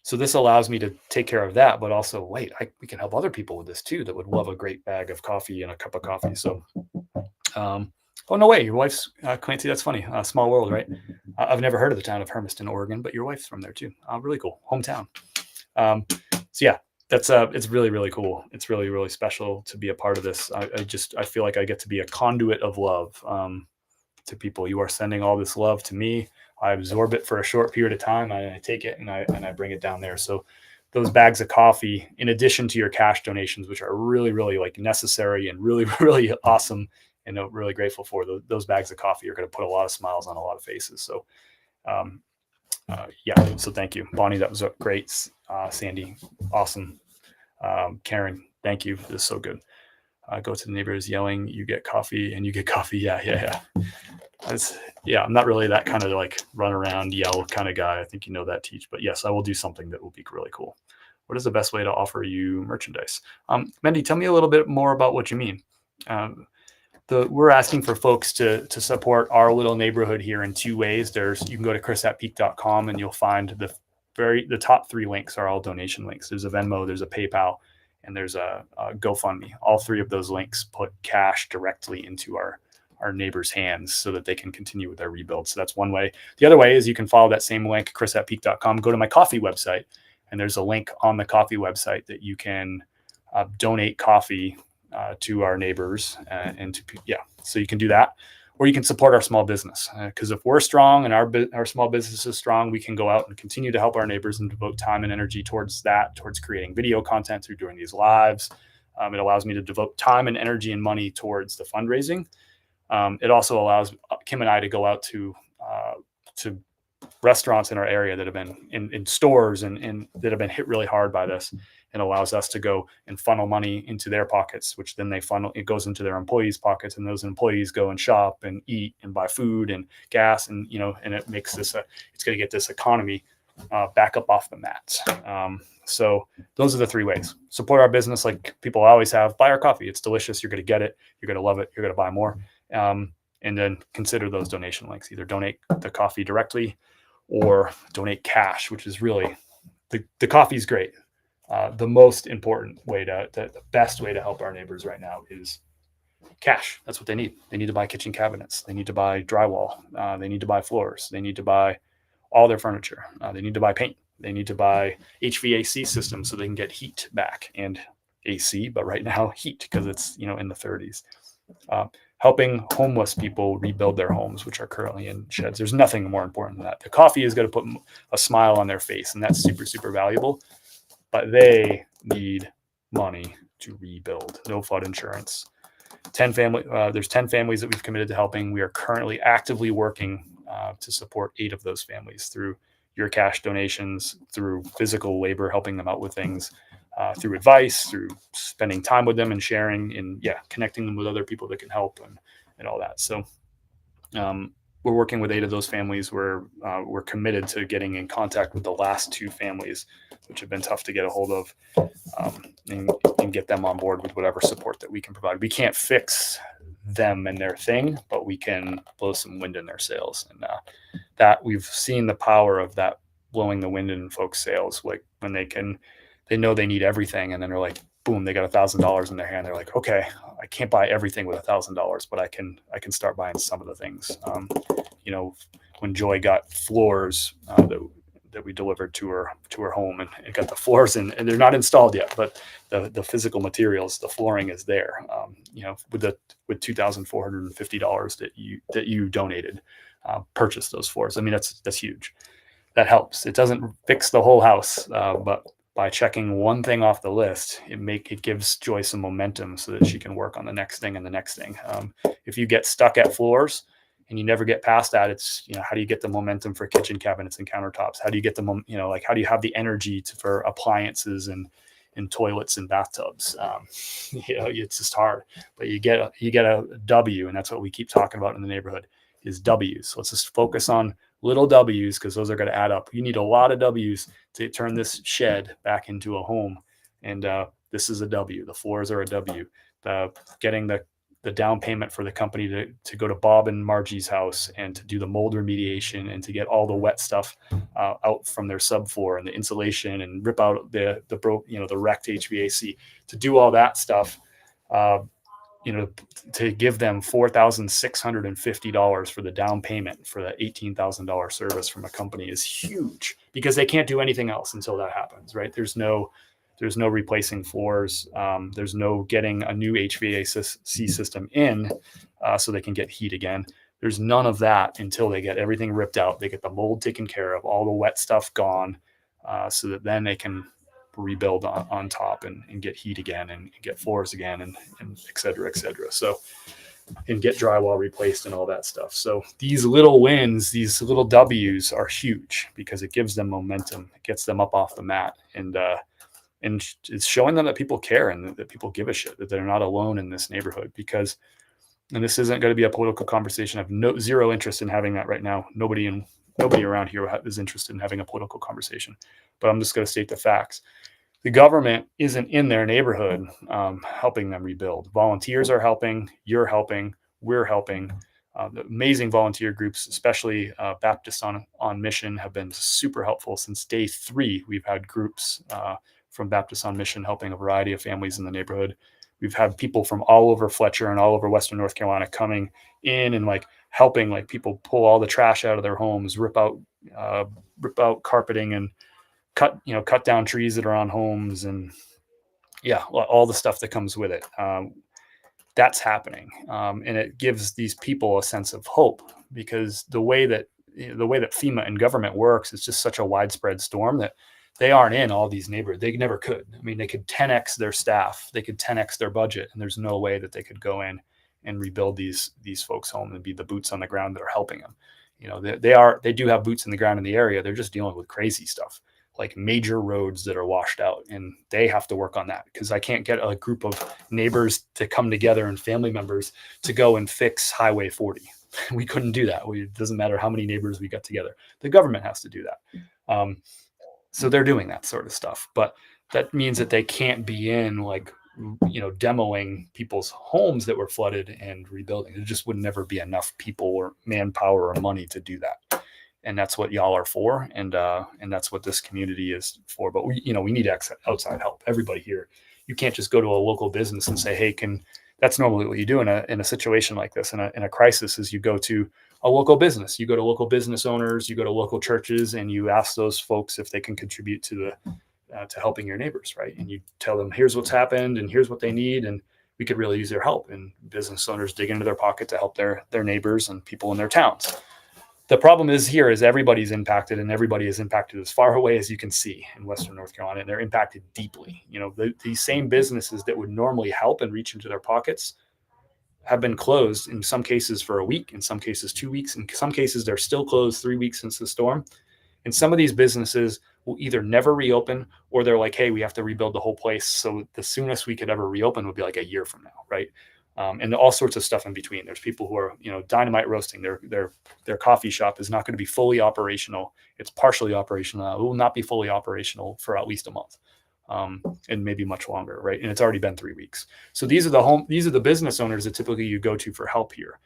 [SPEAKER 1] so this allows me to take care of that, but also we can help other people with this too that would love a great bag of coffee and a cup of coffee. So, oh no way, your wife's Clancy. That's funny. Small world, right? I've never heard of the town of Hermiston, Oregon, but your wife's from there too. Really cool, hometown. So yeah, that's it's really really cool. It's really really special to be a part of this. I feel like I get to be a conduit of love to people. You are sending all this love to me. I absorb it for a short period of time. I take it and I bring it down there. So those bags of coffee, in addition to your cash donations, which are really, really like necessary and really, really awesome, and really grateful for, those bags of coffee are going to put a lot of smiles on a lot of faces. So, yeah. So thank you, Bonnie. That was great. Sandy, awesome. Karen, thank you. This is so good. Go to the neighbors yelling, you get coffee and you get coffee. Yeah. I'm not really that kind of like run around, yell kind of guy. I think you know that, Teach. But yes, I will do something that will be really cool. What is the best way to offer you merchandise? Mendy, tell me a little bit more about what you mean. We're asking for folks to support our little neighborhood here in two ways. You can go to chrisatpeak.com and you'll find the top three links are all donation links. There's a Venmo, there's a PayPal, and there's a GoFundMe. All three of those links put cash directly into our neighbors' hands so that they can continue with their rebuild. So that's one way. The other way is you can follow that same link, chrisatpeak.com, go to my coffee website, and there's a link on the coffee website that you can donate coffee to our neighbors. So you can do that, or you can support our small business. Because if we're strong and our small business is strong, we can go out and continue to help our neighbors and devote time and energy towards creating video content through doing these lives. It allows me to devote time and energy and money towards the fundraising. It also allows Kim and I to go out to restaurants in our area that have been in stores and that have been hit really hard by this, and allows us to go and funnel money into their pockets, which then it goes into their employees' pockets, and those employees go and shop and eat and buy food and gas, and it makes it's going to get this economy back up off the mats. So those are the three ways. Support our business like people always have. Buy our coffee. It's delicious. You're going to get it. You're going to love it. You're going to buy more. And then consider those donation links. Either donate the coffee directly or donate cash, which is really the coffee is great. The most important way the best way to help our neighbors right now is cash. That's what they need. They need to buy kitchen cabinets. They need to buy drywall. They need to buy floors. They need to buy all their furniture. They need to buy paint. They need to buy HVAC systems so they can get heat back, and AC, but right now heat because it's in the 30s. Helping homeless people rebuild their homes, which are currently in sheds. There's nothing more important than that. The coffee is going to put a smile on their face, and that's super, super valuable. But they need money to rebuild. No flood insurance. There's 10 families that we've committed to helping. We are currently actively working to support 8 of those families through your cash donations, through physical labor, helping them out with things, through advice, through spending time with them and sharing, and connecting them with other people that can help and all that. So we're working with 8 of those families. We're committed to getting in contact with the last 2 families, which have been tough to get a hold of, and get them on board with whatever support that we can provide. We can't fix them and their thing, but we can blow some wind in their sails. And that we've seen the power of that, blowing the wind in folks' sails, like when they know they need everything, and then they're like, boom, they got $1,000 in their hand. They're like, okay, I can't buy everything with $1,000, but I can start buying some of the things. When Joy got floors that we delivered to her home, and got the floors in, and they're not installed yet, but the physical materials, the flooring is there. With $2,450 that you donated, purchase those floors. I mean, that's huge. That helps. It doesn't fix the whole house, but by checking one thing off the list, it gives Joy some momentum so that she can work on the next thing and the next thing. If you get stuck at floors and you never get past that, it's, how do you get the momentum for kitchen cabinets and countertops? How do you get the how do you have the energy for appliances and toilets and bathtubs? It's just hard, but you get a W, and that's what we keep talking about in the neighborhood is W's. So let's just focus on little W's, because those are going to add up. You need a lot of W's to turn this shed back into a home. And this is a W. The floors are a W. Getting the down payment for the company to go to Bob and Margie's house and to do the mold remediation and to get all the wet stuff out from their subfloor and the insulation and rip out the wrecked HVAC, to do all that stuff. To give them $4,650 for the down payment for the $18,000 service from a company is huge, because they can't do anything else until that happens, right? There's no replacing floors. There's no getting a new HVAC system in so they can get heat again. There's none of that until they get everything ripped out. They get the mold taken care of, all the wet stuff gone, so that then they can rebuild on top and get heat again and get floors again and et cetera, so, and get drywall replaced and all that stuff. So these little wins, these little W's are huge, because it gives them momentum. It gets them up off the mat, and it's showing them that people care and that people give a shit, that they're not alone in this neighborhood. Because, and this isn't going to be a political conversation. I have zero interest in having that right now. Nobody around here is interested in having a political conversation, but I'm just going to state the facts. The government isn't in their neighborhood helping them rebuild. Volunteers are helping. You're helping. We're helping. The amazing volunteer groups, especially Baptist on Mission, have been super helpful. Since day 3, we've had groups from Baptist on Mission helping a variety of families in the neighborhood. We've had people from all over Fletcher and all over Western North Carolina coming in and helping people pull all the trash out of their homes, rip out carpeting, and cut down trees that are on homes, and all the stuff that comes with it. That's happening, and it gives these people a sense of hope, because the way that FEMA and government works is just such a widespread storm that they aren't in all these neighborhoods. They never could. I mean, they could 10x their staff, they could 10x their budget, and there's no way that they could go in and rebuild these folks' home and be the boots on the ground that are helping them. They do have boots in the ground in the area. They're just dealing with crazy stuff, like major roads that are washed out, and they have to work on that, because I can't get a group of neighbors to come together and family members to go and fix Highway 40. We couldn't do that. It doesn't matter how many neighbors we got together. The government has to do that. So they're doing that sort of stuff, but that means that they can't be in demoing people's homes that were flooded and rebuilding. There just would never be enough people or manpower or money to do that. And that's what y'all are for, and that's what this community is for. But we need outside help. Everybody here, you can't just go to a local business and say, "Hey, that's normally what you do in a situation like this, in a crisis, is you go to a local business. You go to local business owners, you go to local churches, and you ask those folks if they can contribute to helping your neighbors, right? And you tell them, here's what's happened, and here's what they need, and we could really use their help. And business owners dig into their pocket to help their neighbors and people in their towns. The problem is everybody's impacted, and everybody is impacted as far away as you can see in Western North Carolina, and they're impacted deeply. These same businesses that would normally help and reach into their pockets have been closed, in some cases for a week, in some cases 2 weeks, in some cases they're still closed 3 weeks since the storm. And some of these businesses will either never reopen, or they're like, hey, we have to rebuild the whole place. So the soonest we could ever reopen would be like a year from now, right? And all sorts of stuff in between. There's people who are, dynamite roasting. Their coffee shop is not going to be fully operational. It's partially operational. It will not be fully operational for at least a month, and maybe much longer, right? And it's already been 3 weeks. So these are the business owners that typically you go to for help here,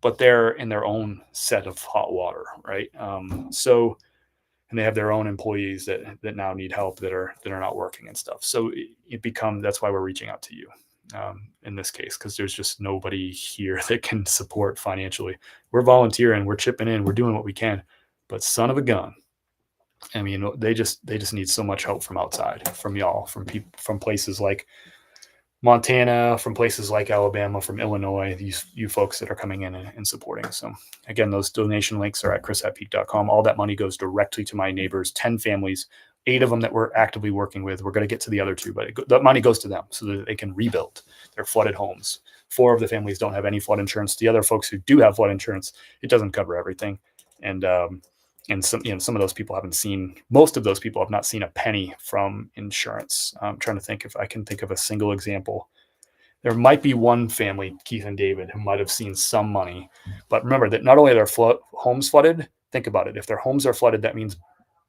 [SPEAKER 1] but they're in their own set of hot water, right? So and they have their own employees that now need help that are not working and stuff. So that's why we're reaching out to you in this case, because there's just nobody here that can support financially. We're volunteering, we're chipping in, we're doing what we can, but son of a gun, I mean, they just need so much help from outside, from y'all, from people, from places like Montana, from places like Alabama, from Illinois, you folks that are coming in and supporting. So again, those donation links are at chris@peak.com. All that money goes directly to my neighbors, 10 families, 8 of them that we're actively working with. We're going to get to the other 2, but that money goes to them so that they can rebuild their flooded homes. 4 of the families don't have any flood insurance. The other folks who do have flood insurance, it doesn't cover everything. And some of those people most of those people have not seen a penny from insurance. I'm trying to think if I can think of a single example. There might be one family, Keith and David, who might have seen some money. But remember that not only are their homes flooded, think about it. If their homes are flooded, that means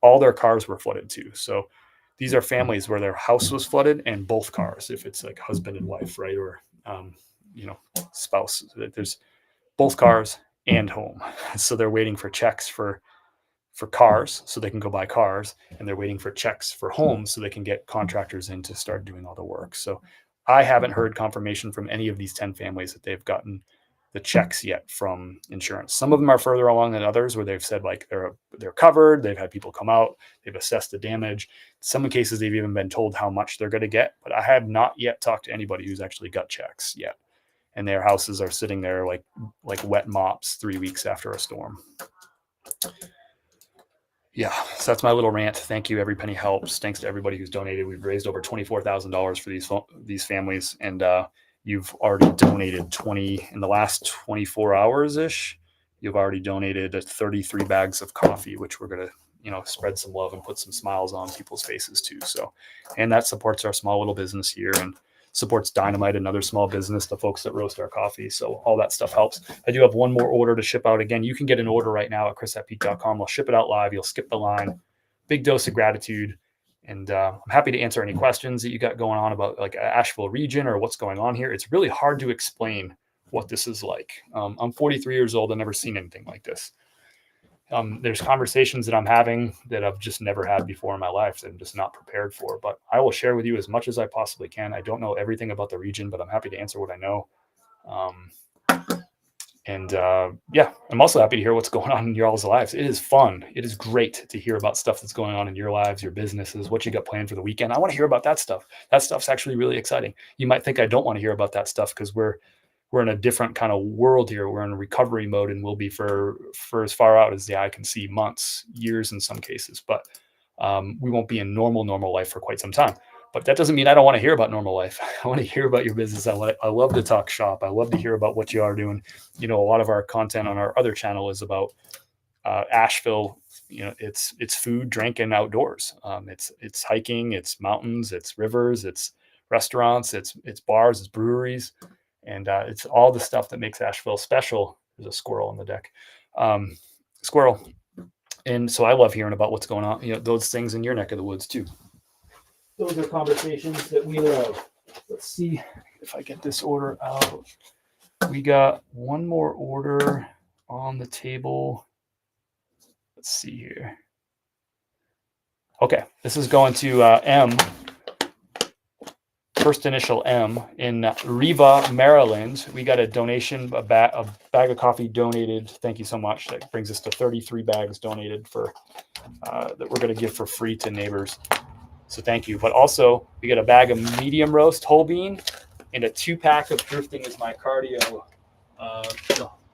[SPEAKER 1] all their cars were flooded too. So these are families where their house was flooded and both cars, if it's like husband and wife, right? Or, spouse, there's both cars and home. So they're waiting for checks for cars so they can go buy cars, and they're waiting for checks for homes so they can get contractors in to start doing all the work. So I haven't heard confirmation from any of these 10 families that they've gotten the checks yet from insurance. Some of them are further along than others, where they've said like they're covered, they've had people come out, they've assessed the damage. In some cases they've even been told how much they're going to get, but I have not yet talked to anybody who's actually got checks yet, and their houses are sitting there like wet mops 3 weeks after a storm. Yeah, so that's my little rant. Thank you. Every penny helps. Thanks to everybody who's donated. We've raised over $24,000 for these families, and you've already donated 20 in the last 24 hours ish. You've already donated 33 bags of coffee, which we're gonna spread some love and put some smiles on people's faces too. So, and that supports our small little business here and supports Dynamite, another small business, the folks that roast our coffee. So all that stuff helps. I do have one more order to ship out. Again, you can get an order right now at chris@peak.com. I'll ship it out live. You'll skip the line. Big dose of gratitude. And I'm happy to answer any questions that you got going on about like Asheville region or what's going on here. It's really hard to explain what this is like. I'm 43 years old. I've never seen anything like this. There's conversations that I'm having that I've just never had before in my life that I'm just not prepared for, but I will share with you as much as I possibly can. I don't know everything about the region, but I'm happy to answer what I know. I'm also happy to hear what's going on in your all's lives. It is fun. It is great to hear about stuff that's going on in your lives, your businesses, what you got planned for the weekend. I want to hear about that stuff. That stuff's actually really exciting. You might think I don't want to hear about that stuff because we're in a different kind of world here. We're in recovery mode, and we'll be for as far out as the eye can see, months, years in some cases. But we won't be in normal life for quite some time. But that doesn't mean I don't want to hear about normal life. I want to hear about your business. I love to talk shop. I love to hear about what you are doing. A lot of our content on our other channel is about Asheville. It's food, drink, and outdoors. It's hiking, it's mountains, it's rivers, it's restaurants, it's bars, it's breweries. And it's all the stuff that makes Asheville special. There's a squirrel on the deck. Squirrel. And so I love hearing about what's going on, those things in your neck of the woods too. Those are conversations that we love. Let's see if I get this order out. We got one more order on the table. Let's see here. Okay, this is going to M. First initial M in Riva, Maryland. We got a donation, a bag of coffee donated. Thank you so much. That brings us to 33 bags donated for that we're going to give for free to neighbors. So thank you. But also we got a bag of medium roast whole bean and a 2-pack of Drifting Is My Cardio,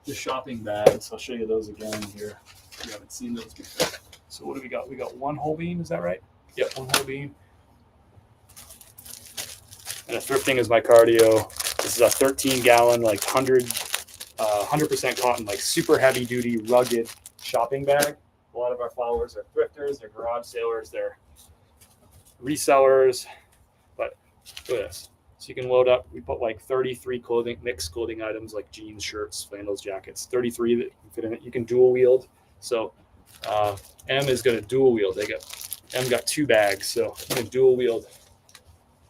[SPEAKER 1] the shopping bags. I'll show you those again here if you haven't seen those before. So what do we got? We got one whole bean. Is that right? Yep, one whole bean. And a Thrifting Is My Cardio. This is a 13-gallon, like 100% cotton, like super heavy duty, rugged shopping bag. A lot of our followers are thrifters, they're garage sailors, they're resellers. But look at this. So you can load up. We put like 33 mixed clothing items like jeans, shirts, flannels, jackets. 33 that can fit in it. You can dual wield. So M is going to dual wield. M got 2 bags, so I'm going to dual wield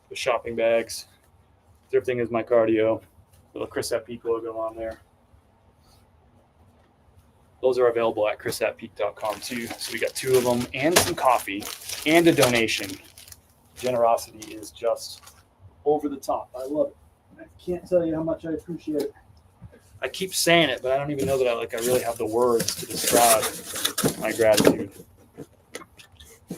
[SPEAKER 1] the shopping bags. Thrifting Is My Cardio. Little Chris at Peak logo on there. those are available at chris@peak.com too. So we got 2 of them and some coffee and a donation. Generosity is just over the top. I love it. I can't tell you how much I appreciate it. I keep saying it, but I don't even know that I really have the words to describe my gratitude.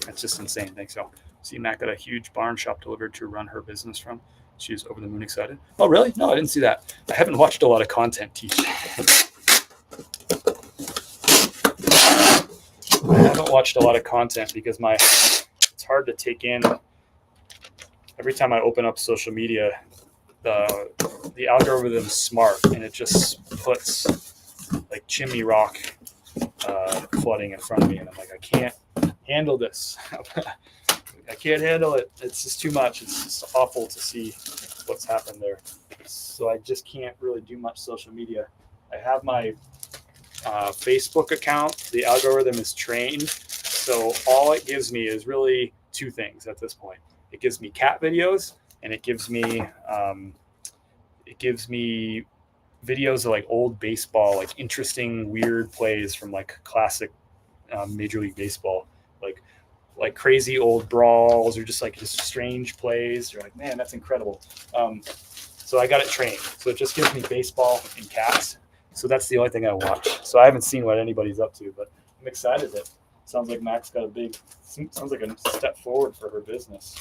[SPEAKER 1] That's just insane. Thanks, y'all. See, Mac got a huge barn shop delivered to run her business from. She was over the moon excited. Oh, really? No, I didn't see that. I haven't watched a lot of content, Teach. I haven't watched a lot of content because it's hard to take in. Every time I open up social media, the algorithm's smart, and it just puts like chimney rock flooding in front of me, and I'm like, I can't handle this. I can't handle it. It's just too much. It's just awful to see what's happened there. So I just can't really do much social media. I have my Facebook account. The algorithm is trained, so all it gives me is really 2 things at this point. It gives me cat videos, and it gives me videos of like old baseball, like interesting, weird plays from like classic Major League Baseball, like crazy old brawls or just strange plays. You're like, man, that's incredible. So I got it trained. So it just gives me baseball and cats. So that's the only thing I watch. So I haven't seen what anybody's up to, but I'm excited that sounds like Mac's got sounds like a step forward for her business.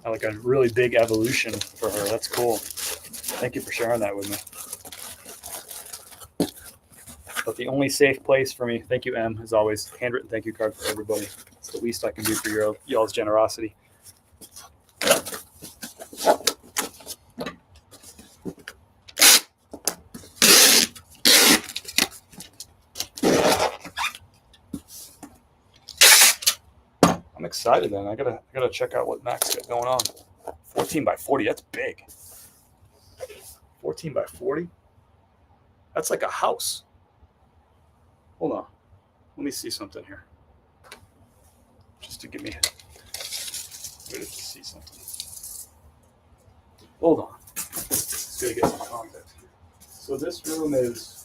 [SPEAKER 1] Like a really big evolution for her. That's cool. Thank you for sharing that with me. But the only safe place for me, thank you, M, as always, handwritten thank you card for everybody. It's the least I can do for y'all's generosity. I'm excited then. I gotta check out what Mac's got going on. 14 by 40, that's big. 14 by 40? That's like a house. Hold on. Let me see something here. Just to give me to see something. Hold on. Just gotta get some context. So this room is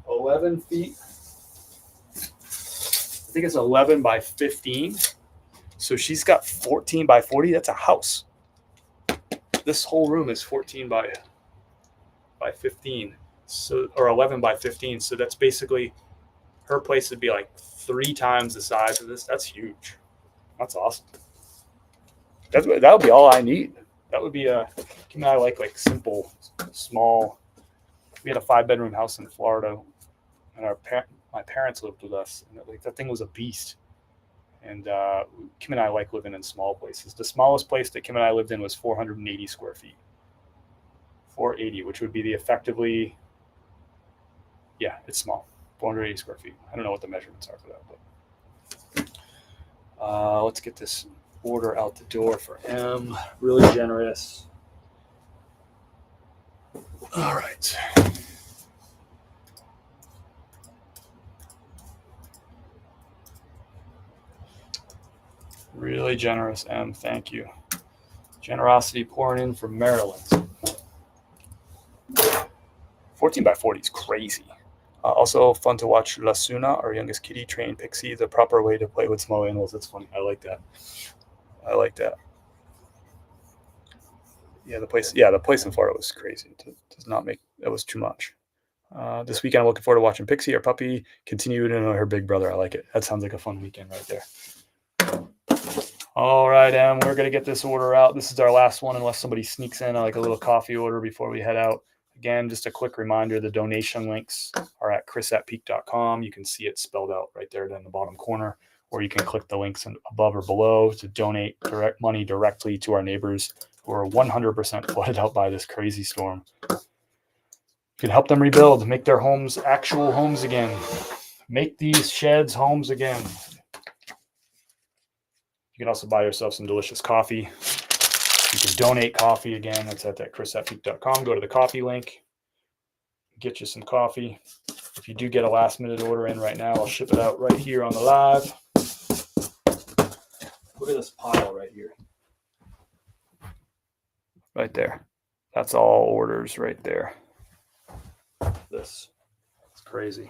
[SPEAKER 1] 11 feet. I think it's 11 by 15. So she's got 14 by 40. That's a house. This whole room is 14 by 15. So, or 11 by 15. So that's basically, her place would be like 3 times the size of this. That's huge. That's awesome. That would be all I need. That would be Kim and I like simple, small. We had a 5-bedroom house in Florida, and my parents lived with us, and that thing was a beast. And Kim and I like living in small places. The smallest place that Kim and I lived in was 480 square feet. 480, which would be effectively, yeah, it's small. 480 square feet. I don't know what the measurements are for that, but let's get this order out the door for M. Really generous. All right. Really generous, M. Thank you. Generosity pouring in from Maryland. 14 by 40 is crazy. Also fun to watch Lasuna, our youngest kitty, train Pixie the proper way to play with small animals. That's funny. I like that. Yeah, the place in Florida was crazy. That was too much. This weekend, I'm looking forward to watching Pixie, our puppy, continue to know her big brother. I like it. That sounds like a fun weekend right there. All right, Em, we're going to get this order out. This is our last one, unless somebody sneaks in like a little coffee order before we head out. Again, just a quick reminder, the donation links are at chris@peak.com. You can see it spelled out right there in the bottom corner, or you can click the links above or below to donate direct money directly to our neighbors who are 100% flooded out by this crazy storm. You can help them rebuild, make their homes actual homes again. Make these sheds homes again. You can also buy yourself some delicious coffee. You can donate coffee again. That's at that chris@peak.com. Go to the coffee link. Get you some coffee. If you do get a last minute order in right now, I'll ship it out right here on the live. Look at this pile right here. right there. That's all orders right there. This. It's crazy.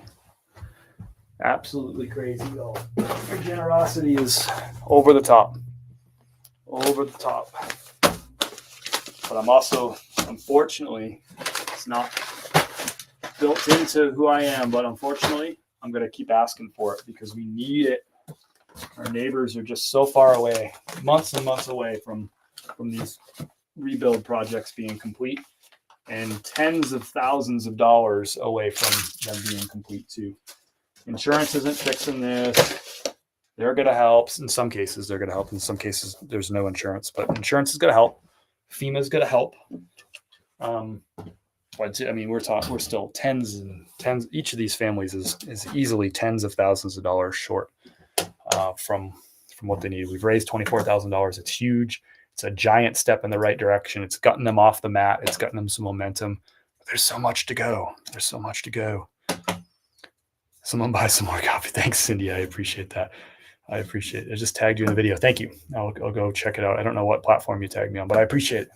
[SPEAKER 1] Absolutely crazy, though. Your generosity is over the top. Over the top. But I'm also, unfortunately, it's not built into who I am, but unfortunately, I'm going to keep asking for it because we need it. Our neighbors are just so far away, months and months away from these rebuild projects being complete, and tens of thousands of dollars away from them being complete too. Insurance isn't fixing this. They're going to help. In some cases, they're going to help. In some cases, there's no insurance, but insurance is going to help. FEMA is going to help. But I mean, we're still tens and tens. Each of these families is easily tens of thousands of dollars short from what they need. We've raised $24,000. It's huge. It's a giant step in the right direction. It's gotten them off the mat. It's gotten them some momentum. But there's so much to go. There's so much to go. Someone buy some more coffee. Thanks, Cindy. I appreciate that. I appreciate it. I just tagged you in the video. Thank you. I'll go check it out. I don't know what platform you tagged me on, but I appreciate it.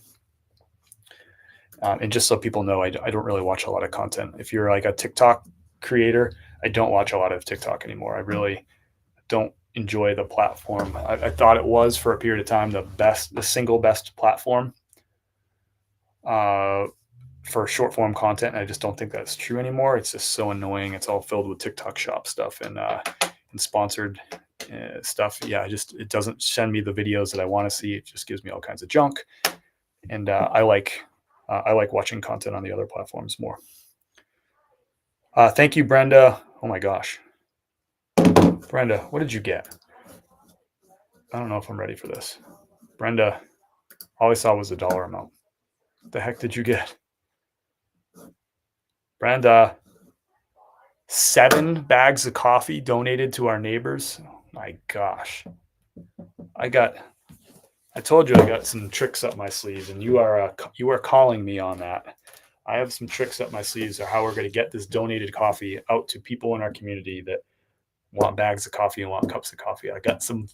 [SPEAKER 1] And just so people know, I don't really watch a lot of content. If you're like a TikTok creator, I don't watch a lot of TikTok anymore. I really don't enjoy the platform. I thought it was for a period of time the single best platform for short form content. And I just don't think that's true anymore. It's just so annoying. It's all filled with TikTok shop stuff and sponsored stuff. Yeah, it doesn't send me the videos that I want to see. It just gives me all kinds of junk. And I like watching content on the other platforms more. Thank you, Brenda. Oh my gosh. Brenda, what did you get? I don't know if I'm ready for this. Brenda, all I saw was the dollar amount. What the heck did you get? Brenda, 7 bags of coffee donated to our neighbors. Oh my gosh. I told you I got some tricks up my sleeves, and you are calling me on that. I have some tricks up my sleeves of how we're going to get this donated coffee out to people in our community that want bags of coffee and want cups of coffee. I got some.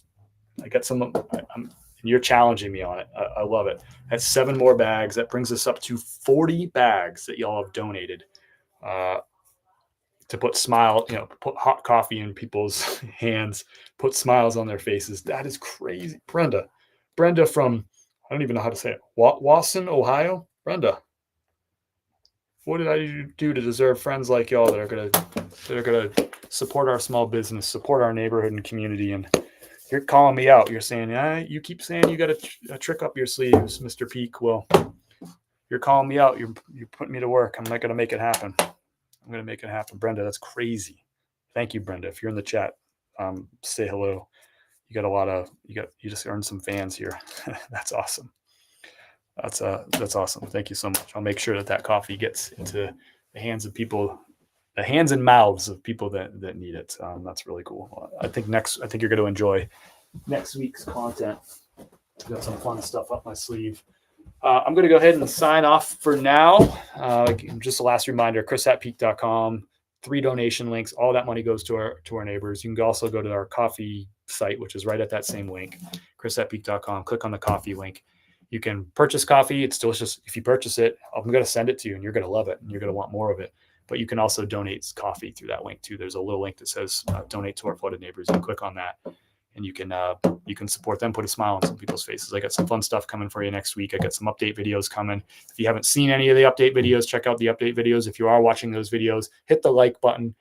[SPEAKER 1] You're challenging me on it. I love it. That's 7 more bags. That brings us up to 40 bags that y'all have donated to put hot coffee in people's hands, put smiles on their faces. That is crazy. Brenda from, I don't even know how to say it, Wasson, Ohio. Brenda, what did I do to deserve friends like y'all that are gonna support our small business, support our neighborhood and community? And you're calling me out. You're saying, you keep saying you got a trick up your sleeves, Mr. Peak. Well, you're calling me out. You're putting me to work. I'm not gonna make it happen. I'm gonna make it happen, Brenda. That's crazy. Thank you, Brenda. If you're in the chat, say hello. You just earned some fans here. That's awesome. That's awesome. Thank you so much. I'll make sure that coffee gets into the hands of people, the hands and mouths of people that need it. That's really cool. I think you're going to enjoy next week's content. I've got some fun stuff up my sleeve. I'm going to go ahead and sign off for now. Just a last reminder, chris@peak.com, 3 donation links. All that money goes to our neighbors. You can also go to our coffee site, which is right at that same link, chris@peak.com. Click on the coffee link. You can purchase coffee. It's delicious. If you purchase it, I'm going to send it to you and you're going to love it and you're going to want more of it. But you can also donate coffee through that link too. There's a little link that says donate to our flooded neighbors. You click on that and you can support them, put a smile on some people's faces. I got some fun stuff coming for you next week. I got some update videos coming. If you haven't seen any of the update videos, check out the update videos. If you are watching those videos, hit the like button,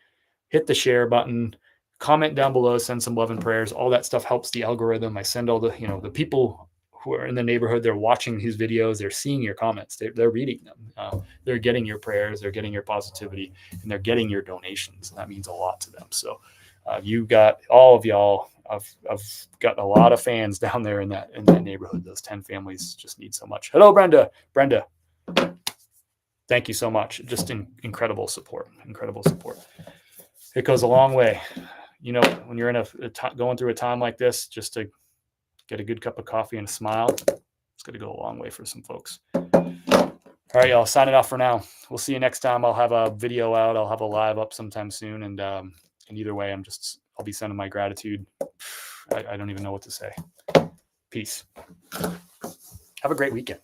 [SPEAKER 1] hit the share button, comment down below, send some love and prayers. All that stuff helps the algorithm. I send all the people who are in the neighborhood, they're watching these videos, they're seeing your comments, they're reading them, they're getting your prayers, they're getting your positivity, and they're getting your donations. And that means a lot to them. So you got all of y'all. I've got a lot of fans down there in that neighborhood. Those 10 families just need so much. Hello, Brenda. Thank you so much. Just incredible support. It goes a long way. When you're going through a time like this, just to get a good cup of coffee and a smile, it's going to go a long way for some folks. All right, y'all, signing off for now. We'll see you next time. I'll have a video out. I'll have a live up sometime soon. And either way, I'll be sending my gratitude. I don't even know what to say. Peace. Have a great weekend.